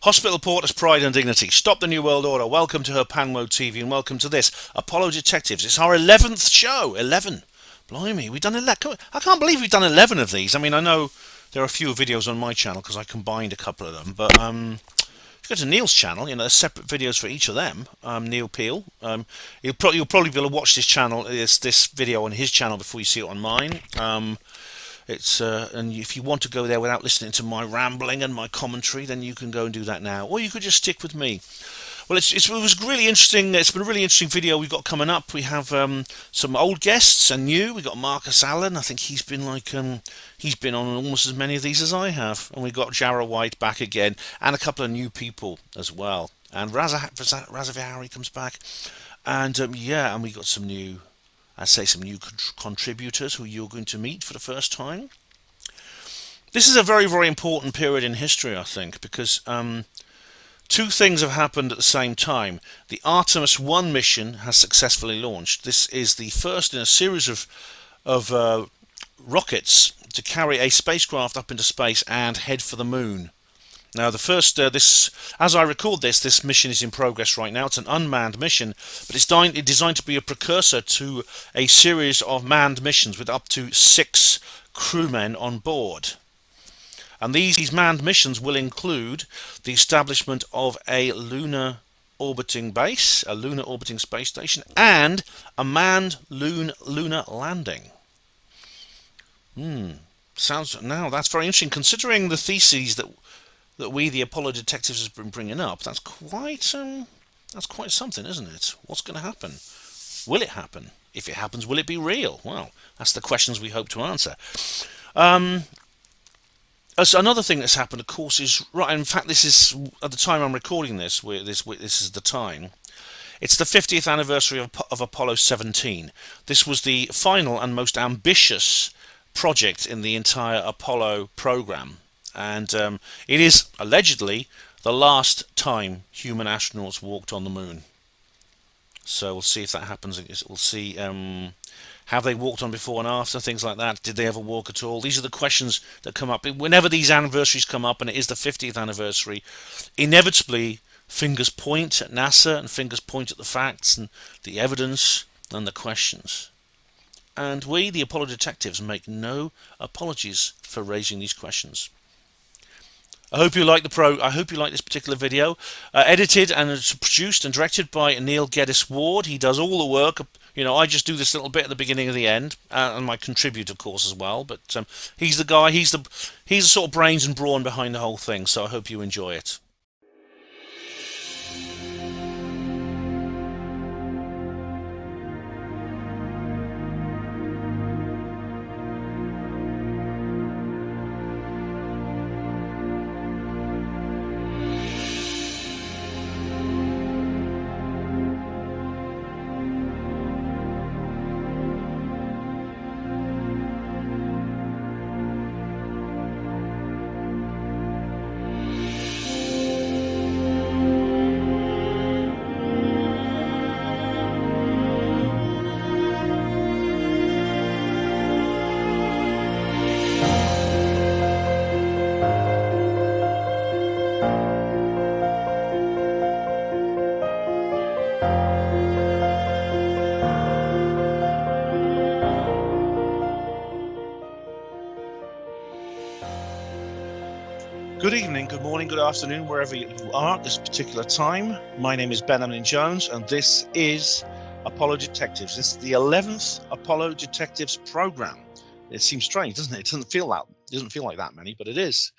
Hospital Porter's Pride and Dignity. Stop the New World Order. Welcome to her Panwo TV and welcome to this Apollo Detectives. It's our 11th show. 11. Blimey, we've done 11. I can't believe we've done 11 of these. I mean, I know there are a few videos on my channel because I combined a couple of them, but if you go to Neil's channel, there's separate videos for each of them. Neil Peel. You'll probably be able to watch this video on his channel before you see it on mine. And if you want to go there without listening to my rambling and my commentary, then you can go and do that now, or you could just stick with me. Well, it was really interesting. It's been a really interesting video we've got coming up. We have some old guests and new. We've got Marcus Allen. I think he's been he's been on almost as many of these as I have. And we've got Jara White back again, and a couple of new people as well. And Xavier comes back, and and we got some new. I'd say some new contributors who you're going to meet for the first time. This is a very, very important period in history, I think, because two things have happened at the same time. The Artemis 1 mission has successfully launched. This is the first in a series of rockets to carry a spacecraft up into space and head for the moon. Now, the first, as I record this mission is in progress right now. It's an unmanned mission, but it's designed to be a precursor to a series of manned missions with up to 6 crewmen on board. And these manned missions will include the establishment of a lunar orbiting base, a lunar orbiting space station, and a manned lunar landing. Now that's very interesting, considering the theses that we, the Apollo Detectives, have been bringing up. That's quite something, isn't it? What's going to happen? Will it happen? If it happens, will it be real? Well, that's the questions we hope to answer. So another thing that's happened, of course, is right. In fact, this is at the time I'm recording this. This is the time. It's the 50th anniversary of Apollo 17. This was the final and most ambitious project in the entire Apollo program. And it is allegedly the last time human astronauts walked on the moon. So we'll see if that happens. We'll see have they walked on before and after, things like that. Did they ever walk at all? These are the questions that come up. Whenever these anniversaries come up, and it is the 50th anniversary, inevitably fingers point at NASA and fingers point at the facts and the evidence and the questions. And we, the Apollo Detectives, make no apologies for raising these questions. I hope you like this particular video. Edited and produced and directed by Neil Geddes Ward. He does all the work. I just do this little bit at the beginning and the end, and I contribute, of course, as well. But he's the guy. He's the sort of brains and brawn behind the whole thing. So I hope you enjoy it. Good evening, good morning, good afternoon, wherever you are at this particular time. My name is Benjamin Jones, and this is Apollo Detectives. This is the 11th Apollo Detectives program. It seems strange, doesn't it? It doesn't feel like that many, but it is.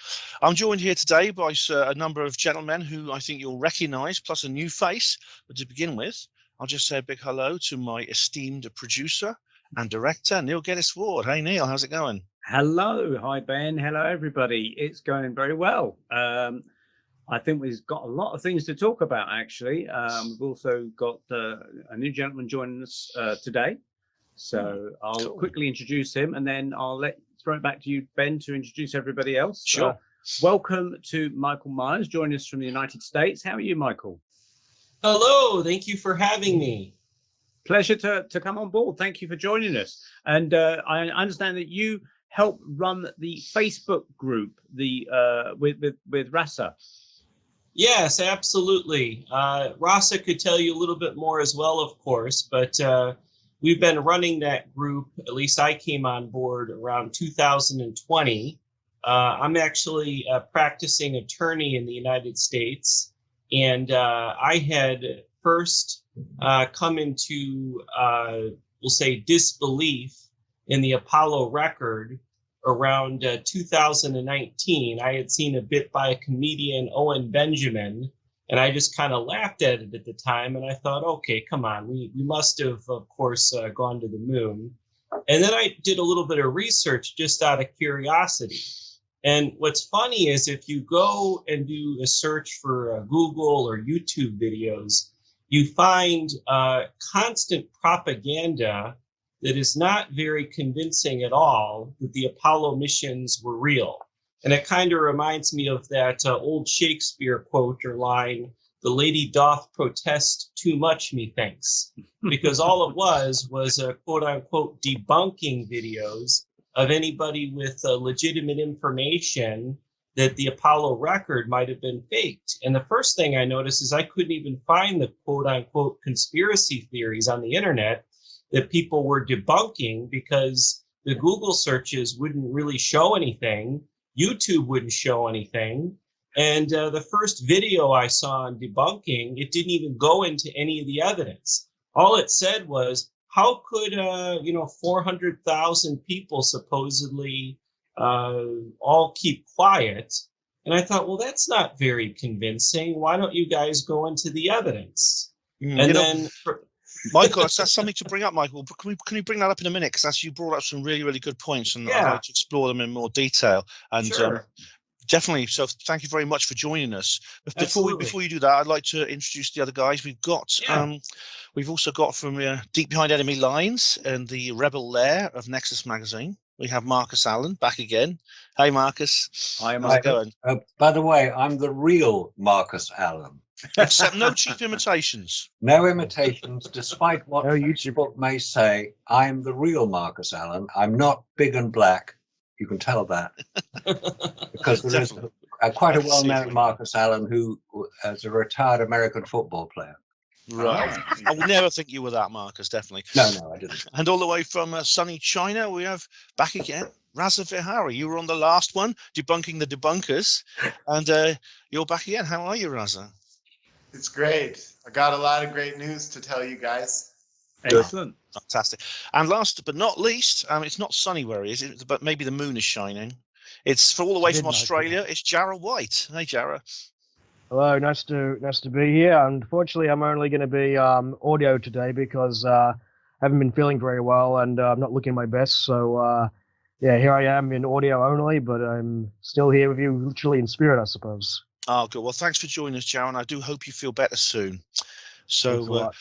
I'm joined here today by a number of gentlemen who I think you'll recognize, plus a new face. But to begin with, I'll just say a big hello to my esteemed producer and director, Neil Geddes Ward. Hey, Neil, how's it going? Hello. Hi, Ben. Hello, everybody. It's going very well. I think we've got a lot of things to talk about, actually. We've also got a new gentleman joining us today. So I'll quickly introduce him, and then I'll throw it back to you, Ben, to introduce everybody else. Sure. Welcome to Michael Myers, joining us from the United States. How are you, Michael? Hello. Thank you for having me. Pleasure to come on board. Thank you for joining us. And I understand that you help run the Facebook group, with Rasa. Yes, absolutely. Rasa could tell you a little bit more as well, of course, but we've been running that group. At least I came on board around 2020. I'm actually a practicing attorney in the United States, and I had first come into, we'll say, disbelief in the Apollo record around 2019. I had seen a bit by a comedian, Owen Benjamin, and I just kind of laughed at it at the time. And I thought, okay, come on, we must have, of course, gone to the moon. And then I did a little bit of research just out of curiosity. And what's funny is if you go and do a search for Google or YouTube videos, you find constant propaganda that is not very convincing at all that the Apollo missions were real. And it kind of reminds me of that old Shakespeare quote or line, "The lady doth protest too much, methinks," because all it was quote unquote debunking videos of anybody with legitimate information that the Apollo record might have been faked. And the first thing I noticed is I couldn't even find the quote unquote conspiracy theories on the internet that people were debunking because the Google searches wouldn't really show anything. YouTube wouldn't show anything. And the first video I saw on debunking, it didn't even go into any of the evidence. All it said was, how could 400,000 people supposedly all keep quiet? And I thought, well, that's not very convincing. Why don't you guys go into the evidence? And then, Michael, that's something to bring up, Michael. Can you bring that up in a minute? Because you brought up some really, really good points, and I'd like to explore them in more detail. And sure. Definitely. So thank you very much for joining us. Before you do that, I'd like to introduce the other guys. We've also got from Deep Behind Enemy Lines and the Rebel Lair of Nexus Magazine. We have Marcus Allen back again. Hey, Marcus. Hi, How's it Marcus. going? By the way, I'm the real Marcus Allen. Except no cheap imitations. No imitations, despite what Facebook may say. I'm the real Marcus Allen. I'm not big and black. You can tell that because there is quite a well-known Marcus Allen who is a retired American football player. Right. I would never think you were that, Marcus, definitely. No, I didn't. And all the way from sunny China, we have back again, Raza Vihari. You were on the last one, debunking the debunkers. And you're back again. How are you, Raza? It's great. I got a lot of great news to tell you guys. Excellent. Fantastic. And last but not least, it's not sunny where he is, but maybe the moon is shining. It's all the way from Australia. It's Jarrah White. Hey, Jarrah. Hello, nice to be here. Unfortunately, I'm only going to be audio today because I haven't been feeling very well and I'm not looking my best. So, here I am in audio only, but I'm still here with you, literally in spirit, I suppose. Oh, good. Well, thanks for joining us, Jarrah, and I do hope you feel better soon. So,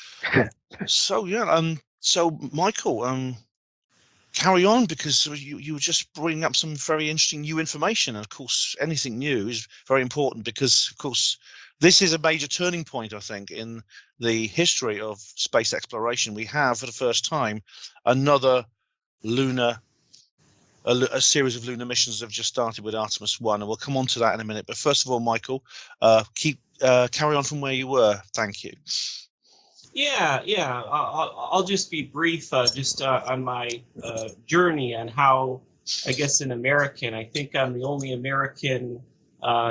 so Michael, carry on, because you were just bringing up some very interesting new information. And of course, anything new is very important because, of course, this is a major turning point, I think, in the history of space exploration. We have, for the first time, another a series of lunar missions have just started with Artemis 1, and we'll come on to that in a minute. But first of all, Michael, carry on from where you were. Thank you. Yeah. I'll just be brief, on my journey and how, I guess, an American. I think I'm the only American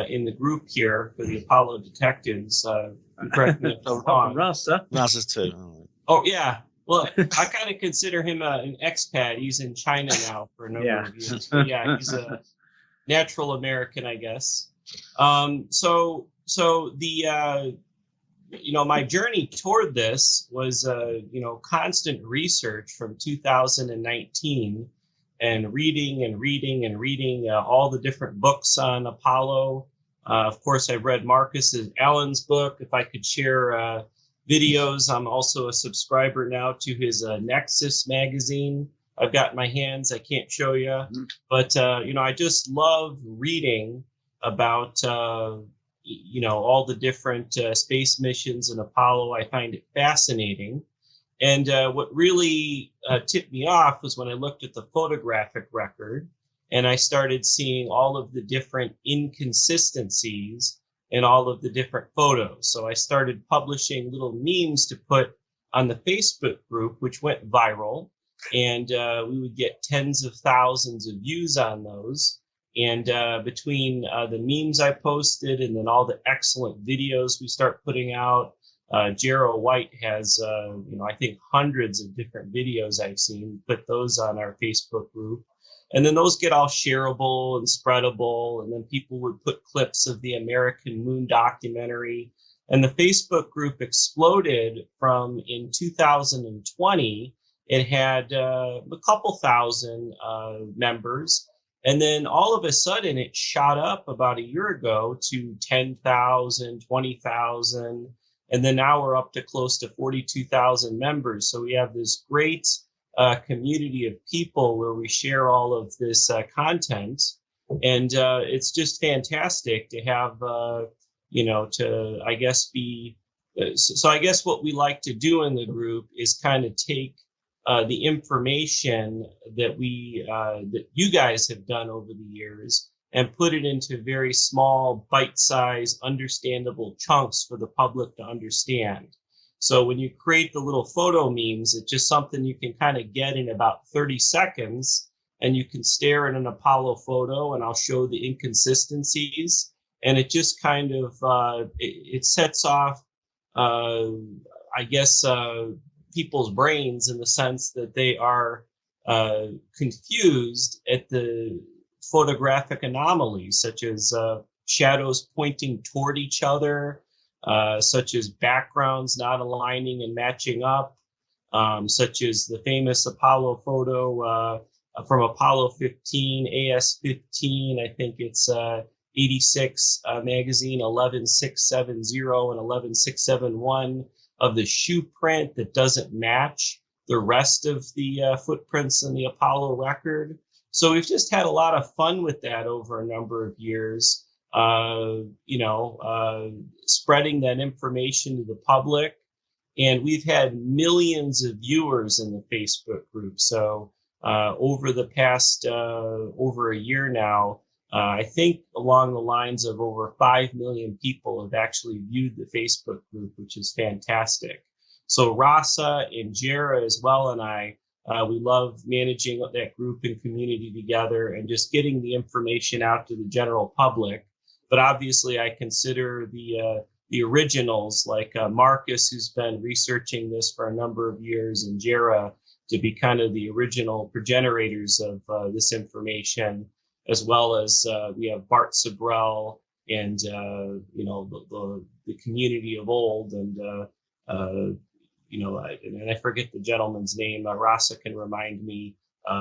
in the group here for the Apollo detectives. Correct me if I'm wrong. Raza's too. Oh yeah. Well, I kind of consider him an expat. He's in China now for a number of years. But yeah, he's a natural American, I guess. So the my journey toward this was constant research from 2019 and reading all the different books on Apollo. Of course, I've read Marcus Allen's book. If I could share videos, I'm also a subscriber now to his Nexus magazine. I've got in my hands. I can't show you, but I just love reading about all the different space missions in Apollo. I find it fascinating. And what really tipped me off was when I looked at the photographic record and I started seeing all of the different inconsistencies and all of the different photos. So I started publishing little memes to put on the Facebook group, which went viral, and we would get tens of thousands of views on those. And between the memes I posted and then all the excellent videos we start putting out, Gerald White has, I think hundreds of different videos I've seen, put those on our Facebook group. And then those get all shareable and spreadable. And then people would put clips of the American Moon documentary. And the Facebook group exploded from in 2020. It had a couple thousand members. And then all of a sudden it shot up about a year ago to 10,000, 20,000. And then now we're up to close to 42,000 members. So we have this great community of people where we share all of this content. And it's just fantastic to have, to, I guess, be. So I guess what we like to do in the group is kind of take the information that that you guys have done over the years and put it into very small, bite-sized, understandable chunks for the public to understand. So when you create the little photo memes, it's just something you can kind of get in about 30 seconds, and you can stare at an Apollo photo and I'll show the inconsistencies. And it just kind of, it sets off, I guess, people's brains in the sense that they are confused at the photographic anomalies, such as shadows pointing toward each other, such as backgrounds not aligning and matching up, such as the famous Apollo photo from Apollo 15, AS-15, I think it's 86 magazine 11670 and 11671, of the shoe print that doesn't match the rest of the footprints in the Apollo record. So we've just had a lot of fun with that over a number of years, spreading that information to the public. And we've had millions of viewers in the Facebook group. So over the past, over a year now, I think along the lines of over 5 million people have actually viewed the Facebook group, which is fantastic. So Rasa and Jera as well, and I, we love managing that group and community together and just getting the information out to the general public. But obviously I consider the originals like Marcus, who's been researching this for a number of years, and Jera to be kind of the original progenitors of this information, as well as we have Bart Sabrell and, the community of old. And, and I forget the gentleman's name, Rasa can remind me,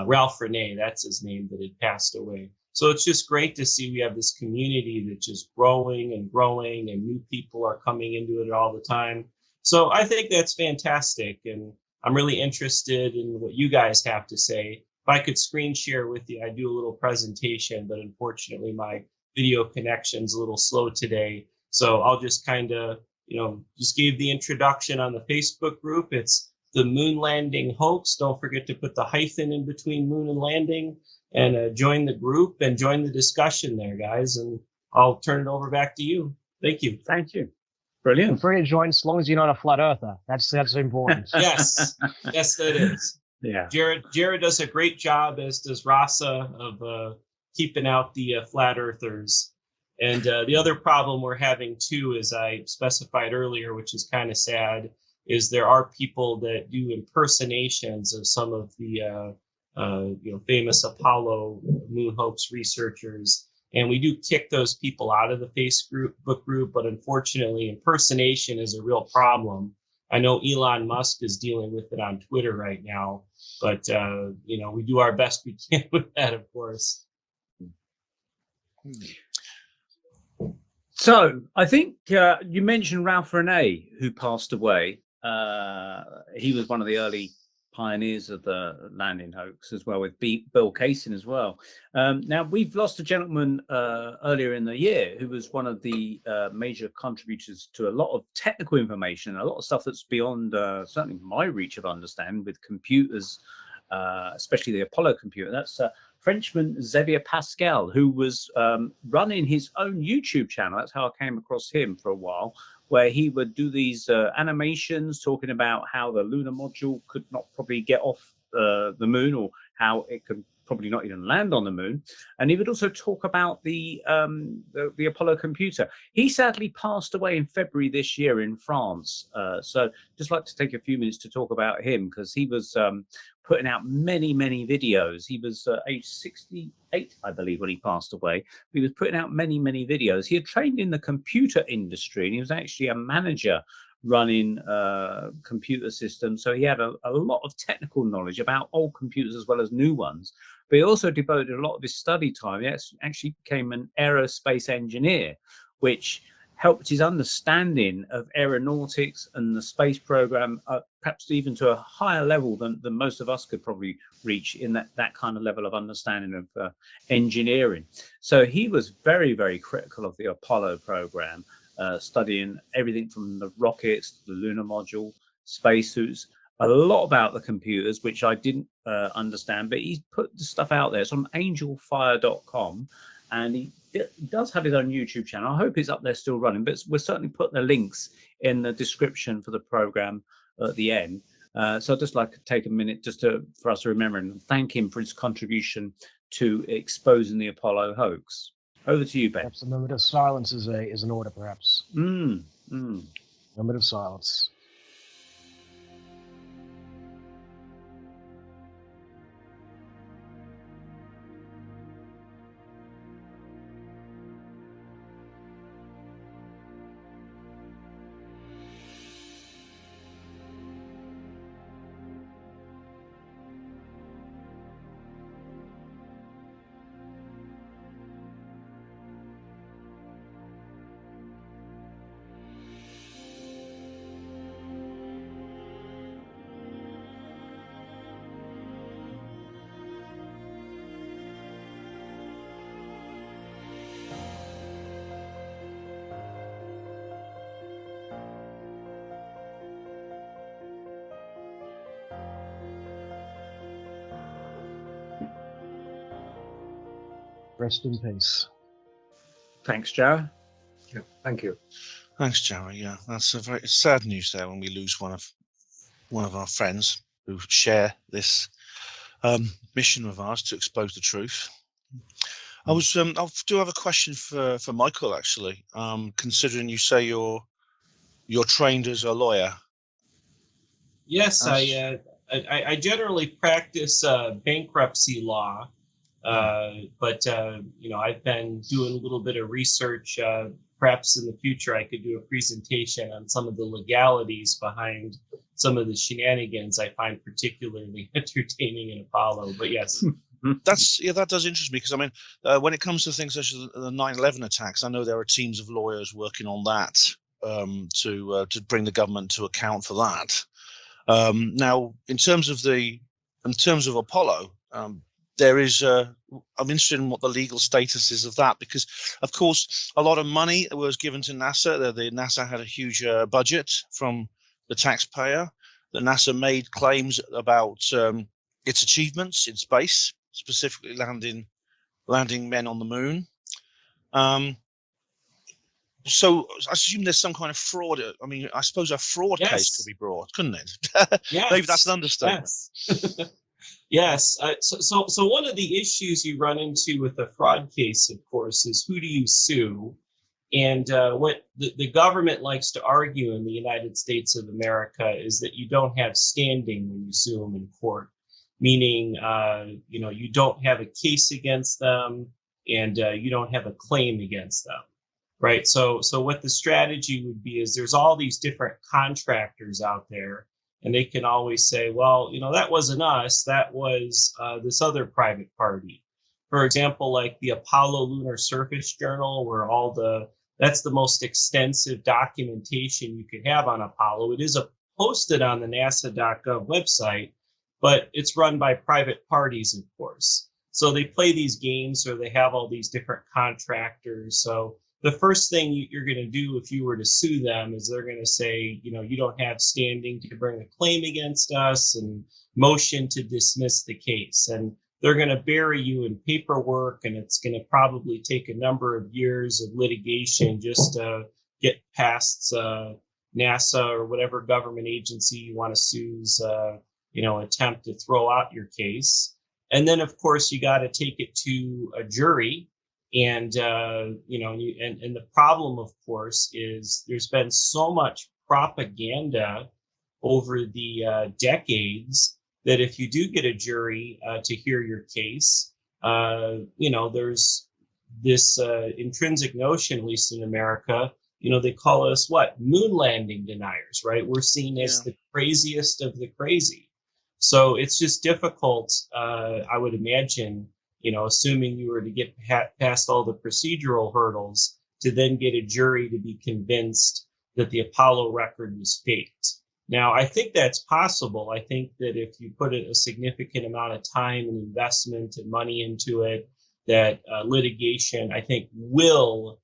Ralph Renee, that's his name, that had passed away. So it's just great to see we have this community that's just growing and growing, and new people are coming into it all the time. So I think that's fantastic. And I'm really interested in what you guys have to say. If I could screen share with you, I'd do a little presentation, but unfortunately my video connection's a little slow today. So I'll just kind of, just gave the introduction on the Facebook group. It's the Moon Landing Hoax. Don't forget to put the hyphen in between moon and landing, and join the group and join the discussion there, guys. And I'll turn it over back to you. Thank you. Thank you. Brilliant. Feel free to join as long as you're not a flat earther. That's important. Yes, yes, that is. Yeah. Jared does a great job, as does Rasa, of keeping out the flat earthers. And the other problem we're having too, as I specified earlier, which is kind of sad, is there are people that do impersonations of some of the famous Apollo moon hoax researchers. And we do kick those people out of the Facebook group, but unfortunately impersonation is a real problem. I know Elon Musk is dealing with it on Twitter right now, but we do our best we can with that, of course. So I think you mentioned Ralph Renee, who passed away. He was one of the early pioneers of the landing hoax, as well, with Bill Casing as well. Now, we've lost a gentleman earlier in the year who was one of the major contributors to a lot of technical information, a lot of stuff that's beyond certainly my reach of understanding with computers, especially the Apollo computer. That's Frenchman Xavier Pascal, who was running his own YouTube channel. That's how I came across him for a while, where he would do these animations talking about how the lunar module could not probably get off the moon, or how it could probably not even land on the moon. And he would also talk about the Apollo computer. He sadly passed away in February this year in France. So just like to take a few minutes to talk about him, because he was putting out many videos. He was age 68, I believe, when he passed away. He was putting out many videos. He had trained in the computer industry, and he was actually a manager running computer systems. So he had a lot of technical knowledge about old computers as well as new ones. But he also devoted a lot of his study time. He actually became an aerospace engineer, which helped his understanding of aeronautics and the space program, perhaps even to a higher level than most of us could probably reach in that kind of level of understanding of engineering. So he was very critical of the Apollo program, studying everything from the rockets, the lunar module, spacesuits, a lot about the computers, which I didn't understand, but he's put the stuff out there. It's on angelfire.com, and he does have his own YouTube channel. I hope it's up there still running, but we'll certainly put the links in the description for the program at the end. So I'd just like to take a minute just for us to remember and thank him for his contribution to exposing the Apollo hoax. Over to you, Ben. Perhaps a moment of silence is an order, perhaps. Moment of silence. Rest in peace. Thanks, Joe. Yeah, thank you. Thanks, Jerry. Yeah, that's a very sad news there when we lose one of our friends who share this mission of ours to expose the truth. I do have a question for Michael, actually. Considering you say you're trained as a lawyer. Yes, I generally practice bankruptcy law, but I've been doing a little bit of research. Perhaps in the future, I could do a presentation on some of the legalities behind some of the shenanigans I find particularly entertaining in Apollo. But yes. That does interest me, because I mean, when it comes to things such as the 9/11 attacks, I know there are teams of lawyers working on that to bring the government to account for that. Now, in terms of Apollo, there is. I'm interested in what the legal status is of that, because, of course, a lot of money was given to NASA. The NASA had a huge budget from the taxpayer. The NASA made claims about its achievements in space, specifically landing men on the moon. So I assume there's some kind of fraud. I mean, I suppose a fraud case could be brought, couldn't it? Yes. Maybe that's an understatement. Yes. Yes. So one of the issues you run into with a fraud case, of course, is who do you sue? And what the government likes to argue in the United States of America is that you don't have standing when you sue them in court, meaning you don't have a case against them, and you don't have a claim against them. Right. So what the strategy would be is there's all these different contractors out there, and they can always say, well, that wasn't us. That was this other private party. For example, like the Apollo Lunar Surface Journal, where that's the most extensive documentation you could have on Apollo. It is posted on the NASA.gov website, but it's run by private parties, of course. So they play these games, or they have all these different contractors. So the first thing you're going to do if you were to sue them is they're going to say, you don't have standing to bring a claim against us, and motion to dismiss the case. And they're going to bury you in paperwork, and it's going to probably take a number of years of litigation just to get past NASA or whatever government agency you want to sue's, attempt to throw out your case. And then, of course, you got to take it to a jury. And, and the problem, of course, is there's been so much propaganda over the decades that if you do get a jury to hear your case, there's this intrinsic notion, at least in America, they call us what? Moon landing deniers, right? We're seen as the craziest of the crazy. So it's just difficult, I would imagine, assuming you were to get past all the procedural hurdles, to then get a jury to be convinced that the Apollo record was faked. Now, I think that's possible. I think that if you put a significant amount of time and investment and money into it, that litigation, I think, will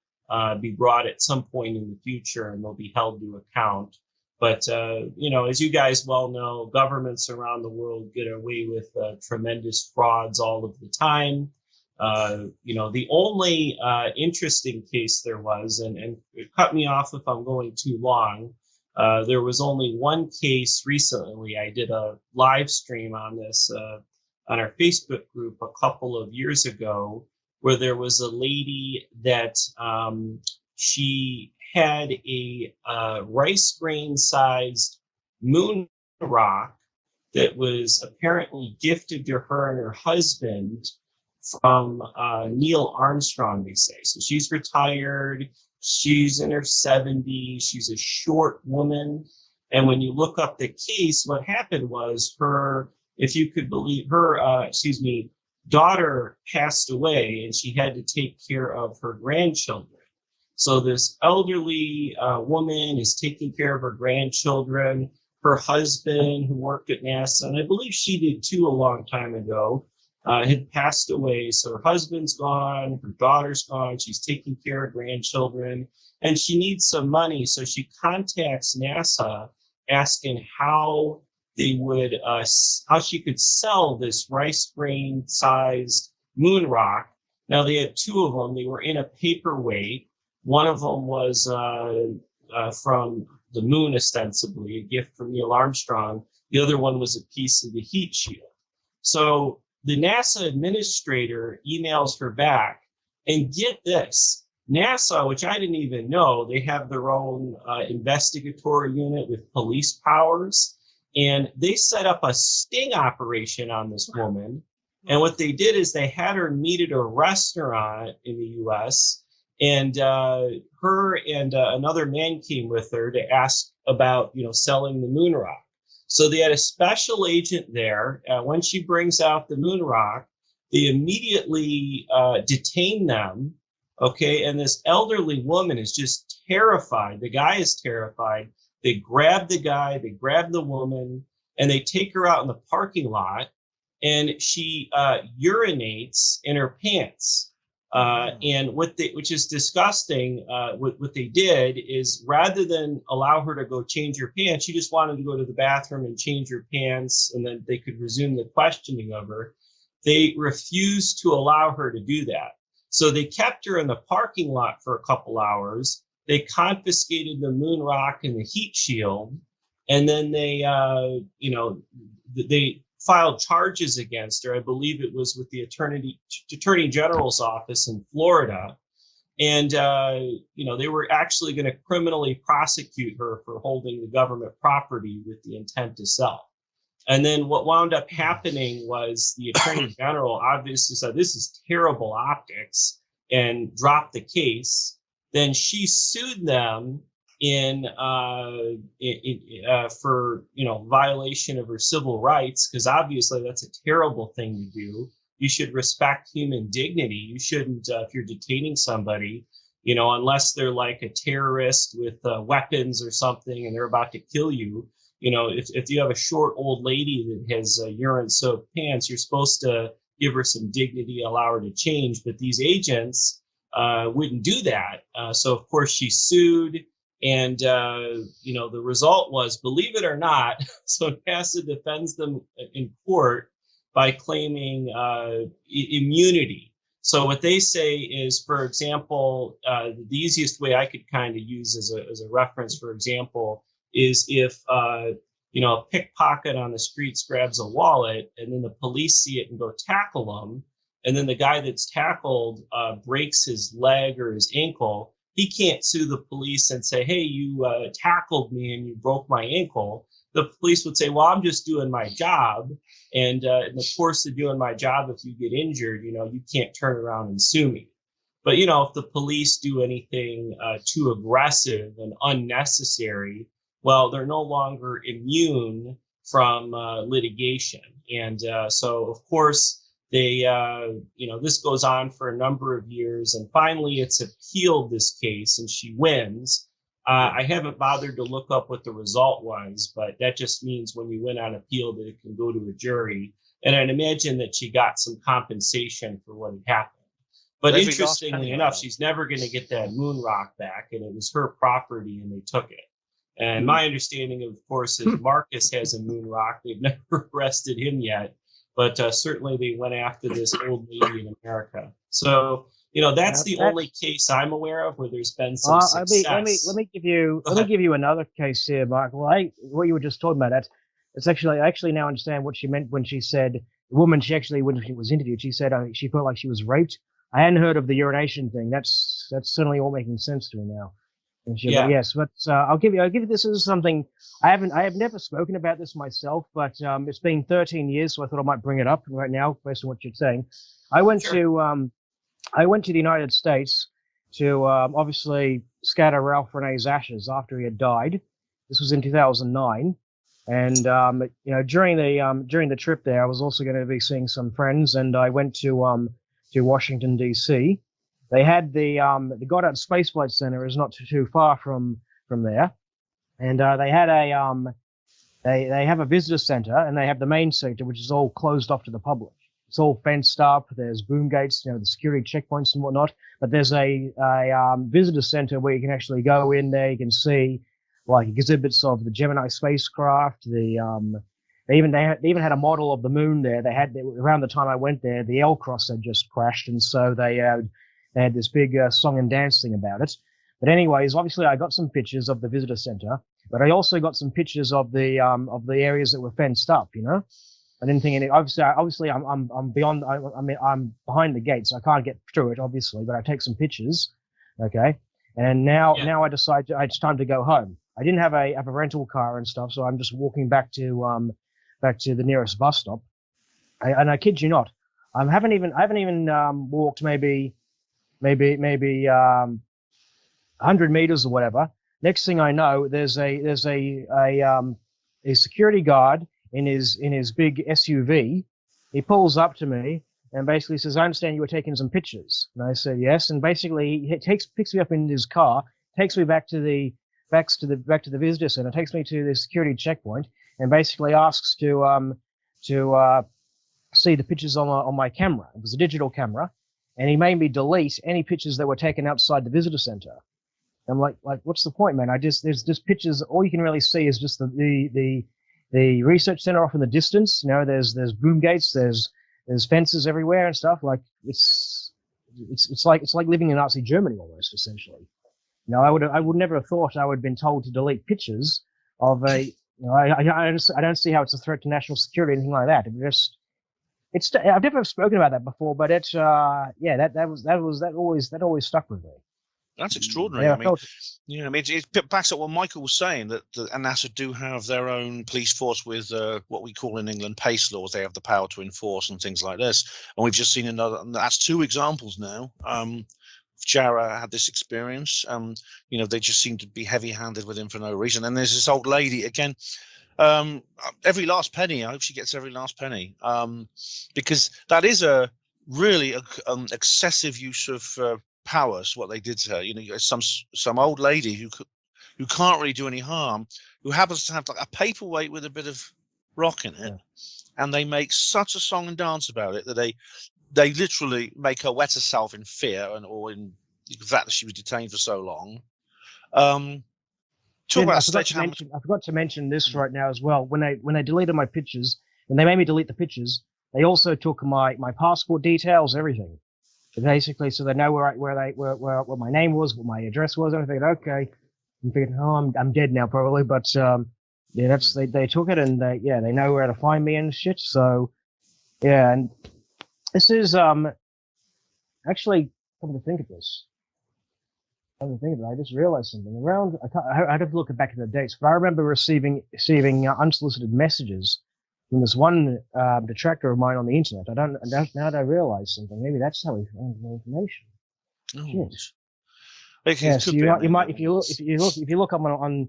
be brought at some point in the future, and they'll be held to account. But, as you guys well know, governments around the world get away with tremendous frauds all of the time. The only interesting case there was, and cut me off if I'm going too long, there was only one case recently. I did a live stream on this on our Facebook group a couple of years ago, where there was a lady that she had a rice grain sized moon rock that was apparently gifted to her and her husband from Neil Armstrong, they say. So she's retired. She's in her 70s. She's a short woman. And when you look up the case, what happened was her, if you could believe her, daughter passed away, and she had to take care of her grandchildren. So this elderly woman is taking care of her grandchildren. Her husband, who worked at NASA, and I believe she did too a long time ago, had passed away. So her husband's gone, her daughter's gone, she's taking care of grandchildren, and she needs some money. So she contacts NASA asking how they would, how she could sell this rice grain sized moon rock. Now they had two of them. They were in a paperweight. One of them was from the moon, ostensibly, a gift from Neil Armstrong. The other one was a piece of the heat shield. So the NASA administrator emails her back, and get this, NASA, which I didn't even know, they have their own investigatory unit with police powers, and they set up a sting operation on this woman. And what they did is they had her meet at a restaurant in the US, and her and another man came with her to ask about, selling the moon rock. So they had a special agent there. When she brings out the moon rock, they immediately detain them. Okay, and this elderly woman is just terrified. The guy is terrified. They grab the guy, they grab the woman, and they take her out in the parking lot, and she urinates in her pants. And which is disgusting, what they did is, rather than allow her to go change her pants, she just wanted to go to the bathroom and change her pants, and then they could resume the questioning of her. They refused to allow her to do that. So they kept her in the parking lot for a couple hours. They confiscated the moon rock and the heat shield, and then they filed charges against her. I believe it was with the Attorney General's office in Florida. And, they were actually going to criminally prosecute her for holding the government property with the intent to sell. And then what wound up happening was the Attorney General obviously said, this is terrible optics, and dropped the case. Then she sued them for violation of her civil rights, because obviously that's a terrible thing to do. You should respect human dignity. You shouldn't, if you're detaining somebody, unless they're like a terrorist with weapons or something and they're about to kill you. If you have a short old lady that has urine-soaked pants, you're supposed to give her some dignity, allow her to change. But these agents wouldn't do that. So of course she sued. And, the result was, believe it or not, so NASA defends them in court. by claiming immunity. So what they say is, for example, the easiest way I could kind of use as a reference, for example, is if a pickpocket on the streets grabs a wallet and then the police see it and go tackle them, and then the guy that's tackled breaks his leg or his ankle, he can't sue the police and say, hey, you tackled me and you broke my ankle. The police would say, well, I'm just doing my job. And in the course of doing my job, if you get injured, you can't turn around and sue me. But, if the police do anything too aggressive and unnecessary, well, they're no longer immune from litigation. And so, of course, they, this goes on for a number of years. And finally, it's appealed this case and she wins. I haven't bothered to look up what the result was, but that just means when you win on appeal that it can go to a jury. And I'd imagine that she got some compensation for what had happened. But interestingly enough, she's never going to get that moon rock back, and it was her property and they took it. And my understanding, of course, is Marcus has a moon rock. They've never arrested him yet, but certainly they went after this old lady in America. So, that's the only case I'm aware of where there's been some success. Let me give you another case here, Michael. What you were just talking about, I actually now understand what she meant when she said, the woman, when she was interviewed, she said she felt like she was raped. I hadn't heard of the urination thing. That's certainly all making sense to me now. Yeah. Yes, but I'll give you this as something I have never spoken about this myself, but it's been 13 years, so I thought I might bring it up right now based on what you're saying. I went to the United States to obviously scatter Ralph Renee's ashes after he had died. This was in 2009, and during the trip there, I was also going to be seeing some friends, and I went to Washington D.C. They had the Goddard Space Flight Center is not too far from there, and they had they have a visitor center, and they have the main sector, which is all closed off to the public. It's all fenced up. There's boom gates, the security checkpoints and whatnot. But there's a visitor center where you can actually go in there. You can see like exhibits of the Gemini spacecraft. They even had a model of the moon there. Around the time I went there, the L-Cross had just crashed, and so they had this big song and dance thing about it. But anyways, obviously I got some pictures of the visitor center, but I also got some pictures of the areas that were fenced up. I didn't think any. Obviously, I'm beyond. I'm behind the gate, so I can't get through it. Obviously, but I take some pictures. Okay, and now I decide it's time to go home. I didn't have a rental car and stuff, so I'm just walking back to the nearest bus stop. And I kid you not, I haven't even walked maybe 100 meters or whatever. Next thing I know, there's a security guard in his big SUV. He pulls up to me and basically says, "I understand you were taking some pictures." And I said, "Yes." And basically he picks me up in his car, takes me back to the visitor center, takes me to the security checkpoint, and basically asks to see the pictures on my camera. It was a digital camera, and he made me delete any pictures that were taken outside the visitor center. I'm like, what's the point, man? There's just pictures. All you can really see is just the research center off in the distance. There's boom gates, there's fences everywhere and stuff. Like it's like living in Nazi Germany almost, essentially. I would never have thought I would have been told to delete pictures of a. I don't see how it's a threat to national security or anything like that. I've never spoken about that before, but it's that always stuck with me. That's extraordinary. It backs up what Michael was saying, that NASA do have their own police force with what we call in England PACE laws. They have the power to enforce and things like this. And we've just seen that's two examples now. Jara had this experience. They just seem to be heavy-handed with him for no reason. And there's this old lady again. Every last penny. I hope she gets every last penny, because that is a really excessive use of powers. What they did to her. Some old lady who can't really do any harm, who happens to have like a paperweight with a bit of rock in it, and they make such a song and dance about it that they literally make her wet herself in fear or in the fact that she was detained for so long. I forgot to mention this right now as well. When they deleted my pictures, and they made me delete the pictures, They also took my passport details, everything. So basically, so they know where what my name was, what my address was. And I figured, okay, I'm thinking, oh, I'm dead now probably, but yeah, they took it, and they know where to find me and shit. So yeah, and this is actually, come to think of this. I just realized something. Around, I'd have to look back at the dates, but I remember receiving unsolicited messages from this one detractor of mine on the internet. Now that I realize something, maybe that's how he found the information. Oh, Shit. Yeah, so you might if you look up on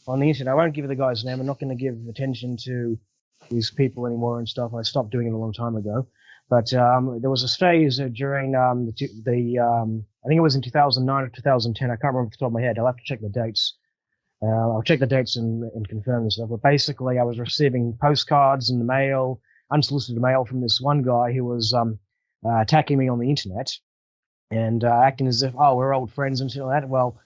the internet. I won't give the guy's name. I'm not going to give attention to these people anymore and stuff. I stopped doing it a long time ago. But there was a phase during I think it was in 2009 or 2010. I can't remember off the top of my head. I'll have to check the dates. I'll check the dates and confirm this stuff. But basically, I was receiving postcards in the mail, unsolicited mail from this one guy who was attacking me on the internet and acting as if, oh, we're old friends and shit like that. Well,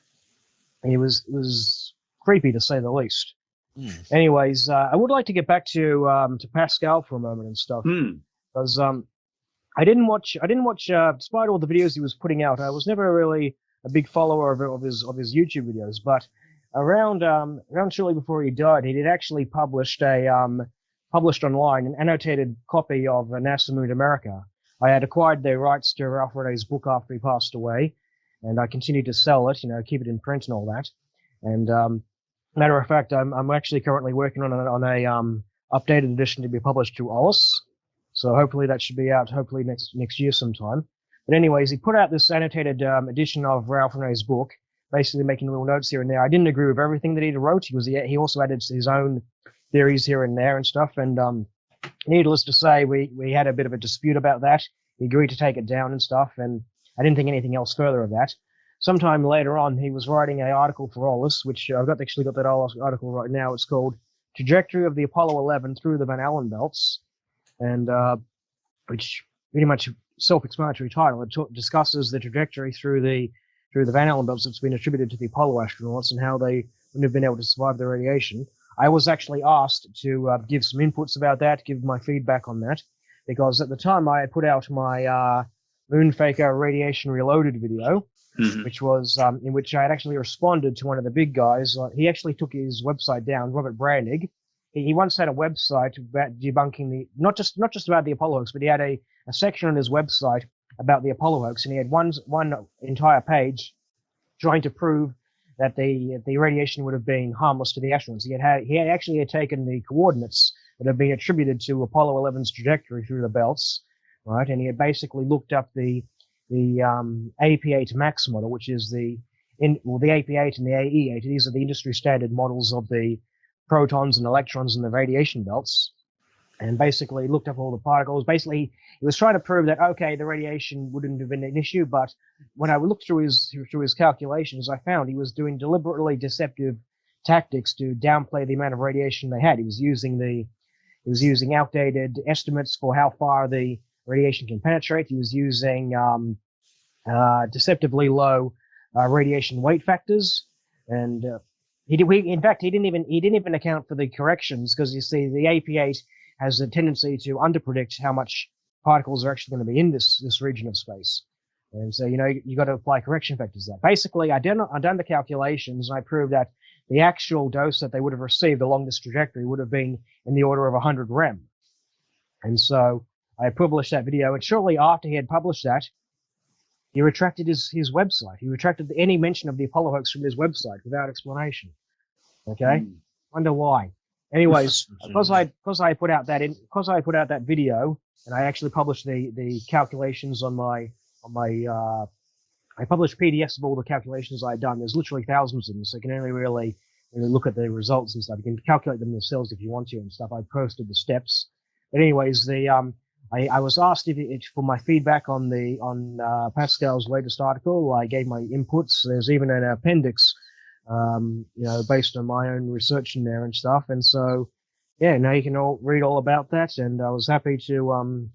it was creepy to say the least. Mm. Anyways, I would like to get back to Pascal for a moment and stuff because I didn't watch despite all the videos he was putting out. I was never really a big follower of his YouTube videos, but around shortly before he died, he did actually published online an annotated copy of NASA Moon America. I had acquired the rights to Ralph Reday's book after he passed away, and I continued to sell it, keep it in print and all that. And matter of fact, I'm actually currently working on a updated edition to be published to Ollis. So hopefully that should be out hopefully next year sometime. But anyways, he put out this annotated edition of Ralph Reday's book, basically making little notes here and there. I didn't agree with everything that he wrote. He also added his own theories here and there and stuff. And needless to say, we had a bit of a dispute about that. He agreed to take it down and stuff, and I didn't think anything else further of that. Sometime later on, he was writing an article for Ollis, which I've actually got that article right now. It's called "Trajectory of the Apollo 11 Through the Van Allen Belts," and which pretty much self-explanatory title. It discusses the trajectory through the Van Allen belts that's been attributed to the Apollo astronauts and how they wouldn't have been able to survive the radiation. I was actually asked to give some inputs about that, give my feedback on that, because at the time I had put out my Moonfaker Radiation Reloaded video, which was in which I had actually responded to one of the big guys. He actually took his website down, Robert Brannig. He once had a website about debunking not just about the Apollo hoax, but he had a section on his website about the Apollo hoax, and he had one entire page trying to prove that the radiation would have been harmless to the astronauts. He had actually taken the coordinates that have been attributed to Apollo 11's trajectory through the belts, right? And he had basically looked up the AP8 Max model, which is the AP8 and the AE8. These are the industry standard models of the protons and electrons in the radiation belts, and basically looked up all the particles. Basically, he was trying to prove that, okay, the radiation wouldn't have been an issue, but when I looked through his calculations, I found he was doing deliberately deceptive tactics to downplay the amount of radiation they had. He was using outdated estimates for how far the radiation can penetrate. He was using deceptively low radiation weight factors, and he didn't even account for the corrections, because you see the AP8 has a tendency to underpredict how much particles are actually going to be in this region of space, and so you got to apply correction factors there. Basically, I done the calculations, and I proved that the actual dose that they would have received along this trajectory would have been in the order of 100 rem, and so I published that video. And shortly after he had published that, he retracted his website. He retracted any mention of the Apollo hoax from his website without explanation. Okay, wonder why. Anyways, because I put out that video, and I actually published the calculations on my I published PDFs of all the calculations I had done. There's literally thousands of them, so you can only really look at the results and stuff. You can calculate them yourselves if you want to and stuff. I posted the steps. But anyways, I was asked if for my feedback on Pascal's latest article. I gave my inputs. There's even an appendix, based on my own research in there and stuff. And so, yeah, now you can all read all about that. And I was happy to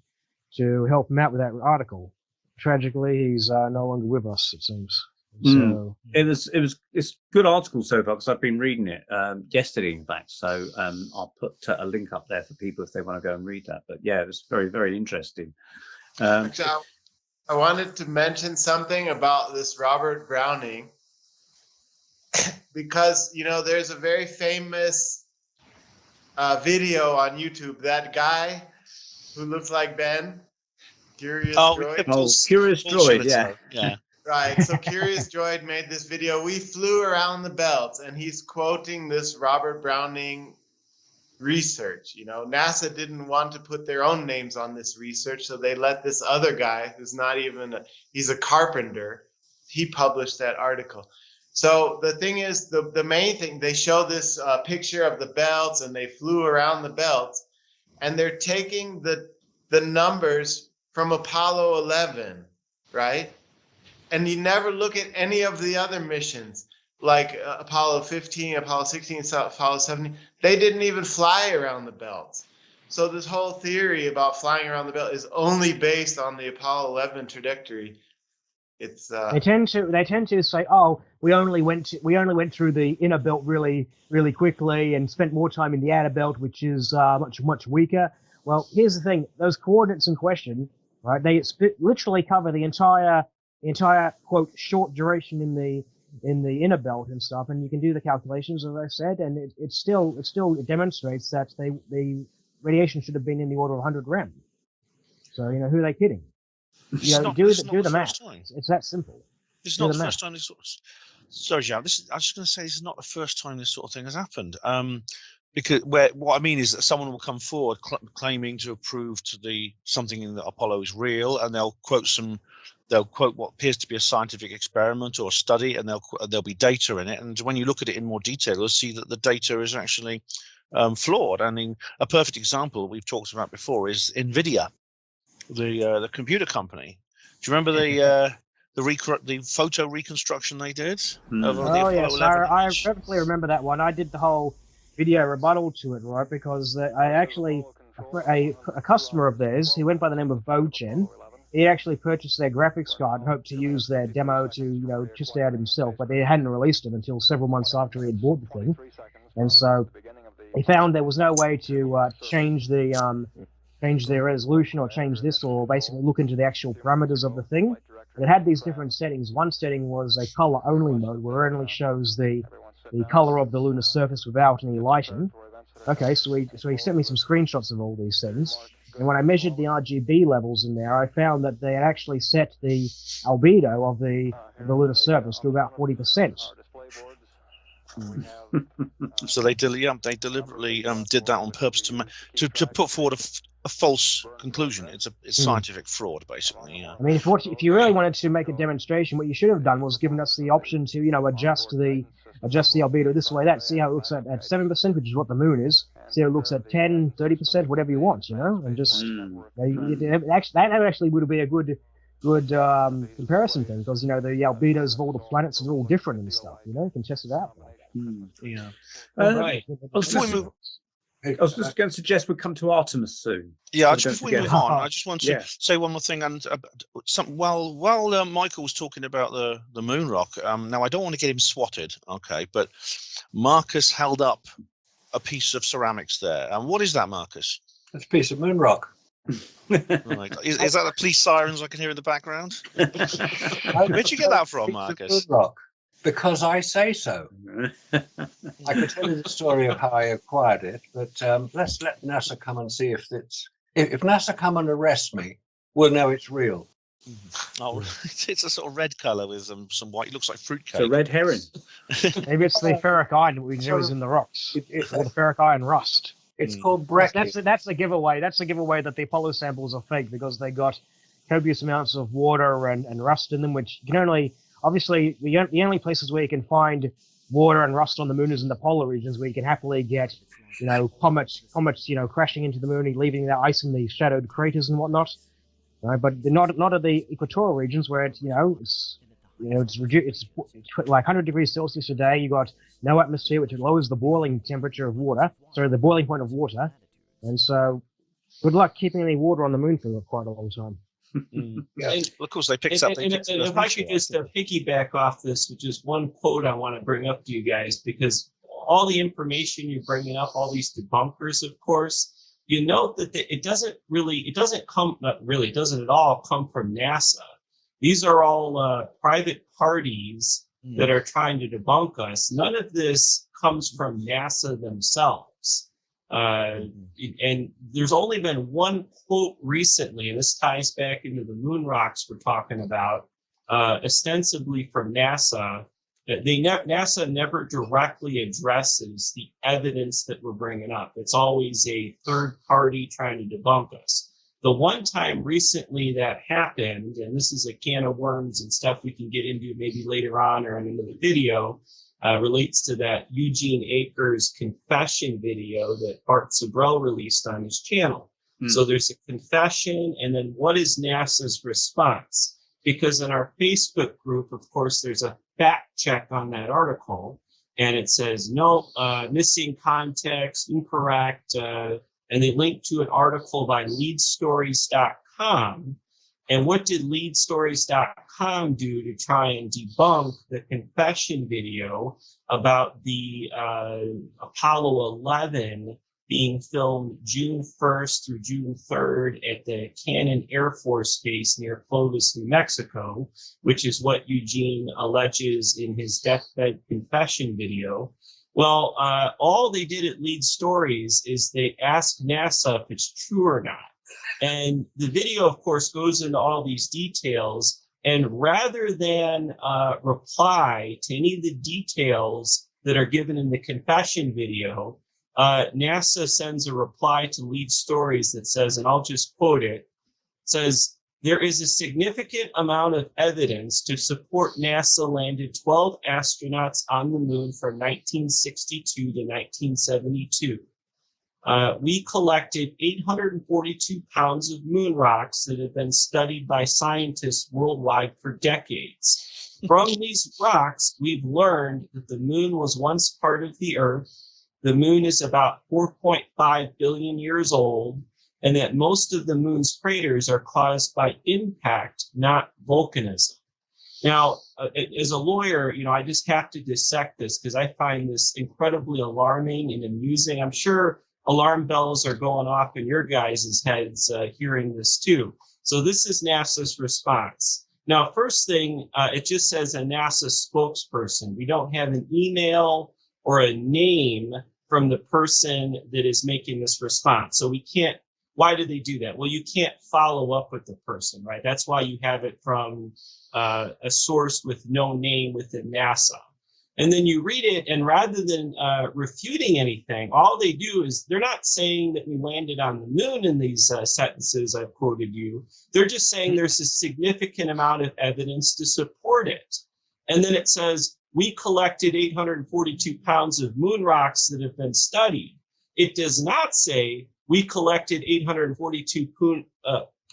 help him out with that article. Tragically, he's no longer with us, it seems. So it's good article so far because I've been reading it yesterday, in fact. So I'll put a link up there for people if they want to go and read that. But yeah, it was very, very interesting. Actually, I wanted to mention something about this Robert Browning because there's a very famous video on YouTube. That guy who looks like Ben, Curious Droid. Curious Droid, Yeah. Right. So Curious Droid made this video. We flew around the belt, and he's quoting this Robert Browning research. NASA didn't want to put their own names on this research, so they let this other guy who's not even he's a carpenter. He published that article. So the thing is, the main thing, they show this picture of the belts, and they flew around the belts, and they're taking the numbers from Apollo 11, right? And you never look at any of the other missions, like Apollo 15, Apollo 16, Apollo 17. They didn't even fly around the belt. So this whole theory about flying around the belt is only based on the Apollo 11 trajectory. It's they tend to say, oh, we only went through the inner belt really, really quickly and spent more time in the outer belt, which is much weaker. Well, here's the thing: those coordinates in question, right? They literally cover the entire quote short duration in the inner belt and stuff, and you can do the calculations as I said, and it still demonstrates that the radiation should have been in the order of 100 rem. So who are they kidding? Do the math. It's that simple. This is not the first time this. Sorry, Joe. I was just going to say this is not the first time this sort of thing has happened. Because what I mean is that someone will come forward claiming to have proved something in the Apollo is real, and they'll quote what appears to be a scientific experiment or study, and there'll be data in it. And when you look at it in more detail, you'll see that the data is actually flawed. I mean, a perfect example we've talked about before is NVIDIA, the computer company. Do you remember the photo reconstruction they did? Oh yes, I perfectly remember that one. I did the whole video rebuttal to it, right? Because I actually a customer of theirs, he went by the name of Vochen. He actually purchased their graphics card and hoped to use their demo to test it out himself, but they hadn't released it until several months after he had bought the thing, and so he found there was no way to change the resolution or change this, or basically look into the actual parameters of the thing. It had these different settings. One setting was a color-only mode, where it only shows the color of the lunar surface without any lighting. Okay, so he sent me some screenshots of all these things, and when I measured the RGB levels in there, I found that they had actually set the albedo of the lunar surface to about 40%. So they deliberately did that on purpose to put forward a false conclusion. It's scientific fraud, basically. Yeah. I mean, if you really wanted to make a demonstration, what you should have done was given us the option to adjust the albedo this way, that. See how it looks at 7%, which is what the moon is. See how it looks at 10, 30%, whatever you want, and just that actually would be a good comparison thing, because the albedos of all the planets are all different and stuff. You can test it out. Yeah. Right. Before we move, I was just going to suggest we come to Artemis soon. Yeah, before we move on, I just want to say one more thing. And while Michael was talking about the moon rock, now I don't want to get him swatted, okay? But Marcus held up a piece of ceramics there. And what is that, Marcus? It's a piece of moon rock. Right. Is that the police sirens I can hear in the background? Where'd you get that from, Marcus? Moon rock. Because I say so. I could tell you the story of how I acquired it, but let's let NASA come and see if NASA come and arrest me, we'll know it's real. Oh, it's a sort of red color with some white. It looks like fruitcake. It's a red herring. Maybe it's the ferric iron that we know is in the rocks, or the ferric iron rust. It's called breccia. That's the giveaway. That's the giveaway that the Apollo samples are fake, because they got copious amounts of water and rust in them, which you can only. Obviously, the only places where you can find water and rust on the moon is in the polar regions, where you can happily get, comets, crashing into the moon, leaving their ice in the shadowed craters and whatnot. Right? But not at the equatorial regions, where it's like 100 degrees Celsius a day. You got no atmosphere, which lowers the boiling temperature of water. Sorry, the boiling point of water. And so, good luck keeping any water on the moon for quite a long time. Yeah. And, Well, of course, they picked up. They and picked up if I could just piggyback off this with just one quote I want to bring up to you guys, because all the information you're bringing up, all these debunkers, of course, you note that it doesn't at all come from NASA. These are all private parties that are trying to debunk us. None of this comes from NASA themselves. And there's only been one quote recently, and this ties back into the moon rocks we're talking about, ostensibly from NASA. NASA never directly addresses the evidence that we're bringing up. It's always a third party trying to debunk us. The one time recently that happened, and this is a can of worms and stuff we can get into maybe later on or in another video, relates to that Eugene Akers confession video that Bart Sabrell released on his channel. So there's a confession, and then what is NASA's response? Because in our Facebook group, of course, there's a fact check on that article, and it says, no, missing context, incorrect, and they link to an article by leadstories.com. And what did leadstories.com do to try and debunk the confession video about the Apollo 11 being filmed June 1st through June 3rd at the Cannon Air Force Base near Clovis, New Mexico, which is what Eugene alleges in his deathbed confession video? Well, all they did at Lead Stories is they asked NASA if it's true or not. And the video, of course, goes into all these details. And rather than reply to any of the details that are given in the confession video, NASA sends a reply to Lead Stories that says, and I'll just quote it, says, there is a significant amount of evidence to support NASA landed 12 astronauts on the moon from 1962 to 1972. We collected 842 pounds of moon rocks that have been studied by scientists worldwide for decades. From these rocks, we've learned that the moon was once part of the Earth. The moon is about 4.5 billion years old, and that most of the moon's craters are caused by impact, not volcanism. Now, as a lawyer, I just have to dissect this because I find this incredibly alarming and amusing. I'm sure alarm bells are going off in your guys' heads hearing this too. So this is NASA's response. Now, first thing, it just says a NASA spokesperson. We don't have an email or a name from the person that is making this response. So we can't, why do they do that? Well, you can't follow up with the person, right? That's why you have it from a source with no name within NASA. And then you read it, and rather than refuting anything, all they do is they're not saying that we landed on the moon in these sentences I've quoted you. They're just saying there's a significant amount of evidence to support it. And then it says, we collected 842 pounds of moon rocks that have been studied. It does not say we collected 842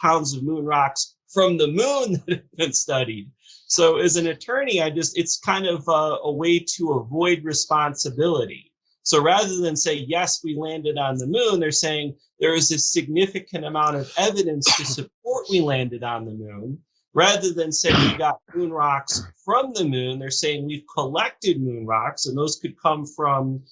pounds of moon rocks from the moon that have been studied. So as an attorney, it's kind of a way to avoid responsibility. So rather than say, yes, we landed on the moon, they're saying there is a significant amount of evidence to support we landed on the moon. Rather than say we got moon rocks from the moon, they're saying we've collected moon rocks, and those could come from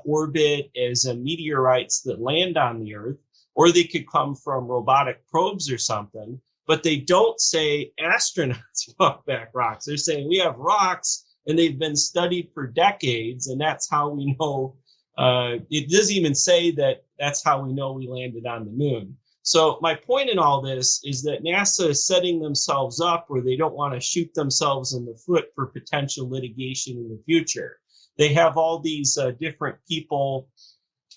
orbit as meteorites that land on the Earth, or they could come from robotic probes or something. But they don't say astronauts brought back rocks. They're saying we have rocks, and they've been studied for decades, and that's how we know. It doesn't even say that that's how we know we landed on the moon. So my point in all this is that NASA is setting themselves up where they don't want to shoot themselves in the foot for potential litigation in the future. They have all these different people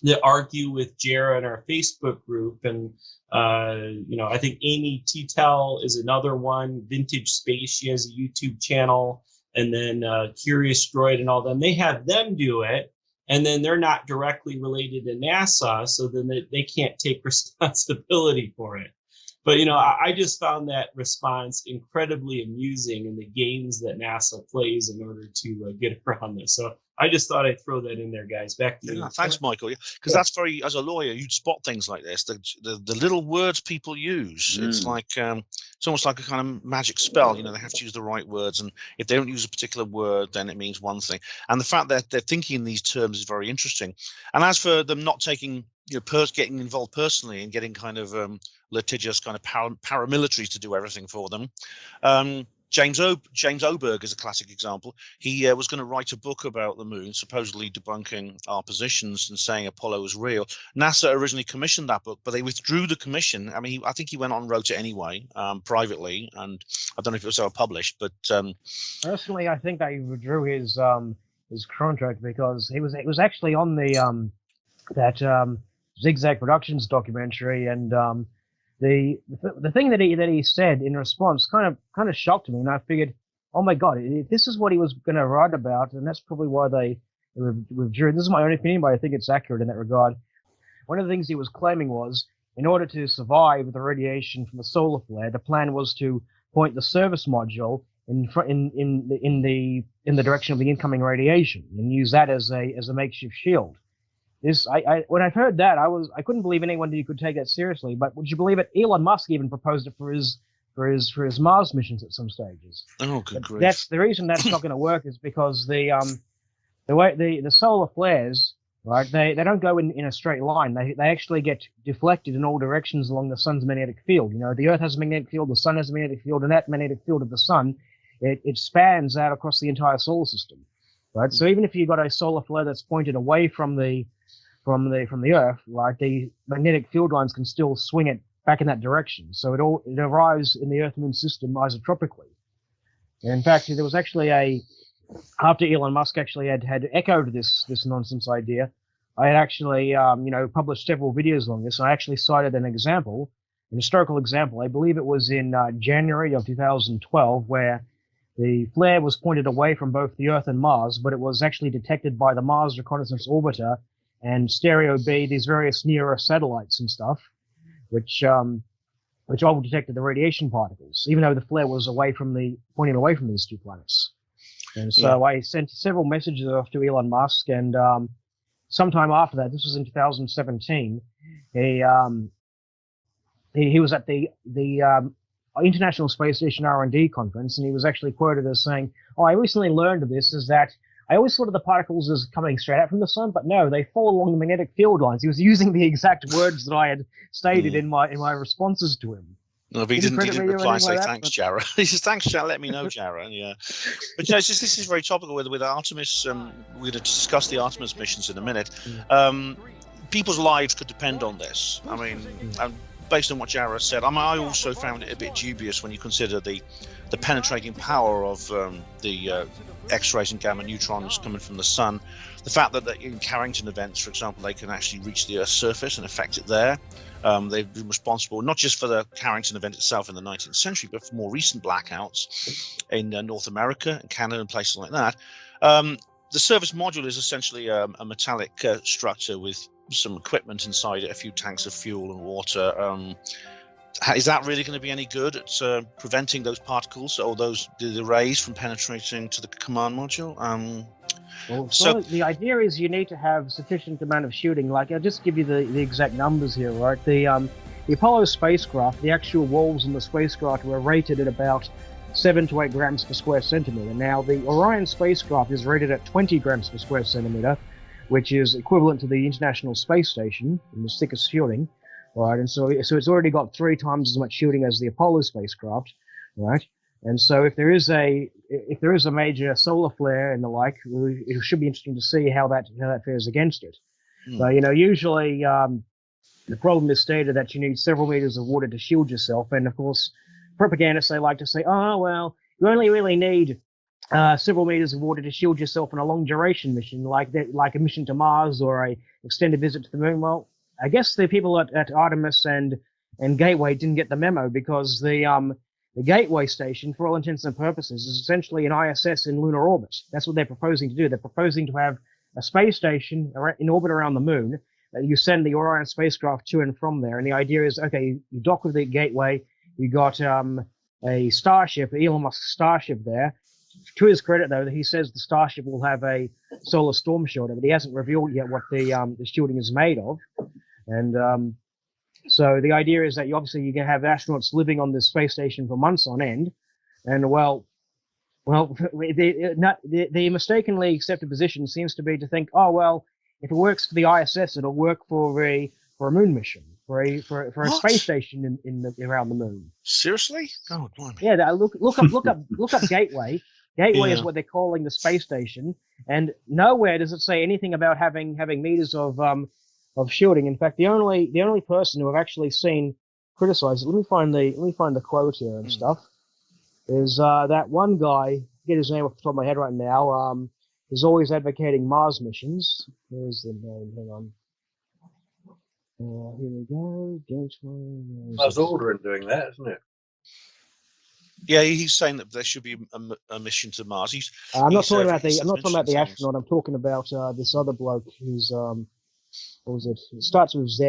that argue with Jara in our Facebook group. And, I think Amy Teitel is another one, Vintage Space, she has a YouTube channel, and then Curious Droid and all them. They have them do it. And then they're not directly related to NASA, so then they can't take responsibility for it. But I just found that response incredibly amusing in the games that NASA plays in order to get around this. So I just thought I'd throw that in there, guys. Back to you. Thanks, Michael. Because that's very, as a lawyer, you'd spot things like this. The little words people use. It's like it's almost like a kind of magic spell. They have to use the right words, and if they don't use a particular word, then it means one thing. And the fact that they're thinking in these terms is very interesting. And as for them not taking, getting involved personally and getting kind of litigious kind of paramilitaries to do everything for them. James Oberg is a classic example. He was going to write a book about the moon, supposedly debunking our positions and saying Apollo was real. NASA originally commissioned that book, but they withdrew the commission. I mean, I think he went on and wrote it anyway, privately, and I don't know if it was ever published. But personally, I think that he withdrew his contract because it was actually on the that Zigzag Productions documentary, and the thing that he said in response kind of shocked me, and I figured, oh my God, if this is what he was going to write about, and that's probably why they withdrew. This is my own opinion, but I think it's accurate in that regard. One of the things he was claiming was, in order to survive the radiation from the solar flare, the plan was to point the service module in the direction of the incoming radiation and use that as a makeshift shield. When I heard that, I couldn't believe anyone who could take that seriously. But would you believe it? Elon Musk even proposed it for his Mars missions at some stages. Oh, good grief! That's the reason that's not going to work is because the way the solar flares, right? They don't go in a straight line. They actually get deflected in all directions along the sun's magnetic field. The Earth has a magnetic field, the sun has a magnetic field, and that magnetic field of the sun, it spans out across the entire solar system, right? So even if you've got a solar flare that's pointed away from the Earth, right, the magnetic field lines can still swing it back in that direction. So it arrives in the Earth-Moon system isotropically. And in fact, there was actually after Elon Musk actually had echoed this nonsense idea, I had actually published several videos on this. I actually cited an historical example. I believe it was in January of 2012, where the flare was pointed away from both the Earth and Mars, but it was actually detected by the Mars Reconnaissance Orbiter and Stereo B, these various near-Earth satellites and stuff, which all detected the radiation particles, even though the flare was pointing away from these two planets. And so I sent several messages off to Elon Musk, and sometime after that, this was in 2017, he was at the International Space Station R&D conference, and he was actually quoted as saying, "Oh, I recently learned of this, is that I always thought of the particles as coming straight out from the sun, but no, they fall along the magnetic field lines." He was using the exact words that I had stated in my responses to him. No, but he didn't reply and say thanks, Jara. He says thanks, Jara. Let me know, Jara. Yeah, but this is very topical with Artemis. We're going to discuss the Artemis missions in a minute. People's lives could depend on this. I mean, based on what Jara said, I also found it a bit dubious when you consider the penetrating power of the X-rays and gamma neutrons coming from the sun. The fact that in Carrington events, for example, they can actually reach the Earth's surface and affect it there. They've been responsible not just for the Carrington event itself in the 19th century, but for more recent blackouts in North America and Canada and places like that. The service module is essentially a metallic structure with some equipment inside it, a few tanks of fuel and water. Is that really going to be any good at preventing those particles or the rays from penetrating to the command module? So the idea is you need to have sufficient amount of shooting. Like, I'll just give you the exact numbers here, right? The Apollo spacecraft, the actual walls in the spacecraft were rated at about 7 to 8 grams per square centimeter. Now, the Orion spacecraft is rated at 20 grams per square centimeter, which is equivalent to the International Space Station in the thickest shielding, right? And so it's already got 3 times as much shielding as the Apollo spacecraft, right? And so if there is a major solar flare and the like, it should be interesting to see how that fares against it. So, usually the problem is stated that you need several meters of water to shield yourself, and of course, propagandists, they like to say, oh well, you only really need several meters of water to shield yourself in a long duration mission, like a mission to Mars or a extended visit to the moon. Well, I guess the people at Artemis and Gateway didn't get the memo, because the Gateway station, for all intents and purposes, is essentially an ISS in lunar orbit. That's what they're proposing to do. They're proposing to have a space station in orbit around the moon you send the Orion spacecraft to and from there. And the idea is, okay, you dock with the Gateway. You got a Starship, Elon Musk's Starship there. To his credit, though, he says the Starship will have a solar storm shelter, but he hasn't revealed yet what the shielding is made of. And so the idea is that you can have astronauts living on this space station for months on end. And well, the mistakenly accepted position seems to be to think, oh well, if it works for the ISS, it'll work for a moon mission, for a What? space station around the moon. Seriously? Oh, blimey. Yeah, look up Gateway. Gateway is Yeah. what they're calling the space station, and nowhere does it say anything about having meters of shielding. In fact, the only person who I've actually seen criticize it, let me find the quote here and stuff, is that one guy, I get his name off the top of my head right now, is always advocating Mars missions. Here's the name, hang on. Here we go, Gateway. Buzz Aldrin doing that, isn't it? Yeah, he's saying that there should be a mission to Mars. I'm not talking about he's the mentioned things. astronaut. I'm talking about this other bloke who's what was it? It starts with Z.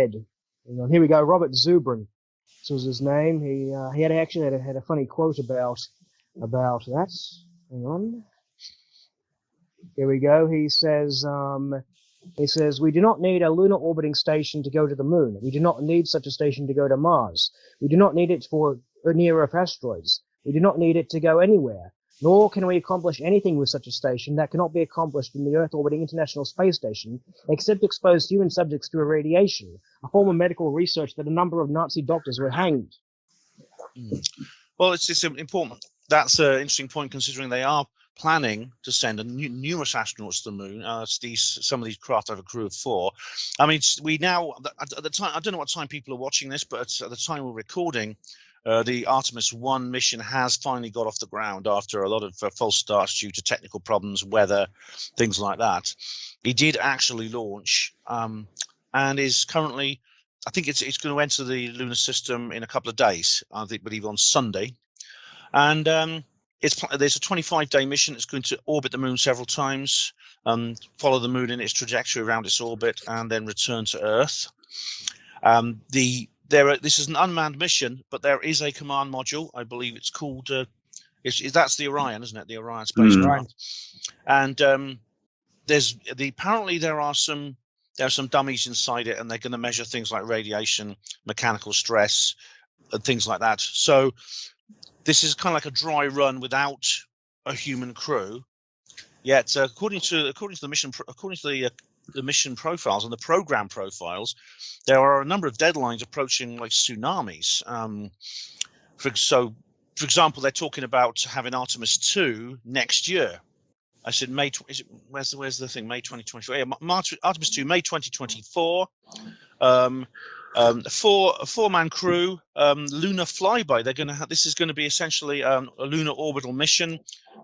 Hang on, here we go. Robert Zubrin. This was his name. He had a funny quote about that. Hang on. Here we go. He says, we do not need a lunar orbiting station to go to the moon. We do not need such a station to go to Mars. We do not need it for near-Earth asteroids. We do not need it to go anywhere. Nor can we accomplish anything with such a station that cannot be accomplished in the Earth-orbiting International Space Station, except expose human subjects to irradiation, a form of medical research that a number of Nazi doctors were hanged. Well, it's important. That's an interesting point, considering they are planning to send numerous astronauts to the moon. Some of these craft have a crew of 4. I mean, we now at the time, I don't know what time people are watching this, but at the time we're recording, the Artemis 1 mission has finally got off the ground after a lot of false starts due to technical problems, weather, things like that. He did actually launch, and is currently, I think it's going to enter the lunar system in a couple of days. I believe on Sunday, and there's a 25-day mission. It's going to orbit the moon several times, follow the moon in its trajectory around its orbit, and then return to Earth. This is an unmanned mission, but there is a command module. I believe it's called. That's the Orion, isn't it? The Orion spacecraft. And apparently there are some dummies inside it, and they're going to measure things like radiation, mechanical stress, and things like that. So this is kind of like a dry run without a human crew. Yet, according to the mission profiles and the program profiles, there are a number of deadlines approaching, like tsunamis. For example, they're talking about having Artemis 2 next year. I said May. Where's the thing? May 2024. Yeah, Artemis 2, May 2024. A four-man crew, lunar flyby. They're going to have. This is going to be essentially a lunar orbital mission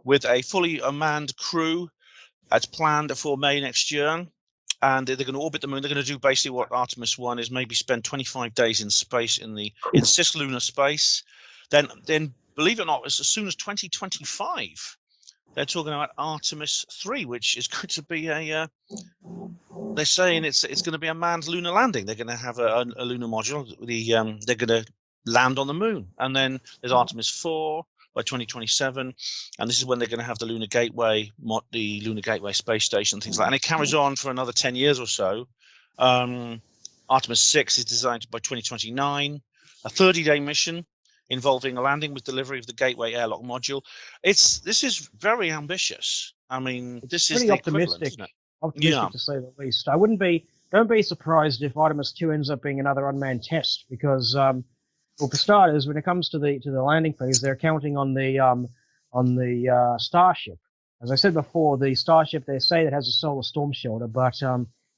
with a fully manned crew. It's planned for May next year. And they're going to orbit the moon. They're going to do basically what Artemis 1 is, maybe spend 25 days in space in cislunar space. Then believe it or not, as soon as 2025, they're talking about Artemis 3, which is going to be they're saying it's going to be a manned lunar landing. They're going to have a lunar module. They're going to land on the moon. And then there's Artemis 4 by 2027, and this is when they're going to have the Lunar Gateway, the Lunar Gateway space station, things like that. And it carries on for another 10 years or so. Artemis 6 is designed by 2029, a 30-day mission involving a landing with delivery of the Gateway airlock module. This is very ambitious. I mean, this is pretty the optimistic, equivalent, optimistic to say the least. Don't be surprised if Artemis 2 ends up being another unmanned test, because well, for starters, when it comes to the landing phase, they're counting on the Starship. As I said before, the Starship, they say it has a solar storm shelter, but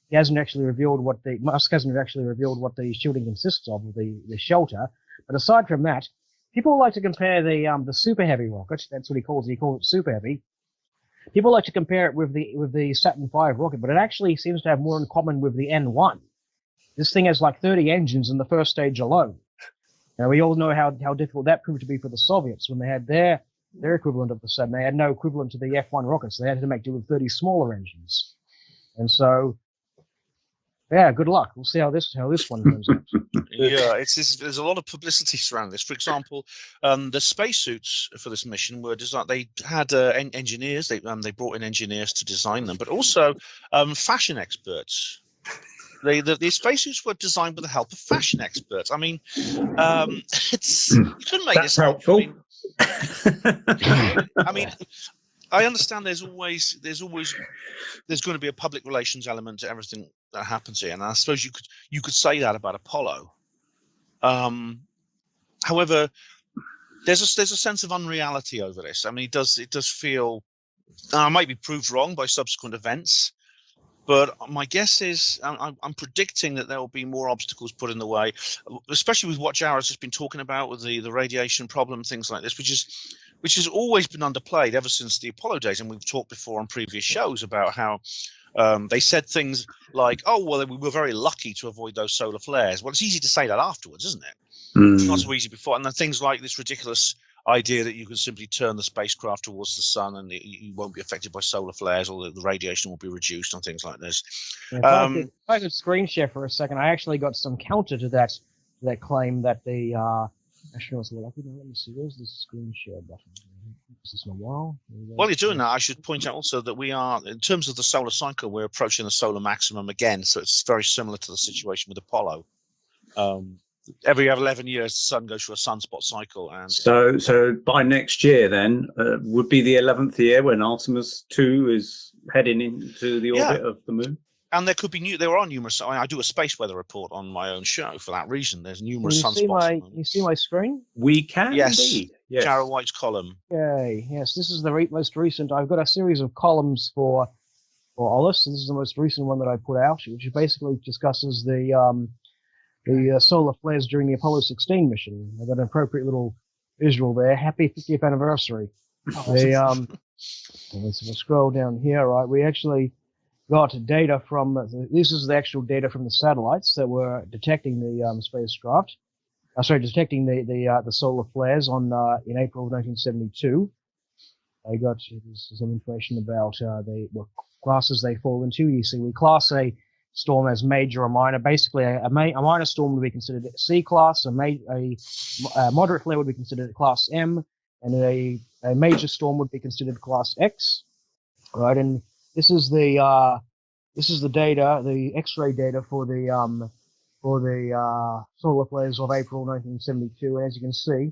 he hasn't actually revealed Musk hasn't actually revealed what the shielding consists of, the shelter. But aside from that, people like to compare the Super Heavy rocket. That's what he calls it. He calls it Super Heavy. People like to compare it with the Saturn V rocket, but it actually seems to have more in common with the N1. This thing has like 30 engines in the first stage alone. Now, we all know how difficult that proved to be for the Soviets when they had their equivalent of the Saturn. They had no equivalent to the F-1 rockets. They had to make do with 30 smaller engines. And so Yeah, good luck. We'll see how this one turns out. Yeah, there's a lot of publicity surrounding this. For example, the spacesuits for this mission were designed. They had engineers. They brought in engineers to design them, but also fashion experts. The spacesuits were designed with the help of fashion experts. I mean, it's you couldn't make That's this up. helpful. I mean, I understand there's going to be a public relations element to everything that happens here, and I suppose you could say that about Apollo. However, there's a sense of unreality over this. I mean, it does feel. I might be proved wrong by subsequent events, but my guess is I'm predicting that there will be more obstacles put in the way, especially with what Jared's just been talking about with the radiation problem, things like this, which has always been underplayed ever since the Apollo days. And we've talked before on previous shows about how they said things like, "Oh, well, we were very lucky to avoid those solar flares." Well, it's easy to say that afterwards, isn't it? It's not so easy before. And then things like this ridiculous idea that you can simply turn the spacecraft towards the sun and you won't be affected by solar flares, or the radiation will be reduced and things like this. Yeah, if I could screen share for a second, I actually got some counter to that claim that the astronauts were lucky. Let me see, where's the screen share button? Is this in a while? While you're doing that, I should point out also that we are, in terms of the solar cycle, we're approaching the solar maximum again. So it's very similar to the situation with Apollo. Every 11 years, the sun goes through a sunspot cycle, and so by next year, then would be the 11th year when Artemis 2 is heading into the orbit of the moon. And there could be there are numerous. I do a space weather report on my own show for that reason. There's numerous sunspots. You see my screen? We can indeed. Yes. Jared White's column. Okay. Yes, this is the most recent. I've got a series of columns for Ollis. This is the most recent one that I put out, which basically discusses the solar flares during the Apollo 16 mission. I've got an appropriate little visual there. Happy 50th anniversary. Let's scroll down here. Right, we actually got data from. This is the actual data from the satellites that were detecting the spacecraft. Detecting the solar flares in April of 1972. I got some information about what classes they fall into. You see, we class a storm as major or minor. Basically, a minor storm would be considered C class, a moderate flare would be considered class M, and a major storm would be considered class X. Right, and this is the data, the X-ray data for the solar flares of April 1972. And as you can see,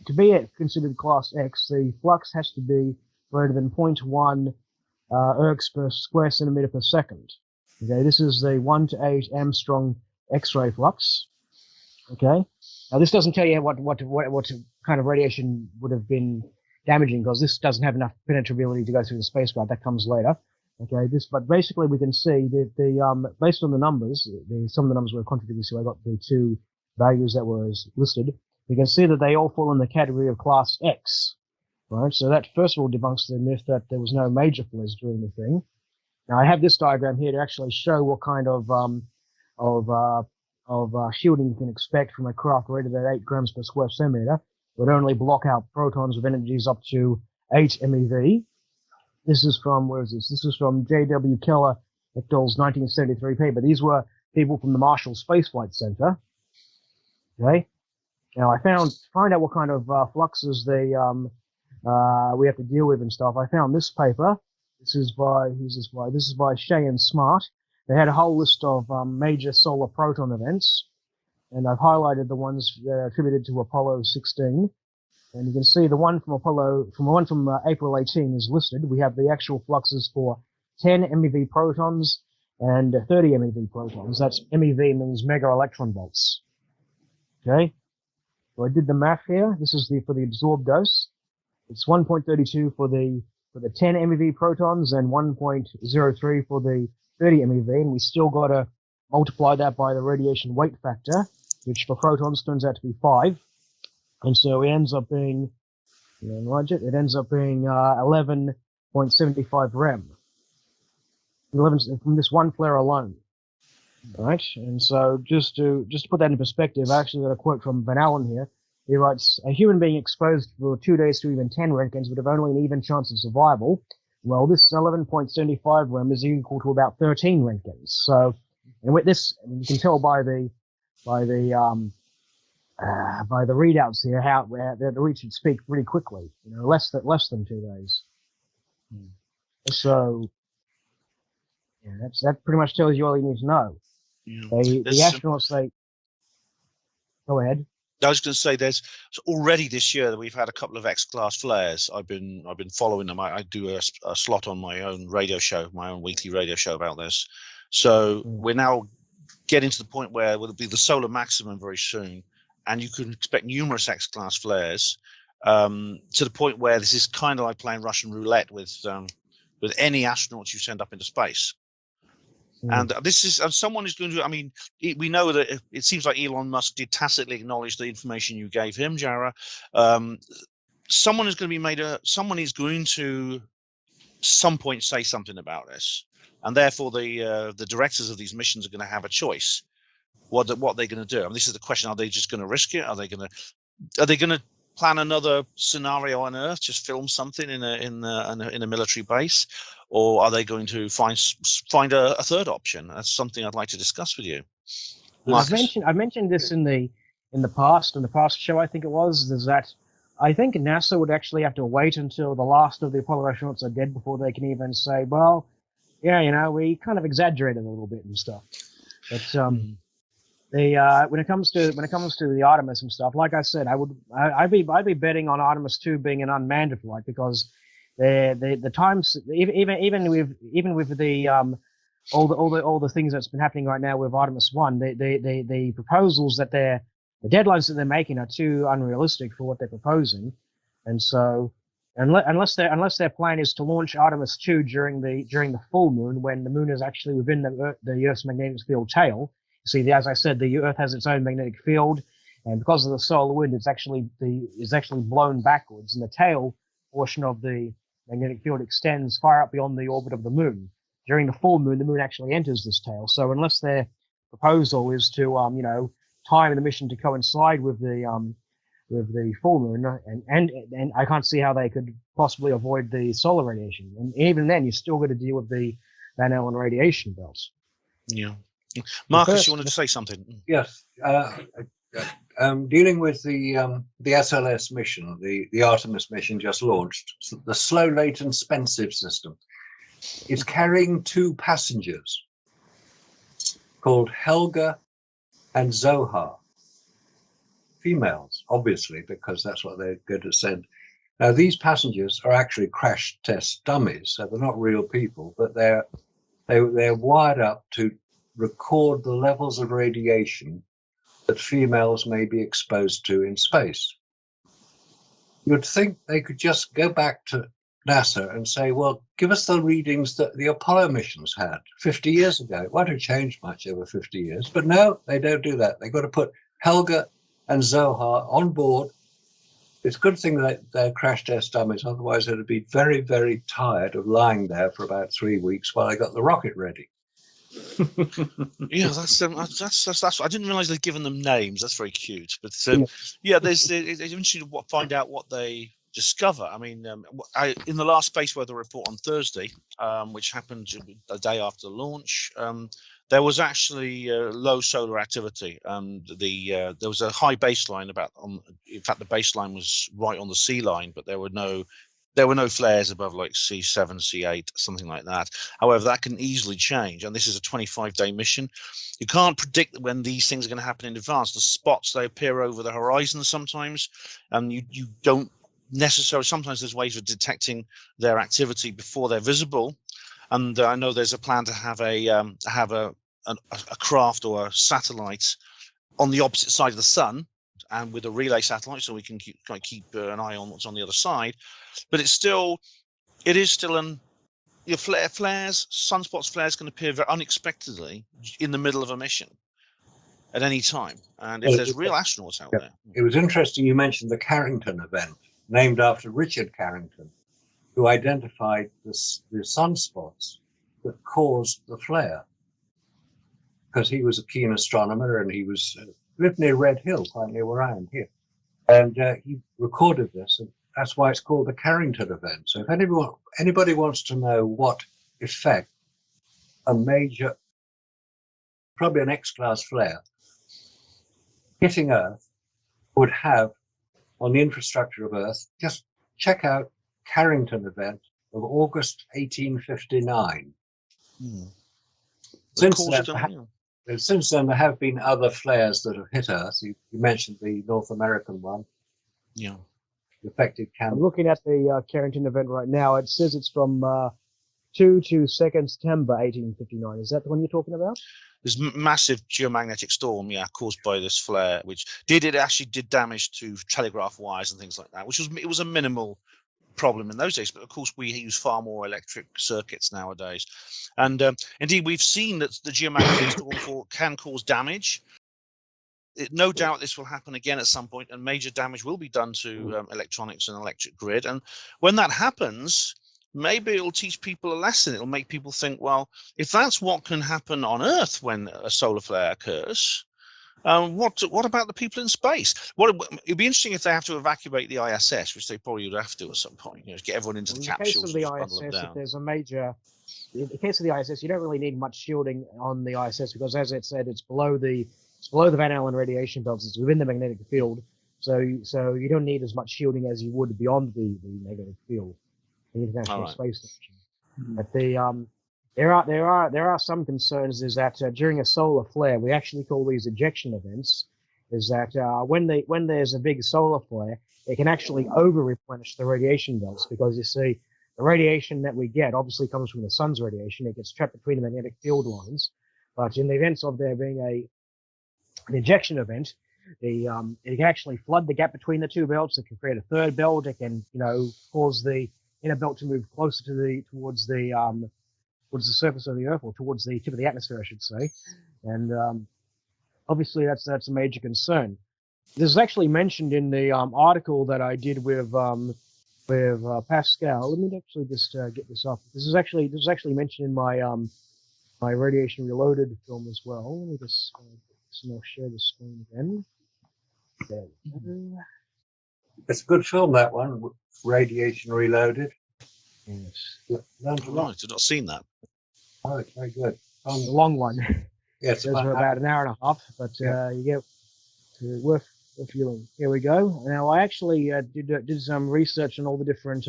to be considered class X, the flux has to be greater than 0.1 ergs per square centimeter per second. Okay, this is the 1 to 8 Armstrong X-ray flux. Okay, now this doesn't tell you what kind of radiation would have been damaging, because this doesn't have enough penetrability to go through the spacecraft. That comes later. Okay, but basically we can see that based on the numbers, some of the numbers were contradictory, so I got the two values that were listed. We can see that they all fall in the category of class X. Right, so that first of all debunks the myth that there was no major flares during the thing. Now I have this diagram here to actually show what kind of shielding you can expect from a craft rated at 8 grams per square centimeter. It would only block out protons with energies up to 8 MeV. This is from, where is this? This is from J.W. Keller et al.'s 1973 paper. These were people from the Marshall Space Flight Center. Okay. Now I find out what kind of fluxes we have to deal with and stuff. I found this paper. This is by Shea and Smart. They had a whole list of major solar proton events, and I've highlighted the ones that are attributed to Apollo 16. And you can see the one from April 18 is listed. We have the actual fluxes for 10 MeV protons and 30 MeV protons. That's MeV means mega electron volts. Okay, so I did the math here. This is for the absorbed dose. It's 1.32 for the 10 MeV protons and 1.03 for the 30 MeV, and we still got to multiply that by the radiation weight factor, which for protons turns out to be 5. And so it ends up being, it ends up being 11.75 rem. 11 from this one flare alone. Right? And so just to put that in perspective, I actually got a quote from Van Allen here. He writes, a human being exposed for 2 days to even 10 roentgens would have only an even chance of survival. Well, this 11.75 rem is equal to about 13 roentgens. So And with this, you can tell by the readouts here how the reach should speak pretty quickly. Less than 2 days. So yeah, that pretty much tells you all you need to know. Yeah. The astronauts, go ahead. I was going to say, there's already this year that we've had a couple of X-class flares. I've been following them. I do a slot on my own radio show, my own weekly radio show about this. So we're now getting to the point where it'll be the solar maximum very soon, and you can expect numerous X-class flares, to the point where this is kind of like playing Russian roulette with any astronauts you send up into space. And this is someone is going to. I mean, we know that it seems like Elon Musk did tacitly acknowledge the information you gave him, Jara. Someone is going to be someone is going to some point say something about this, and therefore the directors of these missions are going to have a choice. What they're going to do? I mean, this is the question: are they just going to risk it? Are they going to plan another scenario on Earth, just film something in a military base, or are they going to find a third option? That's something I'd like to discuss with you. Marcus? I've mentioned this in the past show, I think it was, is that I think NASA would actually have to wait until the last of the Apollo astronauts are dead before they can even say, well, yeah, we kind of exaggerated a little bit and stuff. But when it comes to the Artemis and stuff, like I said, I'd be betting on Artemis 2 being an unmanned flight, because the times, even with the all the things that's been happening right now with Artemis 1, the proposals that the deadlines that they're making are too unrealistic for what they're proposing. And so unless their plan is to launch Artemis 2 during the full moon, when the moon is actually within the Earth's magnetic field tail. See, as I said, the Earth has its own magnetic field, and because of the solar wind, it's actually blown backwards, and the tail portion of the magnetic field extends far up beyond the orbit of the moon. During the full moon, the moon actually enters this tail. So unless their proposal is to time the mission to coincide with the full moon, and I can't see how they could possibly avoid the solar radiation. And even then, you still got to deal with the Van Allen radiation belts. Yeah. Marcus, you wanted to say something? Yes. Dealing with the SLS mission, the Artemis mission just launched, the slow latent spensive system is carrying 2 passengers called Helga and Zohar. Females, obviously, because that's what they're going to send. Now, these passengers are actually crash test dummies, so they're not real people, but they're wired up to record the levels of radiation that females may be exposed to in space. You'd think they could just go back to NASA and say, well, give us the readings that the Apollo missions had 50 years ago. It won't have changed much over 50 years. But no, they don't do that. They've got to put Helga and Zohar on board. It's a good thing that they're crash test dummies. Otherwise, they'd be very, very tired of lying there for about 3 weeks while they got the rocket ready. Yeah, that's I didn't realize they'd given them names. That's very cute. But yeah, it's interesting to find out what they discover. I mean, in the last space weather report on Thursday, which happened the day after launch, there was actually low solar activity. There was a high baseline in fact, the baseline was right on the sea line, but there were no flares above like C7, C8, something like that. However, that can easily change, and this is a 25-day mission. You can't predict when these things are going to happen in advance. The spots, they appear over the horizon sometimes, and you don't necessarily. Sometimes there's ways of detecting their activity before they're visible. And I know there's a plan to have a craft or a satellite on the opposite side of the sun, and with a relay satellite, so we can keep an eye on what's on the other side. But it is still flares, sunspots, flares can appear very unexpectedly in the middle of a mission at any time. And if there's real astronauts out there. It was interesting you mentioned the Carrington event, named after Richard Carrington, who identified the sunspots that caused the flare. Because he was a keen astronomer, and he lived near Red Hill, quite near where I am here. And he recorded this, and that's why it's called the Carrington event. So if anybody wants to know what effect a major probably an X-class flare, hitting Earth would have on the infrastructure of Earth, just check out Carrington event of August 1859. Since then, there have been other flares that have hit Earth. You mentioned the North American one. Yeah. Affected I'm looking at the Carrington event right now. It says it's from 2 to 2nd September 1859. Is that the one you're talking about? There's massive geomagnetic storm, caused by this flare, which actually did damage to telegraph wires and things like that, it was a minimal problem in those days, but of course we use far more electric circuits nowadays. And indeed, we've seen that the geomagnetic storm can cause damage. No doubt this will happen again at some point, and major damage will be done to electronics and electric grid. And when that happens, maybe it'll teach people a lesson. It'll make people think, well, if that's what can happen on Earth when a solar flare occurs, what about the people in space? It'd be interesting if they have to evacuate the ISS, which they probably would have to at some point. Get everyone into the capsules. In the case of the ISS, if there's a major, in the case of the ISS, you don't really need much shielding on the ISS because, as it said, it's below the Van Allen radiation belts. It's within the magnetic field, so you don't need as much shielding as you would beyond the magnetic field, the International Space Station. But there are some concerns. Is that during a solar flare, we actually call these ejection events. Is that when there's a big solar flare, it can actually over replenish the radiation belts because you see the radiation that we get obviously comes from the sun's radiation. It gets trapped between the magnetic field lines, but in the events of there being an ejection event, it can actually flood the gap between the two belts. It can create a third belt. It can, cause the inner belt to move closer towards the surface of the Earth, or towards the tip of the atmosphere, I should say. And obviously, that's a major concern. This is actually mentioned in the article that I did with Pascal. Let me actually just get this up. This is actually mentioned in my my Radiation Reloaded film as well. Let me just and I'll share the screen again. There we go. It's a good film, that one, Radiation Reloaded. Yes. Right, I've not seen that. Oh, it's very good. A long one. Yes, it goes for about an hour and a half, but you get worth viewing. Here we go. Now, I actually did some research on all the different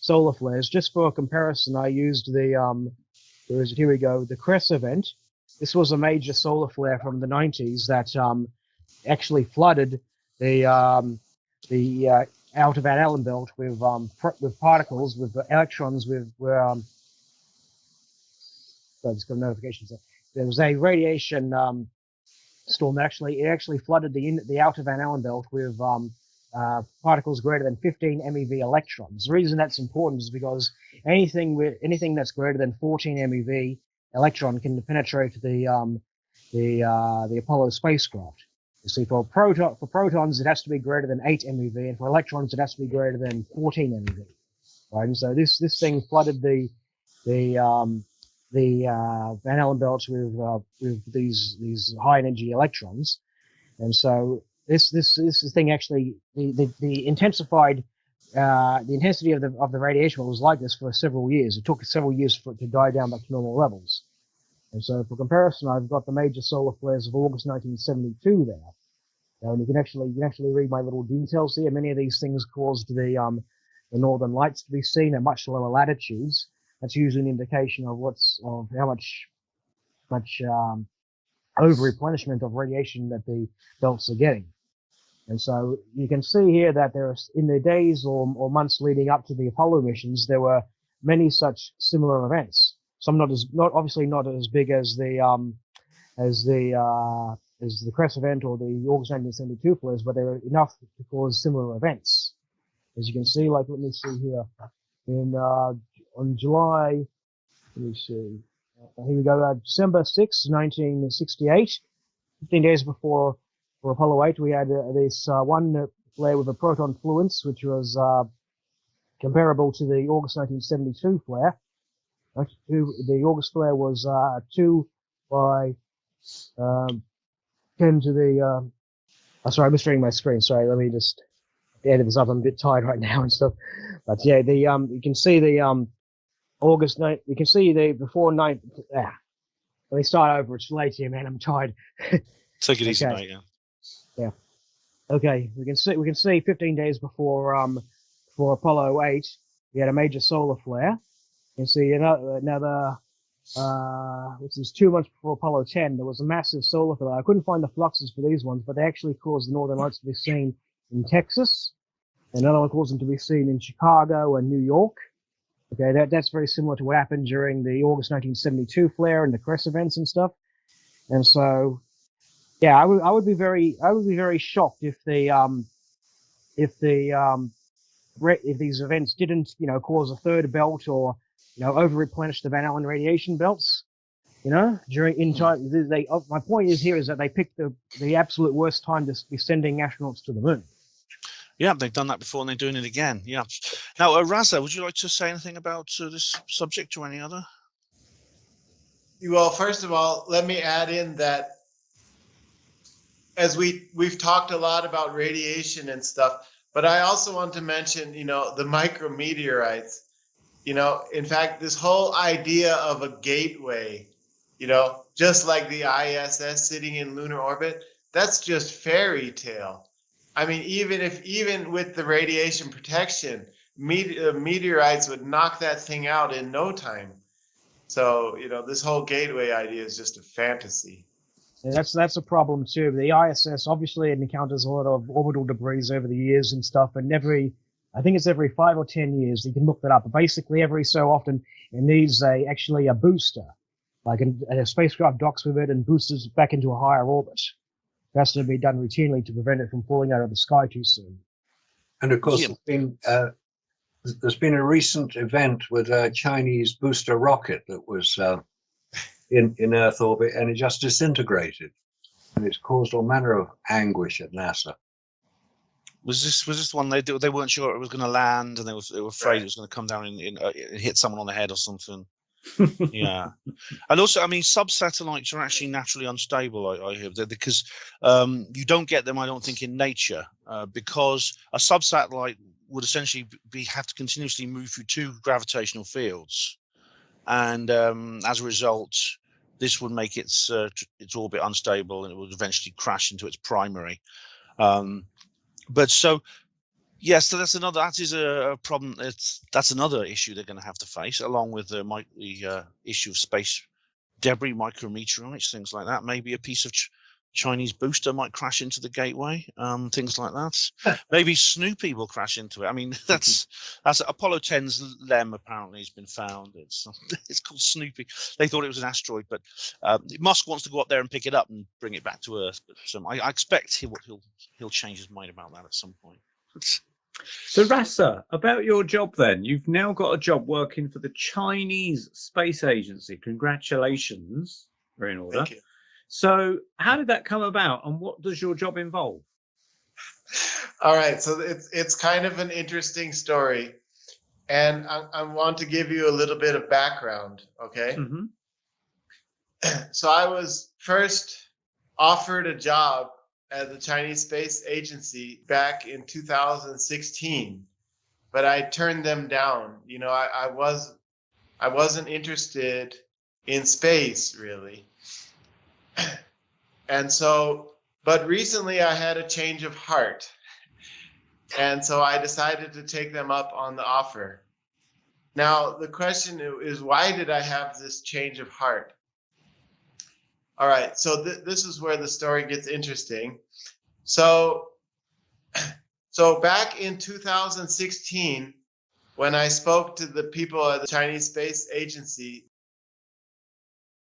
solar flares. Just for comparison, I used the here we go, the Cress event. This was a major solar flare from the 90s that actually flooded the outer Van Allen belt with particles, with electrons, I just got a notification. There was a radiation storm that actually flooded the outer Van Allen belt with particles greater than 15 MeV electrons. The reason that's important is because anything that's greater than 14 MeV electron can penetrate the Apollo spacecraft. You see, for protons it has to be greater than 8 MeV, and for electrons it has to be greater than 14 MeV. Right, and so this thing flooded the Van Allen belts with these high energy electrons, and so this thing actually the intensified the intensity of the radiation was like this for several years. It took several years for it to die down back to normal levels. And so, for comparison, I've got the major solar flares of August 1972 there. Now, and you can actually read my little details here. Many of these things caused the northern lights to be seen at much lower latitudes. That's usually an indication of how much over replenishment of radiation that the belts are getting. And so you can see here that in the days or months leading up to the Apollo missions, there were many such similar events. Some obviously not as big as the Cress event or the August 1972 flares, but they were enough to cause similar events. As you can see, let me see here, on July, let me see, here we go, December 6, 1968, 15 days before Apollo 8, we had this one flare with a proton fluence, which was comparable to the August 1972 flare. The August flare was 2 by 10 to the. Sorry, I'm misreading my screen. Sorry, let me just edit this up. I'm a bit tired right now and stuff. But yeah, you can see the August night. You can see the before night. Let me start over. It's late here, man. I'm tired. Take it easy, Okay. mate. Yeah. Yeah. Okay. We can see 15 days before Apollo 8, we had a major solar flare. You can see another which is 2 months before Apollo 10, there was a massive solar flare. I couldn't find the fluxes for these ones, but they actually caused the northern lights to be seen in Texas. Another one caused them to be seen in Chicago and New York. Okay, that's very similar to what happened during the August 1972 flare and the Cress events and stuff. And so, yeah, I would be very shocked if if these events didn't, cause a third belt or, over replenish the Van Allen radiation belts. During time, my point is that they picked the absolute worst time to be sending astronauts to the moon. Yeah, they've done that before and they're doing it again. Yeah. Now, Raza, would you like to say anything about this subject or any other? Well, first of all, let me add in that as we've talked a lot about radiation and stuff, but I also want to mention, the micrometeorites. In fact, this whole idea of a gateway, just like the ISS sitting in lunar orbit, that's just fairy tale. I mean, even with the radiation protection, meteorites would knock that thing out in no time. So, this whole gateway idea is just a fantasy. And that's a problem too. The ISS obviously it encounters a lot of orbital debris over the years and stuff, and I think it's every 5 or 10 years. You can look that up. But basically, every so often, it needs actually a booster, like a spacecraft docks with it and boosters it back into a higher orbit. It has to be done routinely to prevent it from falling out of the sky too soon. And of course, there's been a recent event with a Chinese booster rocket that was in Earth orbit, and it just disintegrated, and it's caused all manner of anguish at NASA. Was this the one they weren't sure it was going to land, and they were afraid it was going to come down and hit someone on the head or something? Yeah. And also, I mean, sub-satellites are actually naturally unstable, I hear, because you don't get them, I don't think, in nature, because a sub-satellite would essentially have to continuously move through two gravitational fields, and as a result, this would make its orbit unstable, and it would eventually crash into its primary. But so. Yes, so that is a problem. That's another issue they're going to have to face, along with the issue of space debris, micrometeorites, things like that. Maybe a piece of Chinese booster might crash into the gateway, things like that. Maybe Snoopy will crash into it. I mean, that's Apollo 10's LEM apparently has been found. It's called Snoopy. They thought it was an asteroid, but Musk wants to go up there and pick it up and bring it back to Earth. But I expect he'll change his mind about that at some point. So Rasa, about your job then, you've now got a job working for the Chinese Space Agency. Congratulations. Very in order. Thank you. So how did that come about and what does your job involve? All right, so it's kind of an interesting story, and I want to give you a little bit of background, okay? Mm-hmm. So I was first offered a job at the Chinese Space Agency back in 2016, but I turned them down. I wasn't interested in space really. And so, but recently I had a change of heart. And so I decided to take them up on the offer. Now, the question is, why did I have this change of heart? All right, so this is where the story gets interesting. So back in 2016, when I spoke to the people at the Chinese Space Agency,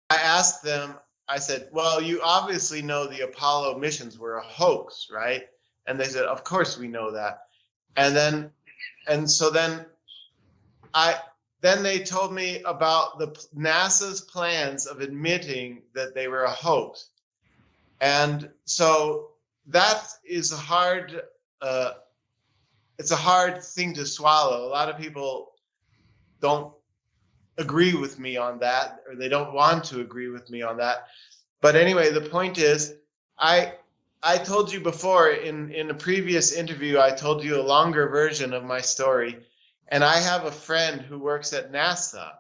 I asked them, I said, well, you obviously know the Apollo missions were a hoax, right? And they said, of course we know that. And so then they told me about NASA's plans of admitting that they were a hoax. And so that is it's a hard thing to swallow. A lot of people don't agree with me on that, or they don't want to agree with me on that. But anyway, the point is, I told you before in a previous interview, I told you a longer version of my story. And I have a friend who works at NASA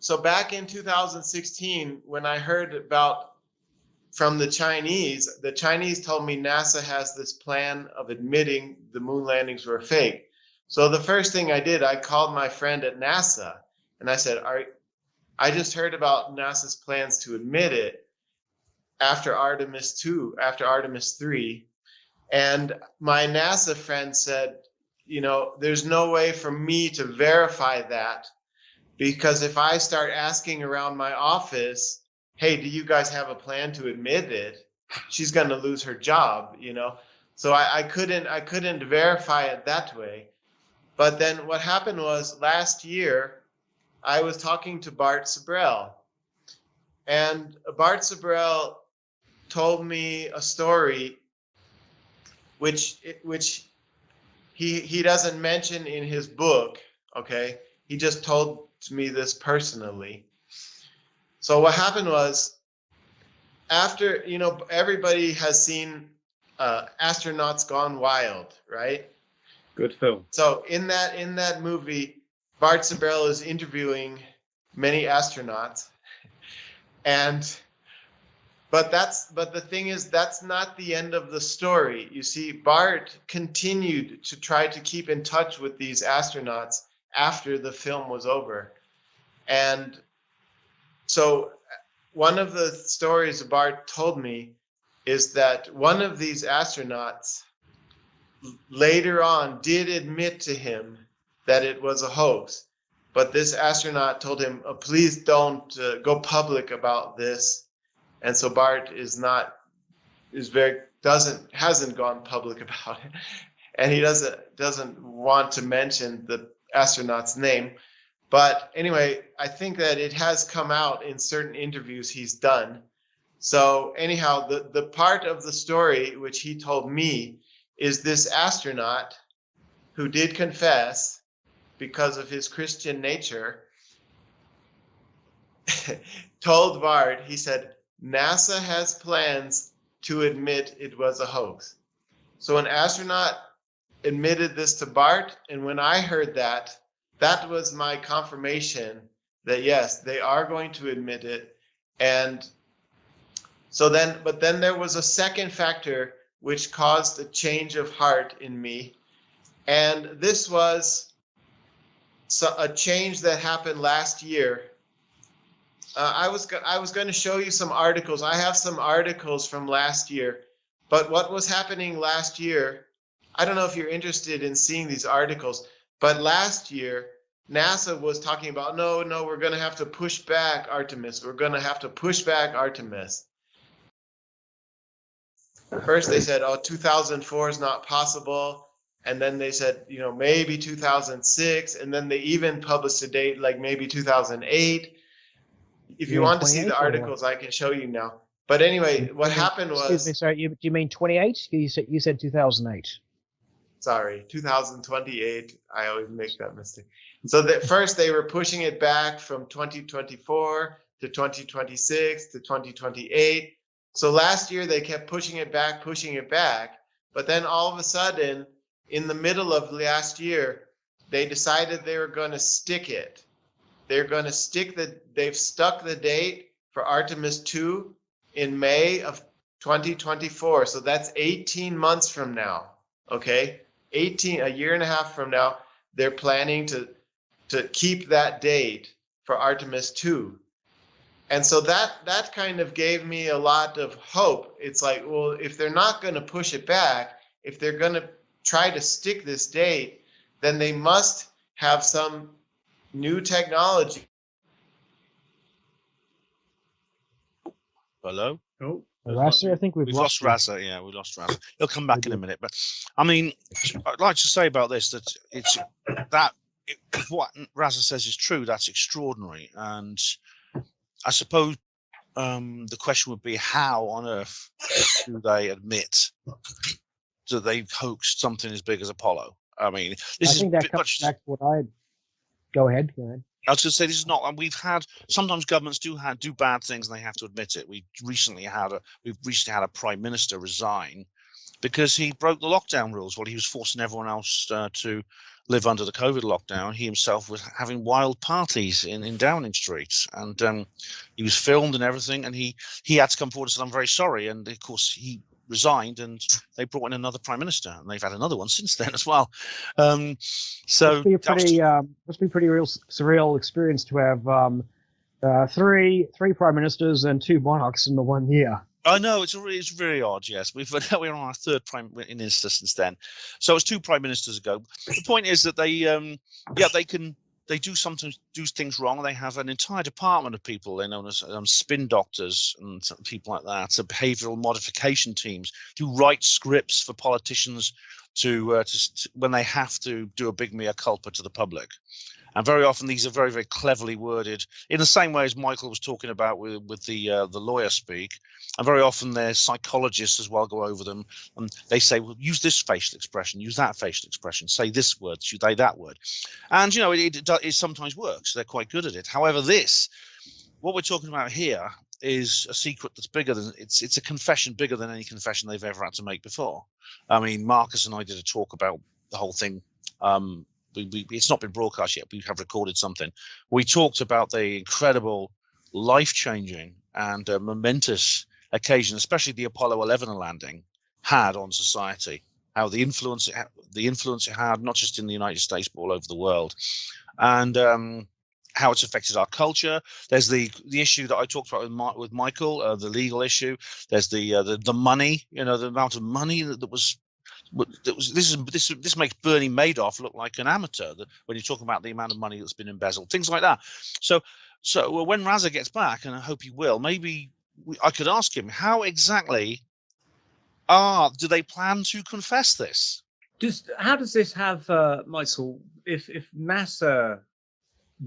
so back in 2016, when I heard about from the Chinese told me NASA has this plan of admitting the moon landings were fake. So the first thing I did, I called my friend at NASA and I said, I just heard about NASA's plans to admit it after Artemis 2, after Artemis 3. And my NASA friend said, you know, there's no way for me to verify that, because if I start asking around my office, hey, do you guys have a plan to admit it? She's going to lose her job, you know? So I couldn't verify it that way. But then what happened was last year, I was talking to Bart Sabrell, and Bart Sabrell told me a story which he doesn't mention in his book, okay? He just told me this personally. So what happened was, after, you know, everybody has seen Astronauts Gone Wild, right? Good film. So in that movie, Bart Sabrell is interviewing many astronauts, and but the thing is, that's not the end of the story. You see, Bart continued to try to keep in touch with these astronauts after the film was over. And so one of the stories Bart told me is that one of these astronauts later on did admit to him that it was a hoax. But this astronaut told him, oh, please don't go public about this. And so Bart hasn't gone public about it, and he doesn't want to mention the astronaut's name. But anyway, I think that it has come out in certain interviews he's done. So anyhow, the part of the story which he told me is this astronaut who did confess because of his Christian nature told Bart, he said, NASA has plans to admit it was a hoax. So an astronaut admitted this to Bart, and when I heard that, that was my confirmation that yes, they are going to admit it. And so but then there was a second factor which caused a change of heart in me. And this was a change that happened last year. I was going to show you some articles. I have some articles from last year, but what was happening last year, I don't know if you're interested in seeing these articles, but last year, NASA was talking about, no, we're going to have to push back Artemis. We're going to have to push back Artemis. First they said, oh, 2004 is not possible. And then they said, you know, maybe 2006. And then they even published a date like maybe 2008. If you want to see the articles, I can show you now. But anyway, what happened was... Excuse me, sorry, do you mean 28? You said 2008. Sorry, 2028. I always make that mistake. So first they were pushing it back from 2024 to 2026 to 2028. So last year they kept pushing it back. But then all of a sudden, in the middle of last year, they decided they were going to stick it. They're going to they've stuck the date for Artemis 2 in May of 2024. So that's 18 months from now, okay? a year and a half from now, they're planning to keep that date for Artemis 2. And so that kind of gave me a lot of hope. It's like, well, if they're not going to push it back, if they're going to try to stick this date, then they must have some new technology. Hello? Oh, Rasa, I think we've lost you. Rasa. Yeah, we lost Rasa. He'll come back in a minute. But I mean, I'd like to say about this that if what Rasa says is true, that's extraordinary. And I suppose the question would be, how on earth do they admit that they hoaxed something as big as Apollo? I mean, I think that comes back to what I... Go ahead. I was going to say, this is not, and we've had, sometimes governments do bad things and they have to admit it. We've recently had a prime minister resign because he broke the lockdown rules while he was forcing everyone else to live under the COVID lockdown. He himself was having wild parties in Downing Street, and he was filmed and everything. And he had to come forward and say, "I'm very sorry." And of course, he resigned, and they brought in another prime minister, and they've had another one since then as well. So must be pretty real surreal experience to have three prime ministers and two monarchs in the 1 year. I know it's very odd. Yes, we're on our third prime minister since then. So it's two prime ministers ago. The point is that they do sometimes do things wrong. They have an entire department of people they're known as spin doctors and people like that. So behavioral modification teams who write scripts for politicians to when they have to do a big mea culpa to the public. And very often these are very, very cleverly worded in the same way as Michael was talking about with the lawyer speak. And very often their psychologists as well go over them, and they say, well, use this facial expression, use that facial expression, say this word, say that word. And, you know, it sometimes works. They're quite good at it. However, what we're talking about here is a secret that's bigger than it's a confession bigger than any confession they've ever had to make before. I mean, Marcus and I did a talk about the whole thing. It's not been broadcast yet. We have recorded something. We talked about the incredible, life-changing and momentous occasion, especially the Apollo 11 landing, had on society. How the influence it had, not just in the United States but all over the world, and how it's affected our culture. There's the issue that I talked about with Michael, the legal issue. There's the money, you know, the amount of money that was. This makes Bernie Madoff look like an amateur when you talk about the amount of money that's been embezzled, things like that. So when Raza gets back, and I hope he will, maybe I could ask him how exactly do they plan to confess this? How does this have, Michael? If NASA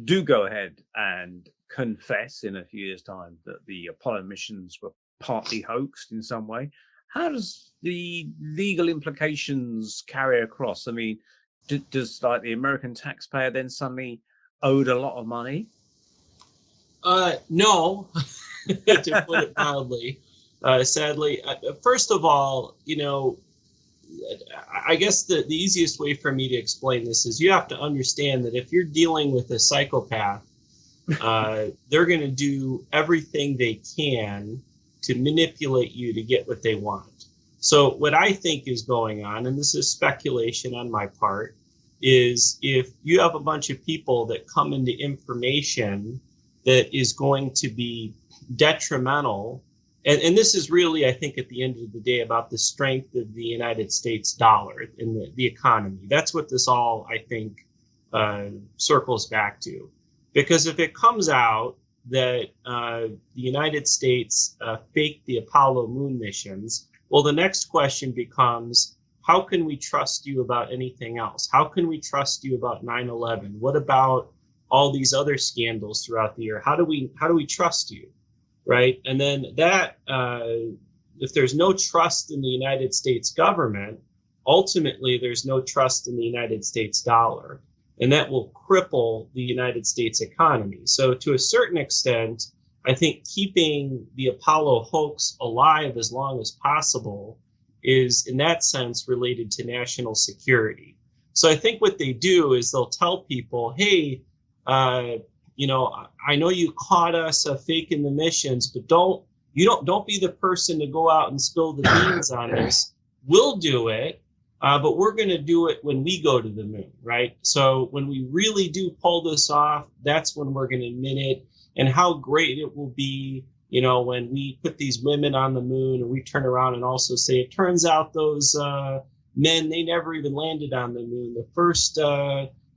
do go ahead and confess in a few years' time that the Apollo missions were partly hoaxed in some way, how does the legal implications carry across? I mean, does like the American taxpayer then suddenly owed a lot of money? No, to put it mildly. Sadly, first of all, you know, I guess the easiest way for me to explain this is you have to understand that if you're dealing with a psychopath, they're going to do everything they can to manipulate you to get what they want. So what I think is going on, and this is speculation on my part, is if you have a bunch of people that come into information that is going to be detrimental, and this is really, I think, at the end of the day about the strength of the United States dollar and the economy. That's what this all, I think, circles back to. Because if it comes out that the United States faked the Apollo moon missions, well, the next question becomes, how can we trust you about anything else? How can we trust you about 9/11? What about all these other scandals throughout the year? How do we trust you, right? And then that, if there's no trust in the United States government, ultimately there's no trust in the United States dollar. And that will cripple the United States economy. So to a certain extent, I think keeping the Apollo hoax alive as long as possible is, in that sense, related to national security. So I think what they do is they'll tell people, hey, you know, I know you caught us faking the missions, but don't be the person to go out and spill the beans on us. We'll do it. But we're going to do it when we go to the moon, right? So when we really do pull this off, that's when we're going to admit it. And how great it will be, you know, when we put these women on the moon and we turn around and also say, it turns out those men, they never even landed on the moon. The first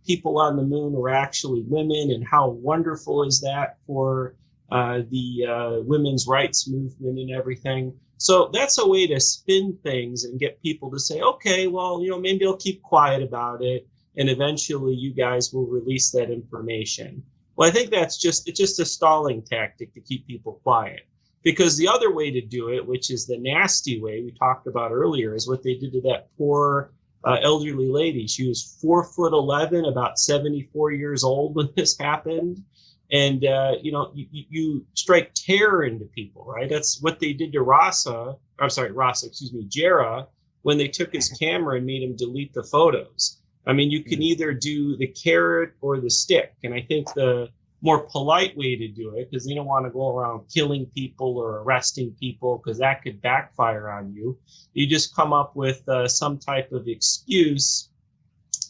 people on the moon were actually women, and how wonderful is that for the women's rights movement and everything. So that's a way to spin things and get people to say, okay, well, you know, maybe I'll keep quiet about it, and eventually you guys will release that information. Well, I think it's just a stalling tactic to keep people quiet. Because the other way to do it, which is the nasty way we talked about earlier, is what they did to that poor elderly lady. She was 4'11", about 74 years old when this happened. And, you know, you strike terror into people, right? That's what they did to Jera when they took his camera and made him delete the photos. I mean, you can either do the carrot or the stick. And I think the more polite way to do it, because you don't want to go around killing people or arresting people, because that could backfire on you. You just come up with some type of excuse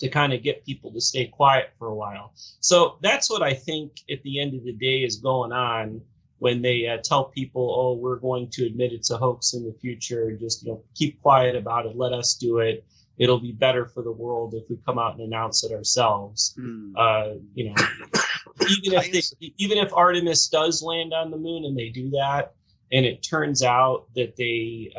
to kind of get people to stay quiet for a while. So that's what I think at the end of the day is going on when they tell people, oh, we're going to admit it's a hoax in the future. Just, keep quiet about it. Let us do it. It'll be better for the world if we come out and announce it ourselves. Even if Artemis does land on the moon and they do that, and it turns out that they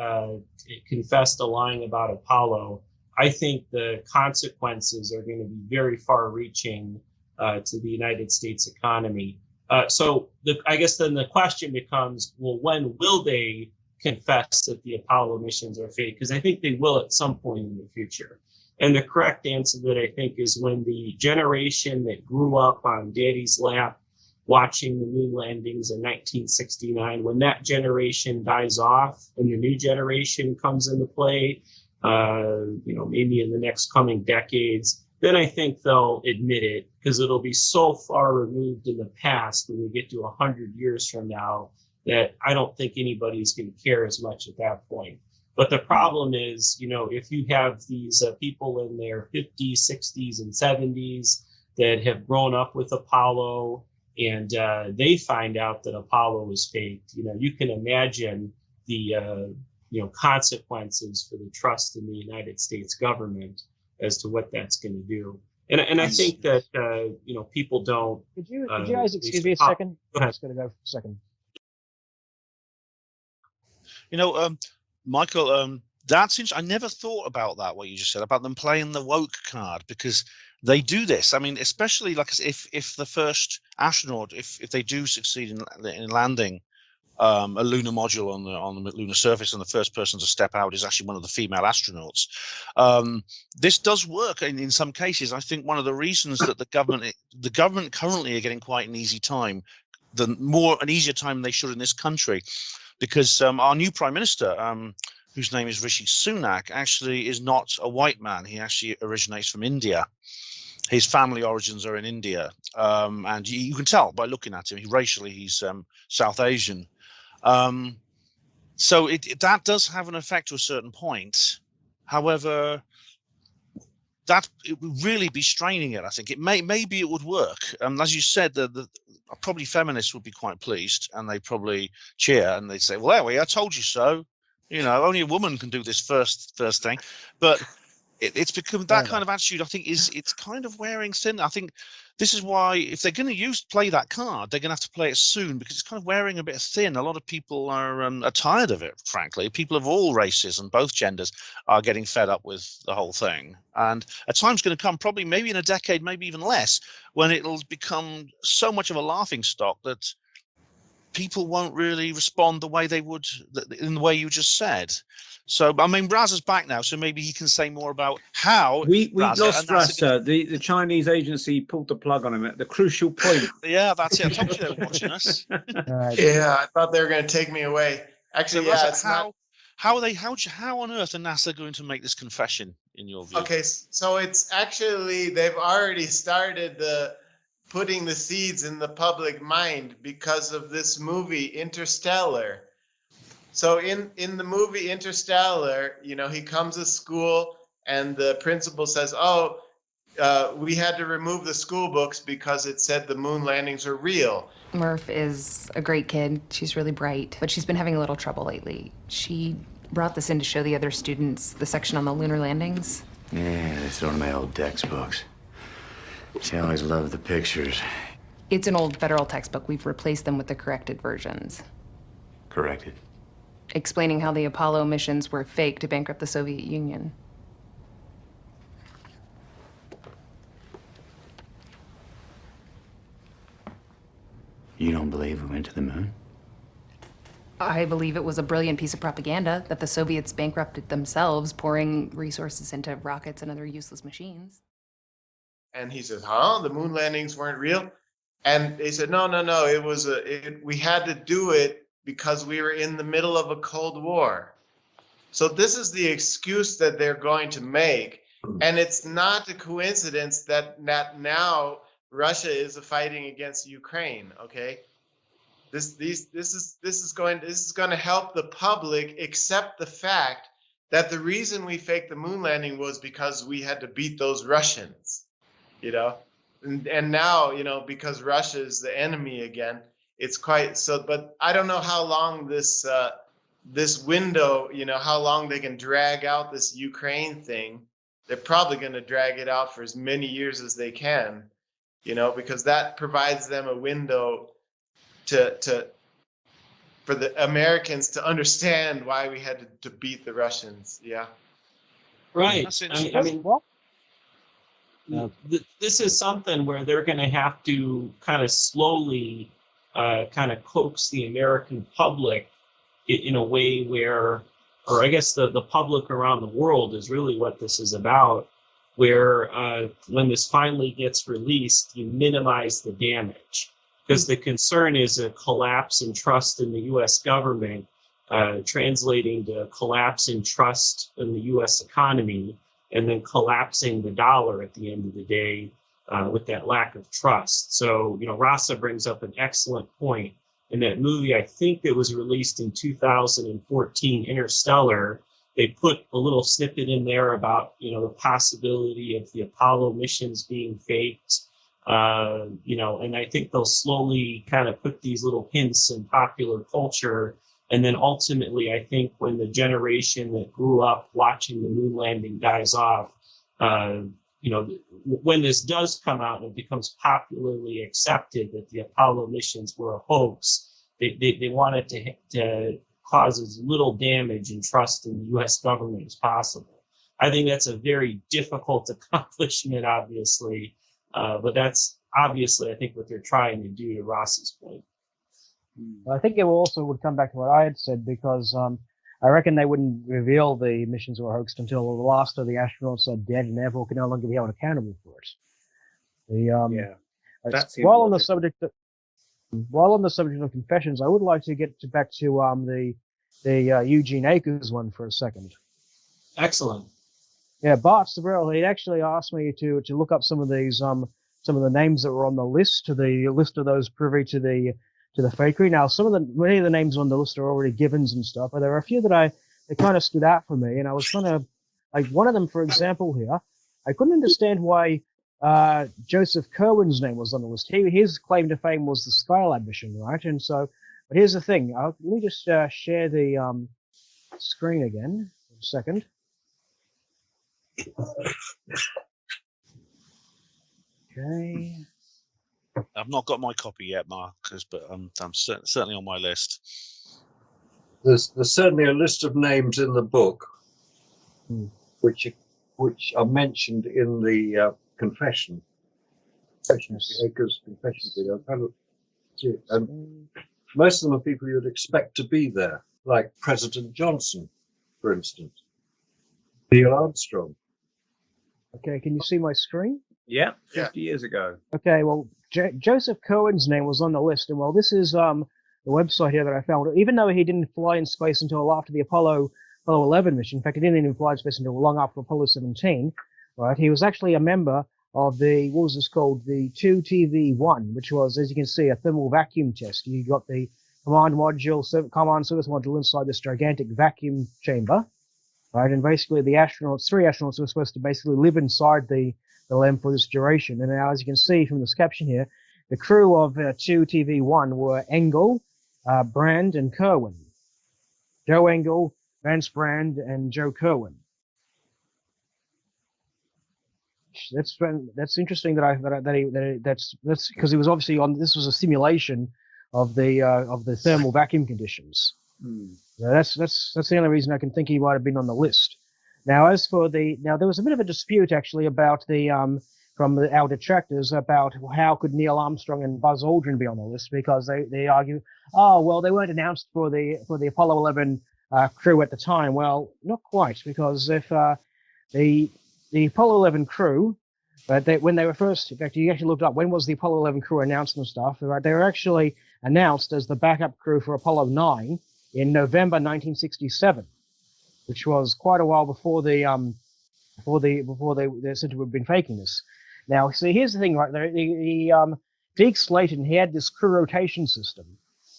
confessed to lying about Apollo, I think the consequences are going to be very far-reaching to the United States economy. So I guess then the question becomes, well, when will they confess that the Apollo missions are fake? Because I think they will at some point in the future. And the correct answer that I think is when the generation that grew up on Daddy's lap watching the moon landings in 1969, when that generation dies off and the new generation comes into play, maybe in the next coming decades, then I think they'll admit it, because it'll be so far removed in the past when we get to 100 years from now that I don't think anybody's going to care as much at that point. But the problem is, if you have these people in their 50s, 60s, and 70s that have grown up with Apollo, and they find out that Apollo is faked, you can imagine the consequences for the trust in the United States government as to what that's going to do. And I think that people don't. Could you guys excuse me a second? I'm just going to go for a second. Michael, that's interesting. I never thought about that, what you just said about them playing the woke card, because they do this. I mean, especially like if the first astronaut, if they do succeed in landing a lunar module on the lunar surface, and the first person to step out is actually one of the female astronauts. This does work in some cases. I think one of the reasons that the government currently are getting quite an easy time, an easier time than they should in this country, because our new prime minister, whose name is Rishi Sunak, actually is not a white man. He actually originates from India. His family origins are in India, and you can tell by looking at him. Racially, he's South Asian. So that does have an effect to a certain point. However, it would really be straining it. I think maybe it would work. As you said, probably feminists would be quite pleased, and they probably cheer, and they'd say, "Well, there we are. I told you so. Only a woman can do this first thing." But it's become that kind of attitude. I think it's kind of wearing thin. I think this is why, if they're going to play that card, they're going to have to play it soon, because it's kind of wearing a bit thin. A lot of people are tired of it, frankly. People of all races and both genders are getting fed up with the whole thing. And a time's going to come, probably maybe in a decade, maybe even less, when it'll become so much of a laughing stock that people won't really respond the way they would in the way you just said. So, I mean, Raz's back now, so maybe he can say more about how we lost Raza. The Chinese agency pulled the plug on him at the crucial point. Yeah, that's it. I told you they were watching us. Yeah, I thought they were going to take me away. Actually, so, yeah, Raza, it's not. How on earth are NASA going to make this confession, in your view? Okay, so it's actually, they've already started putting the seeds in the public mind because of this movie Interstellar. So in the movie Interstellar, he comes to school and the principal says, "Oh, we had to remove the school books because it said the moon landings are real." Murph is a great kid. She's really bright, but she's been having a little trouble lately. She brought this in to show the other students the section on the lunar landings. Yeah, that's one of my old textbooks. She always loved the pictures. It's an old federal textbook. We've replaced them with the corrected versions. Corrected? Explaining how the Apollo missions were fake to bankrupt the Soviet Union. You don't believe we went to the moon? I believe it was a brilliant piece of propaganda that the Soviets bankrupted themselves, pouring resources into rockets and other useless machines. And he says, "Huh? The moon landings weren't real?" And they said, "No. We had to do it because we were in the middle of a Cold War." So this is the excuse that they're going to make. And it's not a coincidence that now Russia is fighting against Ukraine. Okay. This is going to help the public accept the fact that the reason we faked the moon landing was because we had to beat those Russians, you know, and now, you know, because Russia is the enemy again, it's quite so. But I don't know how long this window, you know, how long they can drag out this Ukraine thing. They're probably going to drag it out for as many years as they can, you know, because that provides them a window to for the Americans to understand why we had to beat the Russians. Yeah. Right. That's I mean, What? this is something where they're going to have to kind of slowly kind of coax the American public in a way where, or I guess the public around the world is really what this is about, where when this finally gets released, you minimize the damage. Because the concern is a collapse in trust in the U.S. government, translating to collapse in trust in the U.S. economy, and then collapsing the dollar at the end of the day with that lack of trust. So, you know, Rasa brings up an excellent point. In that movie, I think it was released in 2014, Interstellar, they put a little snippet in there about, you know, the possibility of the Apollo missions being faked. You know, and I think they'll slowly kind of put these little hints in popular culture. And then ultimately, I think when the generation that grew up watching the moon landing dies off, you know, when this does come out and it becomes popularly accepted that the Apollo missions were a hoax, they want it to cause as little damage and trust in the U.S. government as possible. I think that's a very difficult accomplishment, obviously. But that's obviously, I think, what they're trying to do, to Ross's point. I think it also would come back to what I had said, because I reckon they wouldn't reveal the missions were hoaxed until the last of the astronauts are dead and therefore can no longer be held accountable for it. That seems while on the logical. while on the subject of confessions, I would like to get back to the Eugene Akers one for a second. Excellent. Yeah, Bart Sabrell, he actually asked me to look up some of these some of the names that were on the list, to the list of those privy to the fakery. Now, many of the names on the list are already givens and stuff, but there are a few that kind of stood out for me, and I was kind of like, one of them, for example, here, I couldn't understand why Joseph Kerwin's name was on the list. His claim to fame was the Skylab mission, right? And so, but here's the thing. Let me just share the screen again. A second. Okay. I've not got my copy yet, Marcus, but I'm certainly on my list. There's certainly a list of names in the book, which are mentioned in the confession. Akers confession video. And most of them are people you'd expect to be there, like President Johnson, for instance, Neil Armstrong. Okay, can you see my screen? Yeah, 50 years ago. Okay, well, Joseph Cohen's name was on the list, and well, this is the website here that I found. Even though he didn't fly in space until after the Apollo 11 mission, in fact, he didn't even fly in space until long after Apollo 17, right? He was actually a member of the, what was this called, the 2TV1, which was, as you can see, a thermal vacuum test. You got the command service module inside this gigantic vacuum chamber, right? And basically, three astronauts were supposed to basically live inside the LEM for this duration. And now, as you can see from this caption here, the crew of 2TV1 were Engel, Brand, and Kerwin. Joe Engel, Vance Brand, and Joe Kerwin. That's interesting that's because he was obviously on. This was a simulation of the thermal vacuum conditions. That's the only reason I can think he might have been on the list. Now, there was a bit of a dispute actually about from our detractors about how could Neil Armstrong and Buzz Aldrin be on the list, because they argue, oh well, they weren't announced for the Apollo 11 crew at the time. Well, not quite, because if the Apollo 11 crew, when they were first, in fact, you actually looked up when was the Apollo 11 crew announced and stuff. Right, they were actually announced as the backup crew for Apollo 9 in November 1967. which was quite a while before before they said to have been faking this. Now, see, here's the thing, right? Deke Slayton, he had this crew rotation system,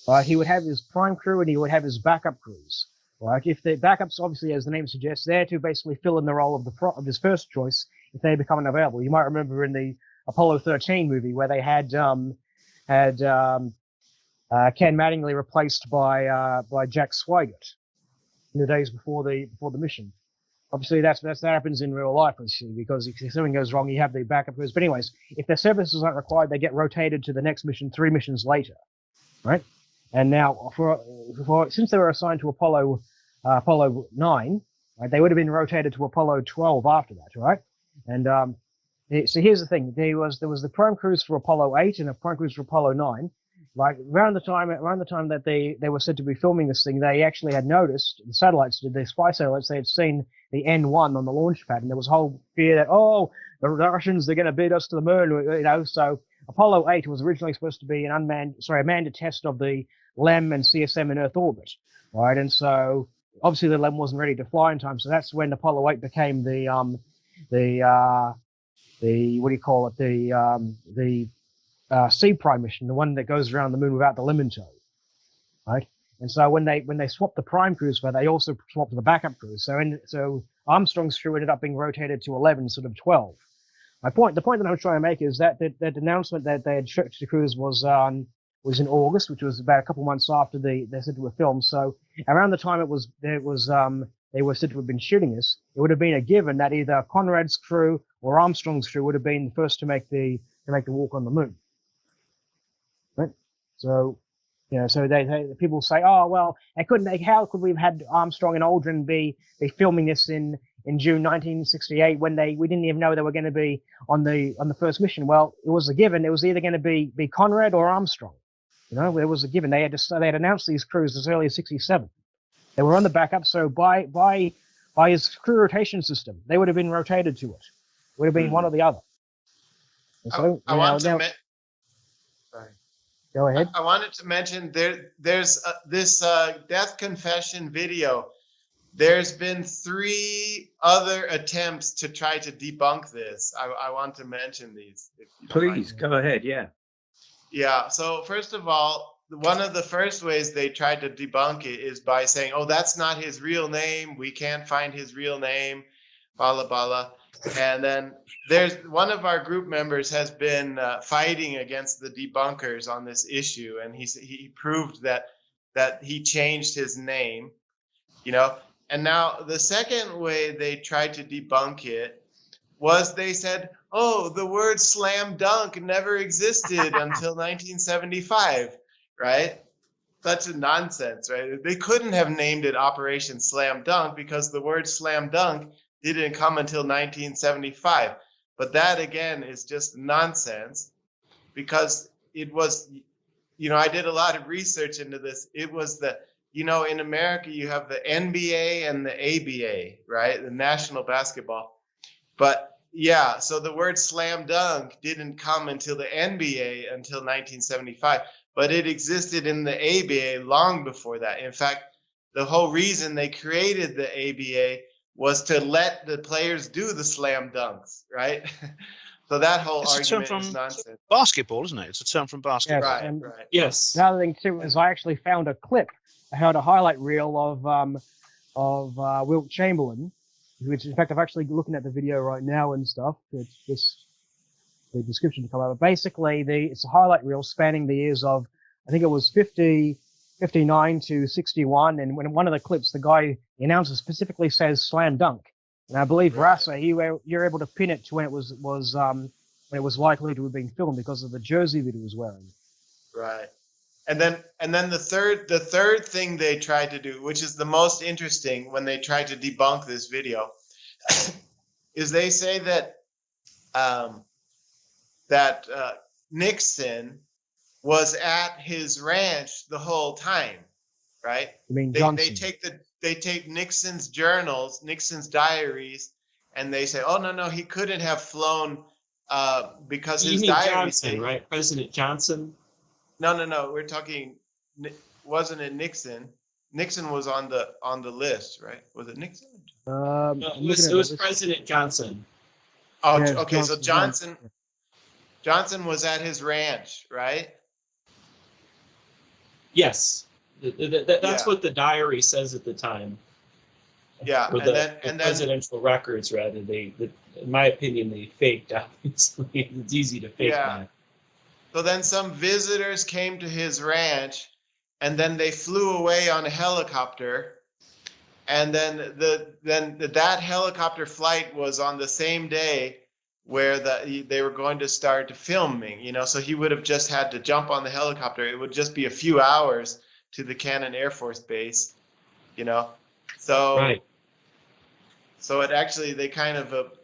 right? He would have his prime crew and he would have his backup crews, right? If the backups, obviously, as the name suggests, there to basically fill in the role of his first choice if they become unavailable. You might remember in the Apollo 13 movie where they had Ken Mattingly replaced by Jack Swigert in the days before the mission. Obviously, that happens in real life, because if something goes wrong, you have the backup crews. But anyways, if their services aren't required, they get rotated to the next mission 3 missions later, right? And now, since they were assigned to Apollo 9, right, they would have been rotated to Apollo 12 after that, right? And so here's the thing: there was the prime cruise for Apollo 8 and a prime cruise for Apollo 9. Like around the time that they were said to be filming this thing, they actually had noticed the satellites, the spy satellites, they had seen the N1 on the launch pad, and there was a whole fear that the Russians, they're going to beat us to the moon, you know. So Apollo 8 was originally supposed to be a manned test of the LEM and CSM in Earth orbit, right? And so obviously the LEM wasn't ready to fly in time, so that's when Apollo 8 became the what do you call it, the C prime mission, the one that goes around the moon without the LEM in tow, right? And so when they swapped the prime crews, but they also swapped the backup crews. So Armstrong's crew ended up being rotated to 11 instead of 12. The point that I'm trying to make is that that announcement that they had switched the crews was in August, which was about a couple months after they said to have filmed. So around the time they were said to have been shooting this, it would have been a given that either Conrad's crew or Armstrong's crew would have been the first to make the walk on the moon. Right? So, you know, so people say, oh well, how could we have had Armstrong and Aldrin be filming this in June 1968 when we didn't even know they were going to be on the first mission? Well, it was a given. It was either going to be Conrad or Armstrong. You know, it was a given. They had announced these crews as early as 67. They were on the backup, so by his crew rotation system, they would have been rotated to it. It would have been one or the other. And so Sorry. Go ahead. I wanted to mention there's this death confession video. There's been 3 other attempts to try to debunk this. I want to mention these. If you don't mind. Please go ahead. Yeah. Yeah. So first of all, one of the first ways they tried to debunk it is by saying, "Oh, that's not his real name. We can't find his real name." Blah blah. And then there's one of our group members has been fighting against the debunkers on this issue, and he proved that he changed his name, you know. And now the second way they tried to debunk it was they said, oh, the word slam dunk never existed until 1975, right? Such a nonsense, right? They couldn't have named it Operation Slam Dunk because the word slam dunk didn't come until 1975. But that, again, is just nonsense because it was, you know, I did a lot of research into this. It was in America, you have the NBA and the ABA, right? The National Basketball. But yeah, so the word slam dunk didn't come until the NBA until 1975, but it existed in the ABA long before that. In fact, the whole reason they created the ABA was to let the players do the slam dunks, right? So that whole argument is nonsense. Basketball, isn't it? It's a term from basketball. Yes, Right. Yes. The other thing too is I actually found a clip. I had a highlight reel of Wilt Chamberlain, which in fact I'm actually looking at the video right now and stuff. It's just the description to come over. Basically, it's a highlight reel spanning the years of, I think it was 59 to 61, and when one of the clips, the announcer specifically says "slam dunk," and I believe Rasa, you're able to pin it to when it was likely to have been filmed because of the jersey that he was wearing. Right. And then the third thing they tried to do, which is the most interesting when they tried to debunk this video, is they say that Nixon was at his ranch the whole time, right? You mean They Johnson? they take Nixon's journals, Nixon's diaries, and they say, oh no, he couldn't have flown because You his mean diaries Johnson, say, right? President Johnson. No. We're talking. Wasn't it Nixon? Nixon was on the list, right? Was it Nixon? No, it was President Johnson. Oh, Yeah, okay. So Johnson. Johnson was at his ranch, right? Yes, that's Yeah. what the diary says at the time. Yeah, Or and then presidential records, rather. In my opinion, they faked. Obviously, it's easy to fake Yeah. that. So then some visitors came to his ranch, and then they flew away on a helicopter. And then that helicopter flight was on the same day where they were going to start filming. So he would have just had to jump on the helicopter. It would just be a few hours to the Cannon Air Force Base. So Right. So it actually, they kind of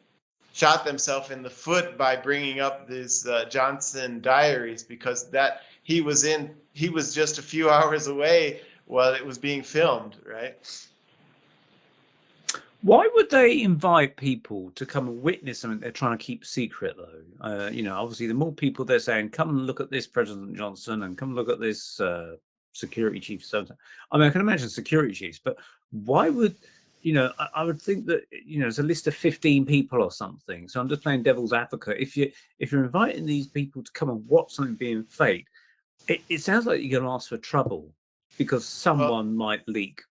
shot themselves in the foot by bringing up these Johnson diaries, because that he was just a few hours away while it was being filmed, right? Why would they invite people to come and witness something they're trying to keep secret, though? Obviously, the more people they're saying, come and look at this, President Johnson, and come look at this security chief. So, I mean, I can imagine security chiefs, but why would, I would think that, it's a list of 15 people or something. So I'm just playing devil's advocate. If you're inviting these people to come and watch something being faked, it sounds like you're going to ask for trouble because someone might leak.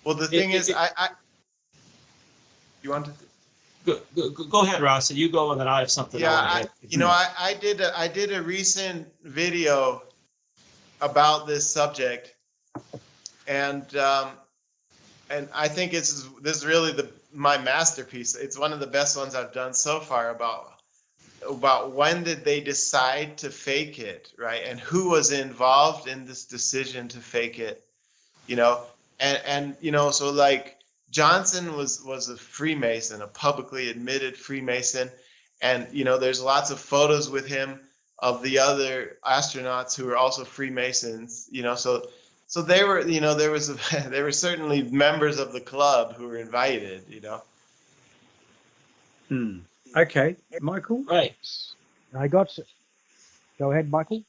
Well, the thing is, you want to? Go ahead, Ross. You go, and then I have something. Yeah, I did a recent video about this subject, and I think this is really my masterpiece. It's one of the best ones I've done so far about when did they decide to fake it, right? And who was involved in this decision to fake it, so like Johnson was a Freemason, a publicly admitted Freemason. And, there's lots of photos with him of the other astronauts who were also Freemasons, so they were, there were certainly members of the club who were invited, Okay, Michael? Right. I got. Go ahead, Michael.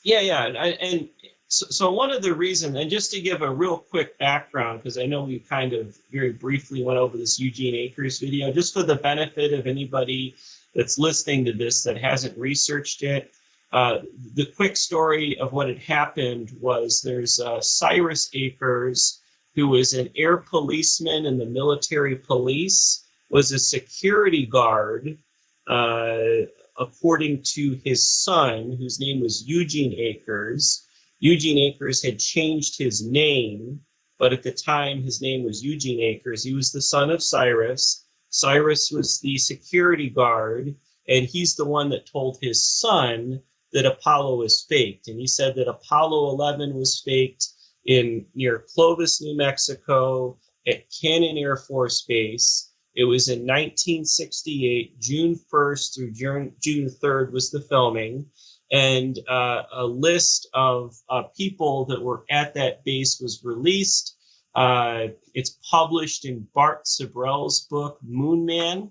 Yeah. And so one of the reasons, and just to give a real quick background, because I know we kind of very briefly went over this Eugene Akers video, just for the benefit of anybody that's listening to this that hasn't researched it. The quick story of what had happened was there's Cyrus Akers, who was an air policeman in the military police, was a security guard, according to his son, whose name was Eugene Akers. Eugene Akers had changed his name, but at the time his name was Eugene Akers. He was the son of Cyrus. Cyrus was the security guard, and he's the one that told his son that Apollo was faked. And he said that Apollo 11 was faked near Clovis, New Mexico, at Cannon Air Force Base. It was in 1968, June 1st through June 3rd was the filming. And a list of people that were at that base was released. It's published in Bart Sabrell's book, Moon Man.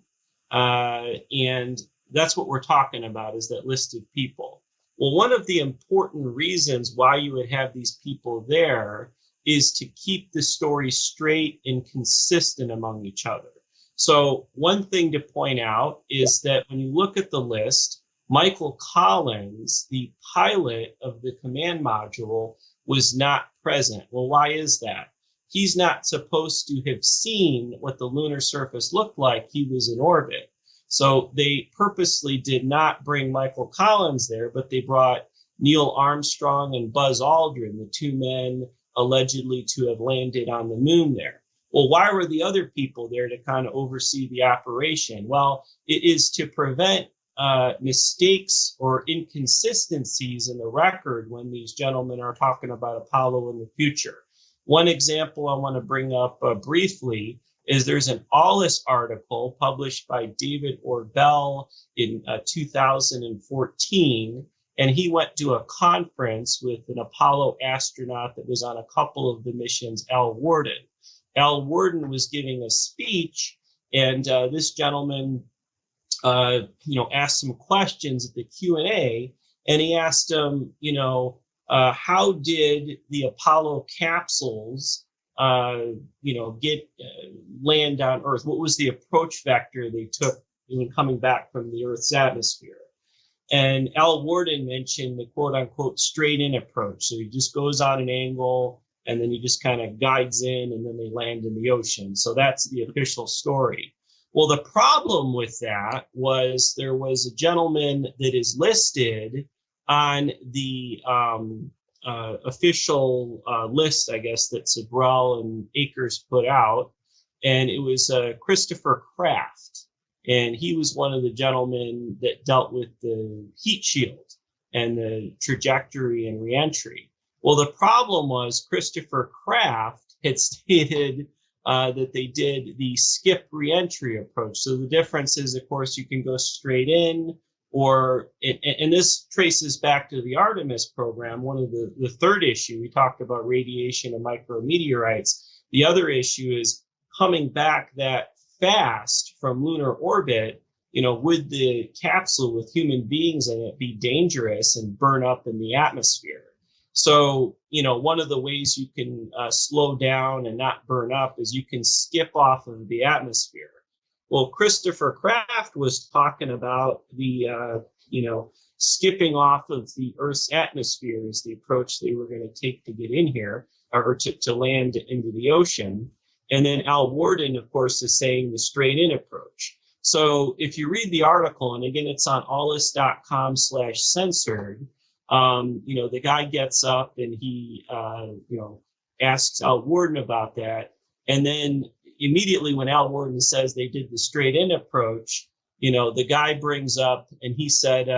And that's what we're talking about, is that list of people. Well, one of the important reasons why you would have these people there is to keep the story straight and consistent among each other. So one thing to point out is that when you look at the list, Michael Collins, the pilot of the command module, was not present. Well, why is that? He's not supposed to have seen what the lunar surface looked like. He was in orbit. So they purposely did not bring Michael Collins there, but they brought Neil Armstrong and Buzz Aldrin, the two men allegedly to have landed on the moon there. Well, why were the other people there to kind of oversee the operation? Well, it is to prevent mistakes or inconsistencies in the record when these gentlemen are talking about Apollo in the future. One example I want to bring up briefly is there's an Aulis article published by David Orbell in 2014, and he went to a conference with an Apollo astronaut that was on a couple of the missions, Al Worden. Al Worden was giving a speech, and this gentleman, asked some questions at the Q&A, and he asked him, how did the Apollo capsules, land on Earth? What was the approach vector they took when coming back from the Earth's atmosphere? And Al Worden mentioned the quote unquote straight in approach. So he just goes on an angle and then he just kind of guides in and then they land in the ocean. So that's the official story. Well, the problem with that was there was a gentleman that is listed on the official list, I guess, that Sabrell and Akers put out. And it was Christopher Kraft. And he was one of the gentlemen that dealt with the heat shield and the trajectory and reentry. Well, the problem was Christopher Kraft had stated that they did the skip reentry approach. So the difference is, of course, you can go straight in, and this traces back to the Artemis program. One of the third issue, we talked about radiation and micrometeorites. The other issue is coming back that fast from lunar orbit, would the capsule with human beings in it be dangerous and burn up in the atmosphere? So, one of the ways you can slow down and not burn up is you can skip off of the atmosphere. Well, Christopher Kraft was talking about the, skipping off of the Earth's atmosphere is the approach they were going to take to get in here or to land into the ocean. And then Al Worden, of course, is saying the straight in approach. So if you read the article, and again, it's on allis.com/censored, the guy gets up and he, asks Al Worden about that. And then immediately when Al Worden says they did the straight in approach, the guy brings up and he said,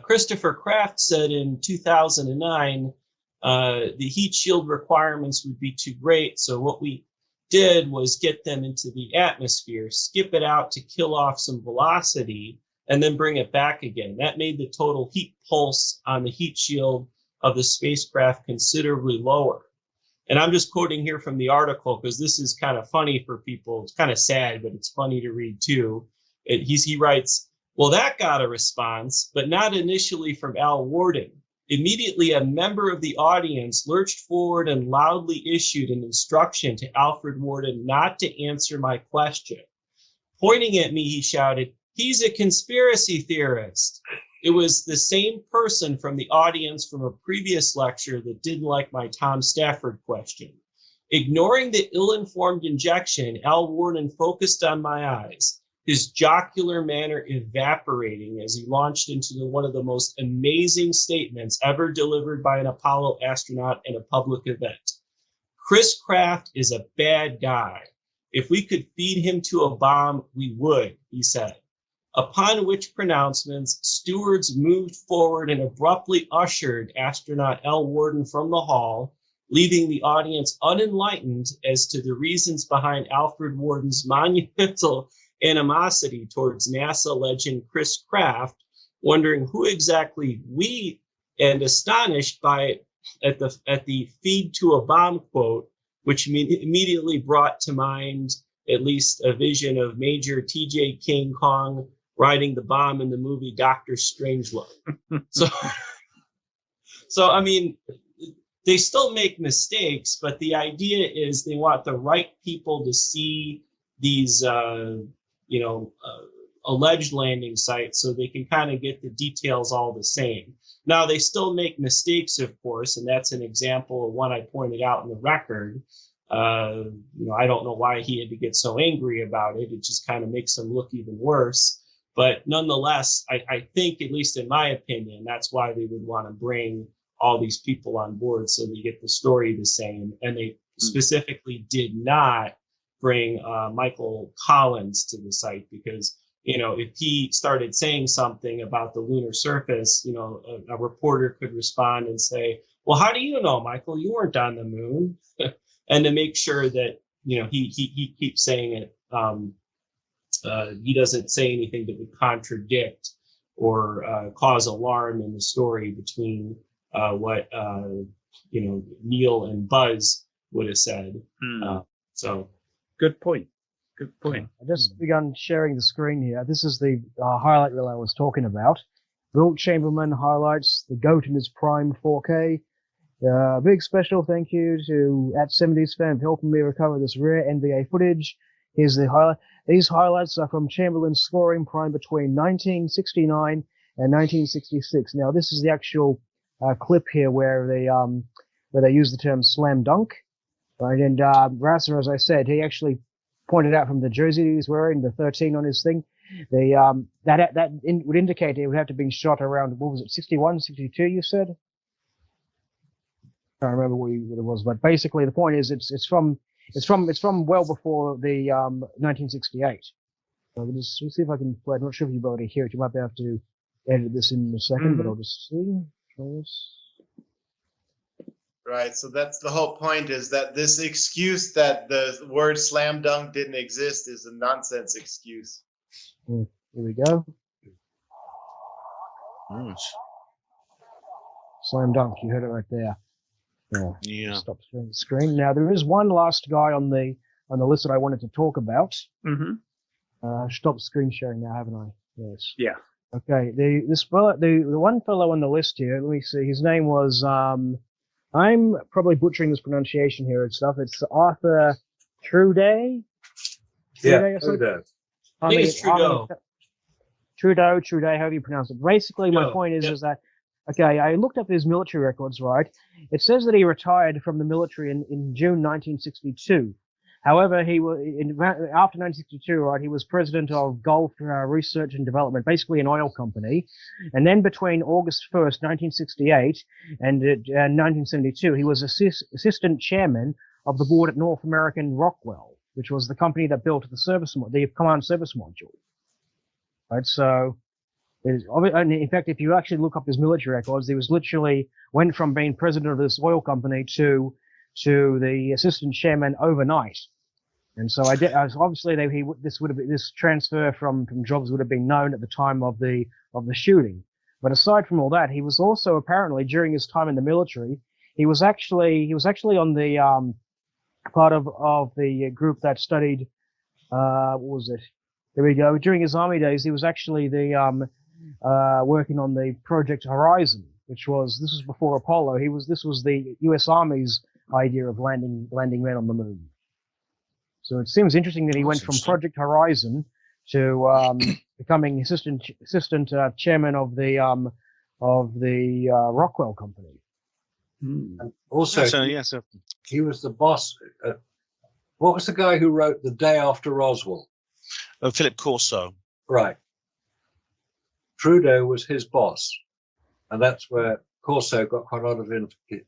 Christopher Kraft said in 2009, the heat shield requirements would be too great. So what we did was get them into the atmosphere, skip it out to kill off some velocity, and then bring it back again. That made the total heat pulse on the heat shield of the spacecraft considerably lower. And I'm just quoting here from the article because this is kind of funny for people. It's kind of sad, but it's funny to read too. He writes, well, that got a response, but not initially from Al Worden. Immediately, a member of the audience lurched forward and loudly issued an instruction to Alfred Worden not to answer my question. Pointing at me, he shouted, "He's a conspiracy theorist." It was the same person from the audience from a previous lecture that didn't like my Tom Stafford question. Ignoring the ill-informed injection, Al Worden focused on my eyes, his jocular manner evaporating as he launched into one of the most amazing statements ever delivered by an Apollo astronaut in a public event. Chris Kraft is a bad guy. If we could feed him to a bomb, we would, he said. Upon which pronouncements, stewards moved forward and abruptly ushered astronaut Al Worden from the hall, leaving the audience unenlightened as to the reasons behind Alfred Worden's monumental animosity towards NASA legend Chris Kraft, wondering who exactly we, and astonished by at the feed to a bomb quote, which immediately brought to mind at least a vision of Major T.J. King Kong riding the bomb in the movie Dr. Strangelove. So I mean, they still make mistakes, but the idea is they want the right people to see these alleged landing sites so they can kind of get the details all the same. Now, they still make mistakes, of course, and that's an example of one I pointed out in the record. I don't know why he had to get so angry about it. It just kind of makes him look even worse. But nonetheless, I think, at least in my opinion, that's why they would want to bring all these people on board so they get the story the same. And they specifically did not bring Michael Collins to the site because, if he started saying something about the lunar surface, a reporter could respond and say, well, how do you know, Michael? You weren't on the moon. And to make sure that, he keeps saying it, he doesn't say anything that would contradict or cause alarm in the story between what, Neil and Buzz would have said. So good point. Good point. I just begun sharing the screen here. This is the highlight reel I was talking about. Wilt Chamberlain highlights the GOAT in his prime 4K. Big special thank you to @70s fan for helping me recover this rare NBA footage. Here's the highlight. These highlights are from Chamberlain's scoring prime between 1969 and 1966. Now, this is the actual clip here where they use the term slam dunk, right? And Rasa, as I said, he actually pointed out from the jersey he's wearing, the 13 on his thing, that would indicate it would have to have been shot around, what was it, 61, 62, you said? I can't remember what it was, but basically the point is it's from well before the 1968. So we'll just see if I can play. I'm not sure if you'll be able to hear it. You might have to edit this in a second, but I'll just see. Try this. Right. So that's the whole point, is that this excuse that the word slam dunk didn't exist is a nonsense excuse. Here we go. Nice. Slam dunk. You heard it right there. Yeah. Stop sharing the screen. Now there is one last guy on the list that I wanted to talk about. Stop screen sharing now, haven't I? Yes. Yeah. Okay. The one fellow on the list here. Let me see. His name was I'm probably butchering this pronunciation here and stuff. It's Arthur Trudeau. Yeah, Trudeau. I think it's Trudeau. Trudeau, however you pronounce it. Basically, my Trudeau, point is, yep. is that, okay, I looked up his military records, right? It says that he retired from the military in June 1962. However, he was after 1962, right? He was president of Gulf Research and Development, basically an oil company. And then between August 1st, 1968, and 1972, he was assistant chairman of the board at North American Rockwell, which was the company that built the command service module. Right, so. And in fact, if you actually look up his military records, he was literally went from being president of this oil company to the assistant chairman overnight. And so obviously this transfer from jobs would have been known at the time of the shooting. But aside from all that, he was also apparently during his time in the military, he was actually on the part of the group that studied what was it? There we go. During his army days, he was actually working on the Project Horizon, this was before Apollo. This was the U.S. Army's idea of landing men on the moon. So it seems interesting that he went from Project Horizon to becoming assistant chairman of the Rockwell Company. And also, he was the boss. What was the guy who wrote The Day After Roswell? Oh, Philip Corso. Right. Trudeau was his boss, and that's where Corso got quite a lot of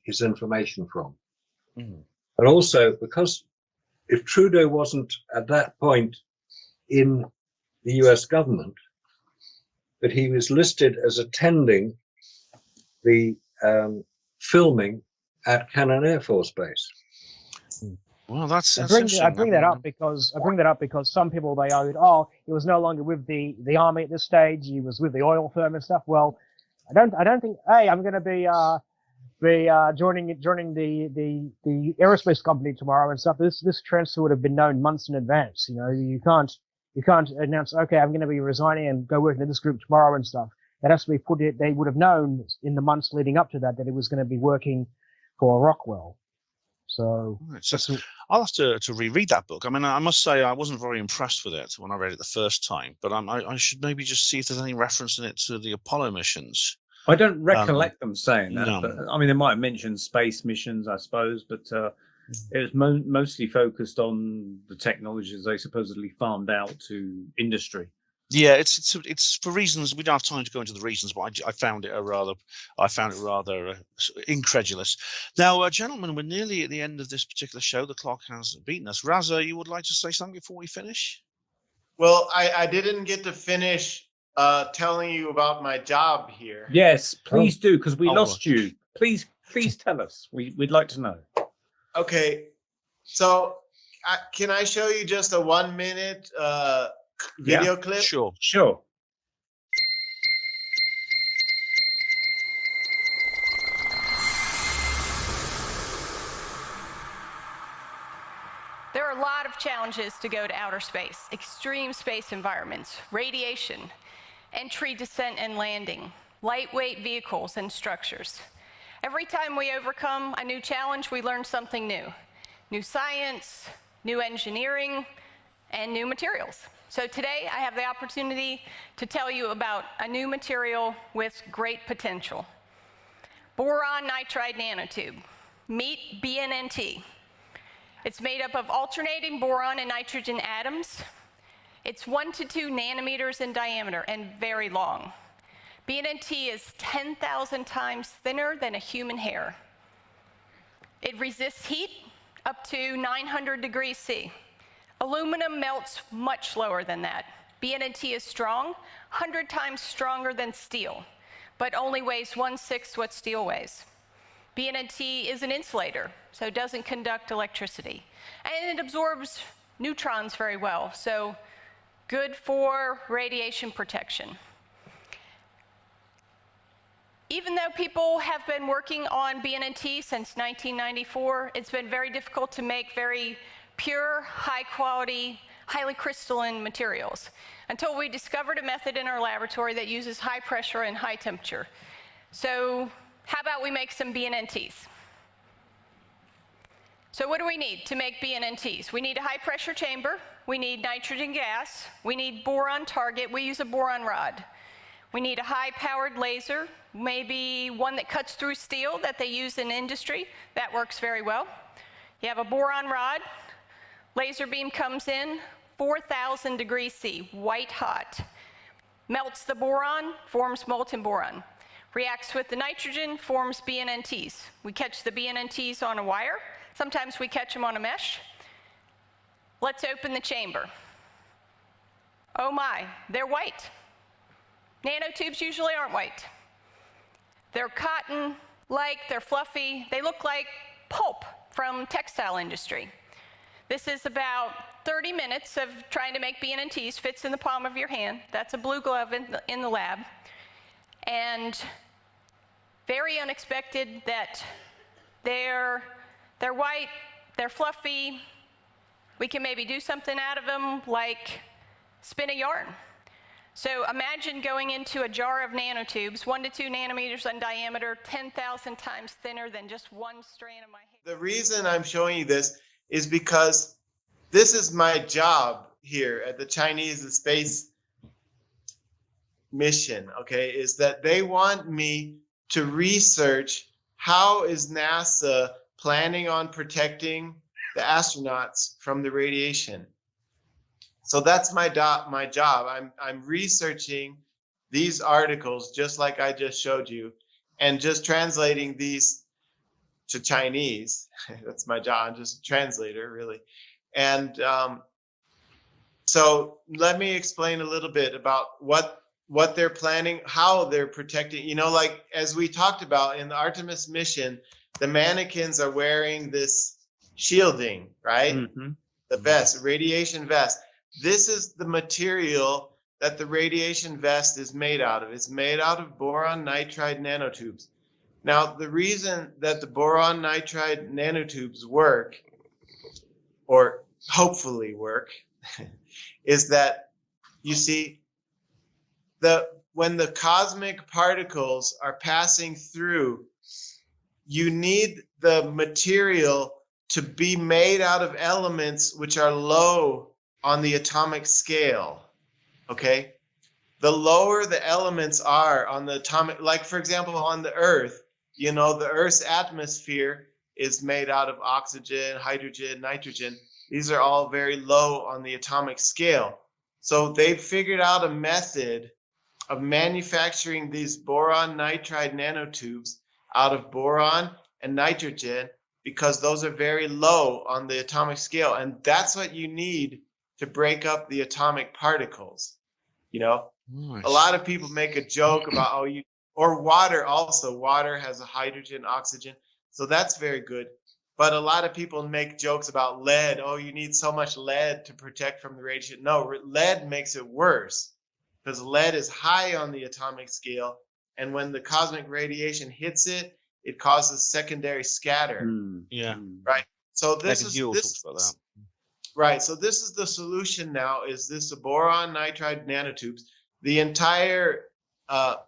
his information from. And also, because if Trudeau wasn't at that point in the US government, but he was listed as attending the filming at Cannon Air Force Base. Well, that's I bring that up because some people, they argued, he was no longer with the army at this stage. He was with the oil firm and stuff. Well, I don't think. Hey, I'm going to be joining the aerospace company tomorrow and stuff. This transfer would have been known months in advance. You know, you can't announce, okay, I'm going to be resigning and go work in this group tomorrow and stuff. That has to be they would have known in the months leading up to that it was going to be working for Rockwell. So I'll have to reread that book. I mean, I must say I wasn't very impressed with it when I read it the first time, but I should maybe just see if there's any reference in it to the Apollo missions. I don't recollect them saying that, no. but I mean, they might have mentioned space missions, I suppose, but it was mostly focused on the technologies they supposedly farmed out to industry. Yeah, it's for reasons we don't have time to go into the reasons, but I found it rather incredulous. Now, gentlemen, we're nearly at the end of this particular show. The clock has beaten us. Raza, you would like to say something before we finish? Well, I didn't get to finish telling you about my job here. Yes, please do, because we lost you. Please tell us. We'd like to know. Okay, so can I show you just a 1 minute video clip? Sure. There are a lot of challenges to go to outer space: extreme space environments, radiation, entry, descent, and landing, lightweight vehicles and structures. Every time we overcome a new challenge, we learn something new. New science, new engineering, and new materials. So today I have the opportunity to tell you about a new material with great potential. Boron nitride nanotube. Meet BNNT. It's made up of alternating boron and nitrogen atoms. It's 1 to 2 nanometers in diameter and very long. BNNT is 10,000 times thinner than a human hair. It resists heat up to 900 degrees C. Aluminum melts much slower than that. BNNT is strong, 100 times stronger than steel, but only weighs 1/6 what steel weighs. BNNT is an insulator, so it doesn't conduct electricity. And it absorbs neutrons very well, so good for radiation protection. Even though people have been working on BNNT since 1994, it's been very difficult to make very pure, high quality, highly crystalline materials until we discovered a method in our laboratory that uses high pressure and high temperature. So how about we make some BNNTs? So what do we need to make BNNTs? We need a high pressure chamber, we need nitrogen gas, we need boron target, we use a boron rod. We need a high-powered laser, maybe one that cuts through steel that they use in industry. That works very well. You have a boron rod. Laser beam comes in, 4,000 degrees C, white hot. Melts the boron, forms molten boron. Reacts with the nitrogen, forms BNNTs. We catch the BNNTs on a wire. Sometimes we catch them on a mesh. Let's open the chamber. Oh my, they're white. Nanotubes usually aren't white. They're cotton-like, they're fluffy, they look like pulp from textile industry. This is about 30 minutes of trying to make BNNTs, fits in the palm of your hand. That's a blue glove in the lab. And very unexpected that they're white, they're fluffy. We can maybe do something out of them like spin a yarn. So imagine going into a jar of nanotubes, 1 to 2 nanometers in diameter, 10,000 times thinner than just one strand of my hair. The reason I'm showing you this is because this is my job here at the Chinese space mission, okay, is that they want me to research how is NASA planning on protecting the astronauts from the radiation. So that's my job. I'm researching these articles just like I just showed you and just translating these to Chinese. That's my job. I'm just a translator, really. And so let me explain a little bit about what they're planning, how they're protecting. You know, like as we talked about in the Artemis mission, the mannequins are wearing this shielding, right? Mm-hmm. The vest, radiation vest. This is the material that the radiation vest is made out of. It's made out of boron nitride nanotubes. Now, the reason that the boron nitride nanotubes work, or hopefully work, is that, you see, when the cosmic particles are passing through, you need the material to be made out of elements which are low on the atomic scale, okay? The lower the elements are on the atomic, like for example, on the Earth, you know, the Earth's atmosphere is made out of oxygen, hydrogen, nitrogen. These are all very low on the atomic scale. So they've figured out a method of manufacturing these boron nitride nanotubes out of boron and nitrogen because those are very low on the atomic scale. And that's what you need to break up the atomic particles. You know, nice. A lot of people make a joke about, or water also. Water has a hydrogen, oxygen. So that's very good. But a lot of people make jokes about lead. Oh, you need so much lead to protect from the radiation. No, lead makes it worse because lead is high on the atomic scale. And when the cosmic radiation hits it, it causes secondary scatter. Yeah. Right. So this Right. So this is the solution now, is this boron nitride nanotubes. The entire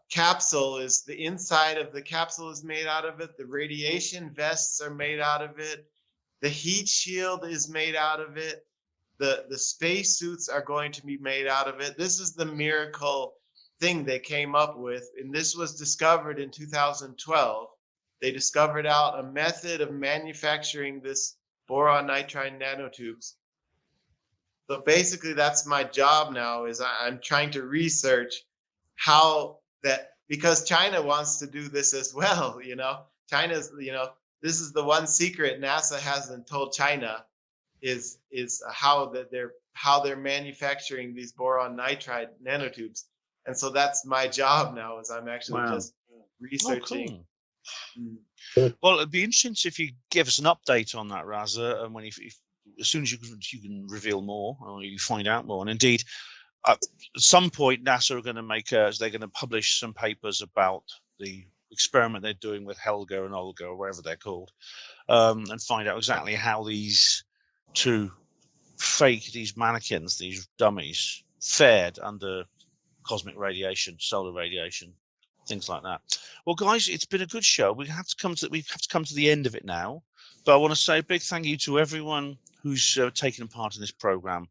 capsule is the inside of the capsule is made out of it. The radiation vests are made out of it. The heat shield is made out of it. The space suits are going to be made out of it. This is the miracle thing they came up with, and this was discovered in 2012. They discovered out a method of manufacturing this boron nitride nanotubes. So basically, that's my job now. Is I'm trying to research how that, because China wants to do this as well. You know, China's, you know, this is the one secret NASA hasn't told China is how they're manufacturing these boron nitride nanotubes. And so that's my job now, is I'm actually just researching. Oh, cool. Well, it'd be interesting if you give us an update on that, Raza, and when if as soon as you can reveal more or you find out more. And indeed, at some point, NASA are going to they're going to publish some papers about the experiment they're doing with Helga and Olga, or whatever they're called, and find out exactly how these two these mannequins, these dummies, fared under cosmic radiation, solar radiation, things like that. Well, guys, it's been a good show. We have to come to the end of it now, but I want to say a big thank you to everyone who's taken part in this program.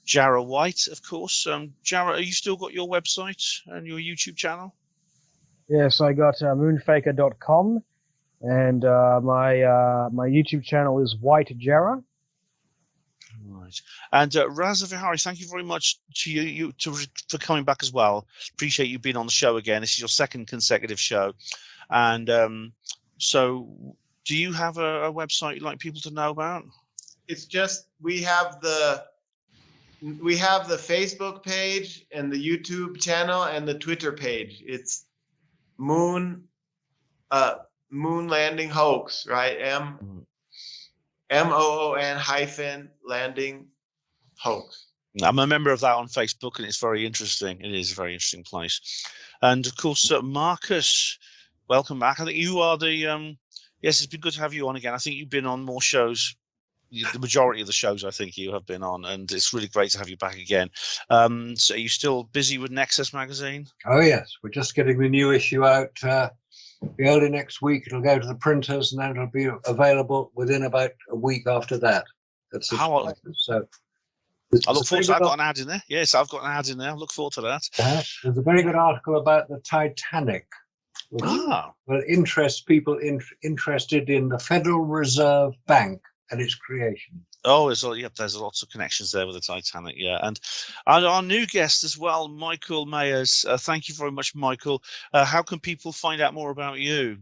Jara White, of course. Jara, are you still got your website and your YouTube channel? Yes, I got moonfaker.com, and my YouTube channel is White Jara. Right. And Raza Vihari, thank you very much to you for coming back as well. Appreciate you being on the show again. This is your second consecutive show. And so do you have a website you'd like people to know about? It's just we have the Facebook page and the YouTube channel and the Twitter page. It's Moon Landing Hoax, right? MOON landing hoax. I'm a member of that on Facebook, and it's very interesting. It is a very interesting place. And of course, Marcus, welcome back. I think you are the yes, it's been good to have you on again. I think you've been on more shows, the majority of the shows I think you have been on, and it's really great to have you back again. So are you still busy with Nexus magazine? Oh yes, we're just getting the new issue out. Early next week it'll go to the printers, and then it'll be available within about a week after that. So I look forward to. I've got an ad in there. Yes, I've got an ad in there. I look forward to that. There's a very good article about the Titanic, which will interest people interested in the Federal Reserve Bank and its creation. Oh, there's lots of connections there with the Titanic, yeah. And our new guest as well, Michael Mayers. Thank you very much, Michael. How can people find out more about you?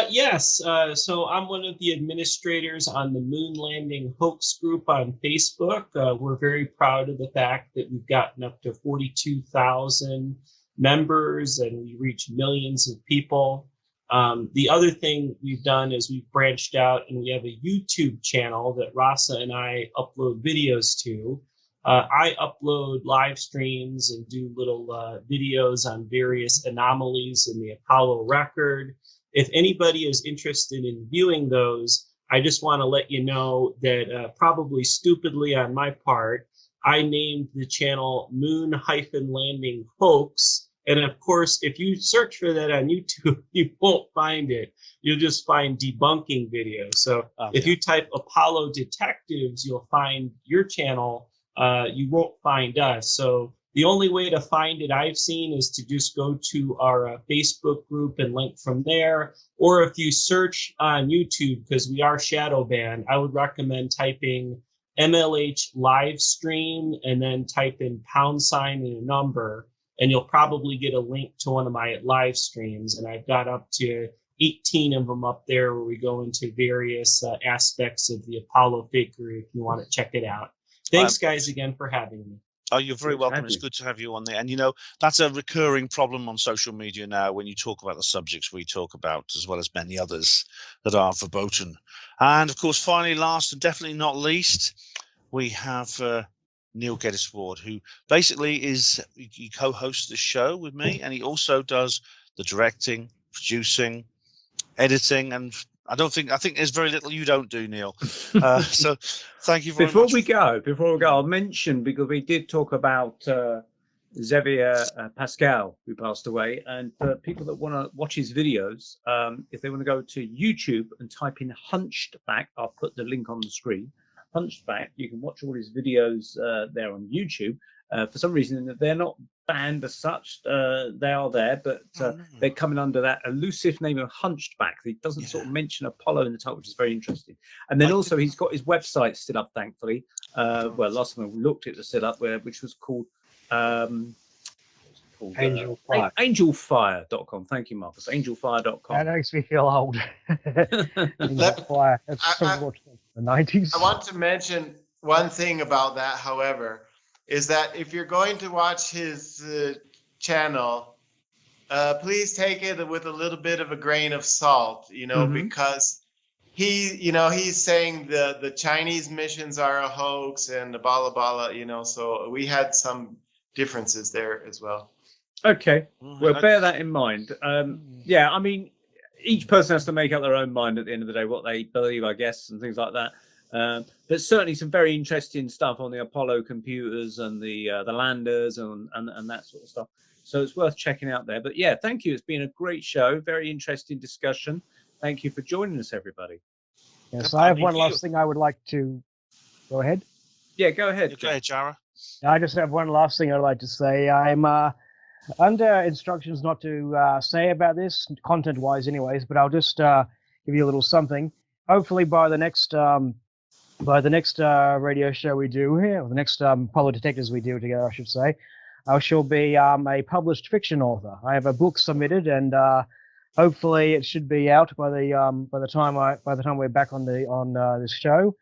Yes, so I'm one of the administrators on the Moon Landing Hoax group on Facebook. We're very proud of the fact that we've gotten up to 42,000 members and we reach millions of people. The other thing we've done is we've branched out and we have a YouTube channel that Rasa and I upload videos to. I upload live streams and do little videos on various anomalies in the Apollo record. If anybody is interested in viewing those, I just want to let you know that probably stupidly on my part, I named the channel Moon-Landing Hoax. And of course, if you search for that on YouTube, you won't find it. You'll just find debunking videos. So if you type Apollo Detectives, you'll find your channel. You won't find us. So the only way to find it I've seen is to just go to our Facebook group and link from there. Or if you search on YouTube, because we are shadow banned, I would recommend typing MLH live stream and then type in # and a number, and you'll probably get a link to one of my live streams. And I've got up to 18 of them up there where we go into various aspects of the Apollo fakery if you want to check it out. Thanks, guys, again for having me. Oh, you're very welcome. It's good to have you on there. And, you know, that's a recurring problem on social media now when you talk about the subjects we talk about, as well as many others that are verboten. And, of course, finally, last and definitely not least, we have Neil Geddes-Ward, who basically he co-hosts the show with me, and he also does the directing, producing, editing, and I think there's very little you don't do, Neil. So thank you very much. Before we go, I'll mention, because we did talk about Xavier Pascal, who passed away. And for people that want to watch his videos, if they want to go to YouTube and type in Hunchback, I'll put the link on the screen. Hunchback, you can watch all his videos there on YouTube. For some reason, they're not banned as such. They are there, but they're coming under that elusive name of Hunchback. He doesn't sort of mention Apollo in the title, which is very interesting. And then also, he's got his website still up, thankfully. Well, last time I looked, it was still up, which was called Angel Fire. Angelfire.com. Thank you, Marcus. Angelfire.com. That makes me feel old. Angel Fire. That's the 90s. I want to mention one thing about that, however, is that if you're going to watch his channel, please take it with a little bit of a grain of salt, because he's saying the Chinese missions are a hoax and the blah, blah, blah, so we had some differences there as well. Okay, well, bear that in mind. Yeah, I mean, each person has to make up their own mind at the end of the day, what they believe, I guess, and things like that. But certainly some very interesting stuff on the Apollo computers and the landers and that sort of stuff. So it's worth checking out there. But yeah, thank you. It's been a great show. Very interesting discussion. Thank you for joining us, everybody. Yes, I have one last thing I would like to go ahead. Yeah, go ahead. Go ahead, Jara. I just have one last thing I'd like to say. I'm under instructions not to say about this, content-wise anyways, but I'll just give you a little something. Hopefully by the next radio show we do here, or the next Apollo Detectives we do together, I should say, I shall be a published fiction author. I have a book submitted, and hopefully it should be out by the time we're back on this show.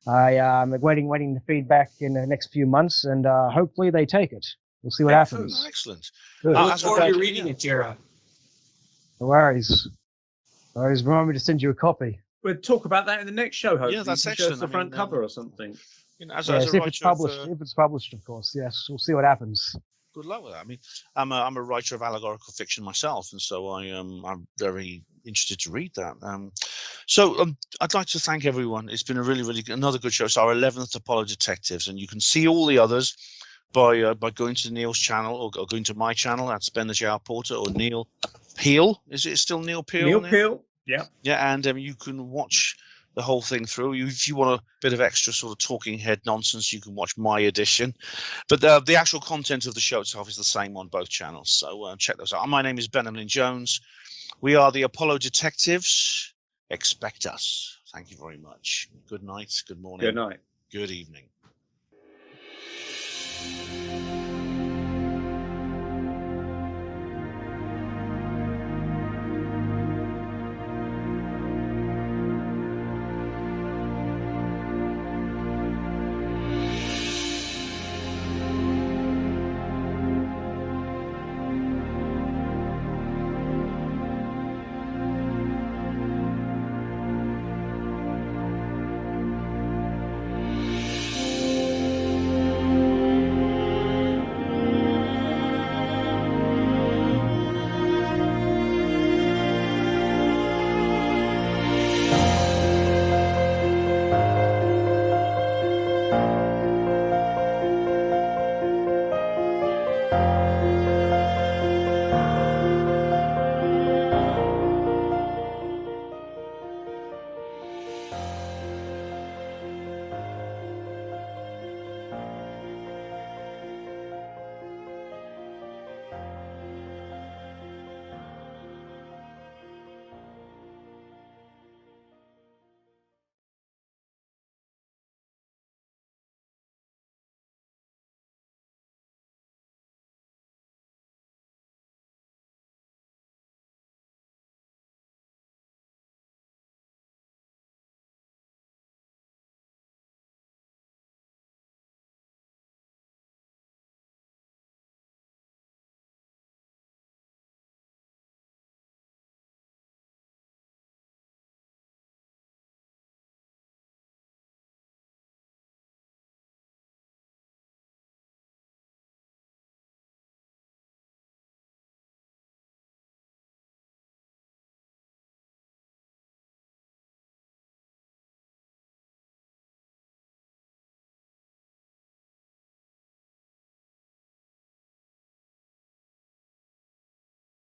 I am waiting the feedback in the next few months, and hopefully they take it. We'll see what happens. Excellent. I look forward to reading it, Jara. No worries. Remind me to send you a copy. We'll talk about that in the next show, hopefully. Yeah, that's excellent. excellent. The front cover or something. As Yes, a if it's published, of course. Yes, we'll see what happens. Good luck with that. I mean, I'm a writer of allegorical fiction myself, and so I'm very interested to read that. I'd like to thank everyone. It's been a really another good show. It's our 11th Apollo Detectives, and you can see all the others by going to Neil's channel or going to my channel. That's Ben the JR Porter or Neil Peel. Is it still Neil Peel? Neil Peel. Yeah. Yeah, and you can watch the whole thing through. If you want a bit of extra sort of talking head nonsense, you can watch my edition. But the actual content of the show itself is the same on both channels. So check those out. My name is Ben Emlyn Jones. We are the Apollo Detectives. Expect us. Thank you very much. Good night. Good morning. Good night. Good evening.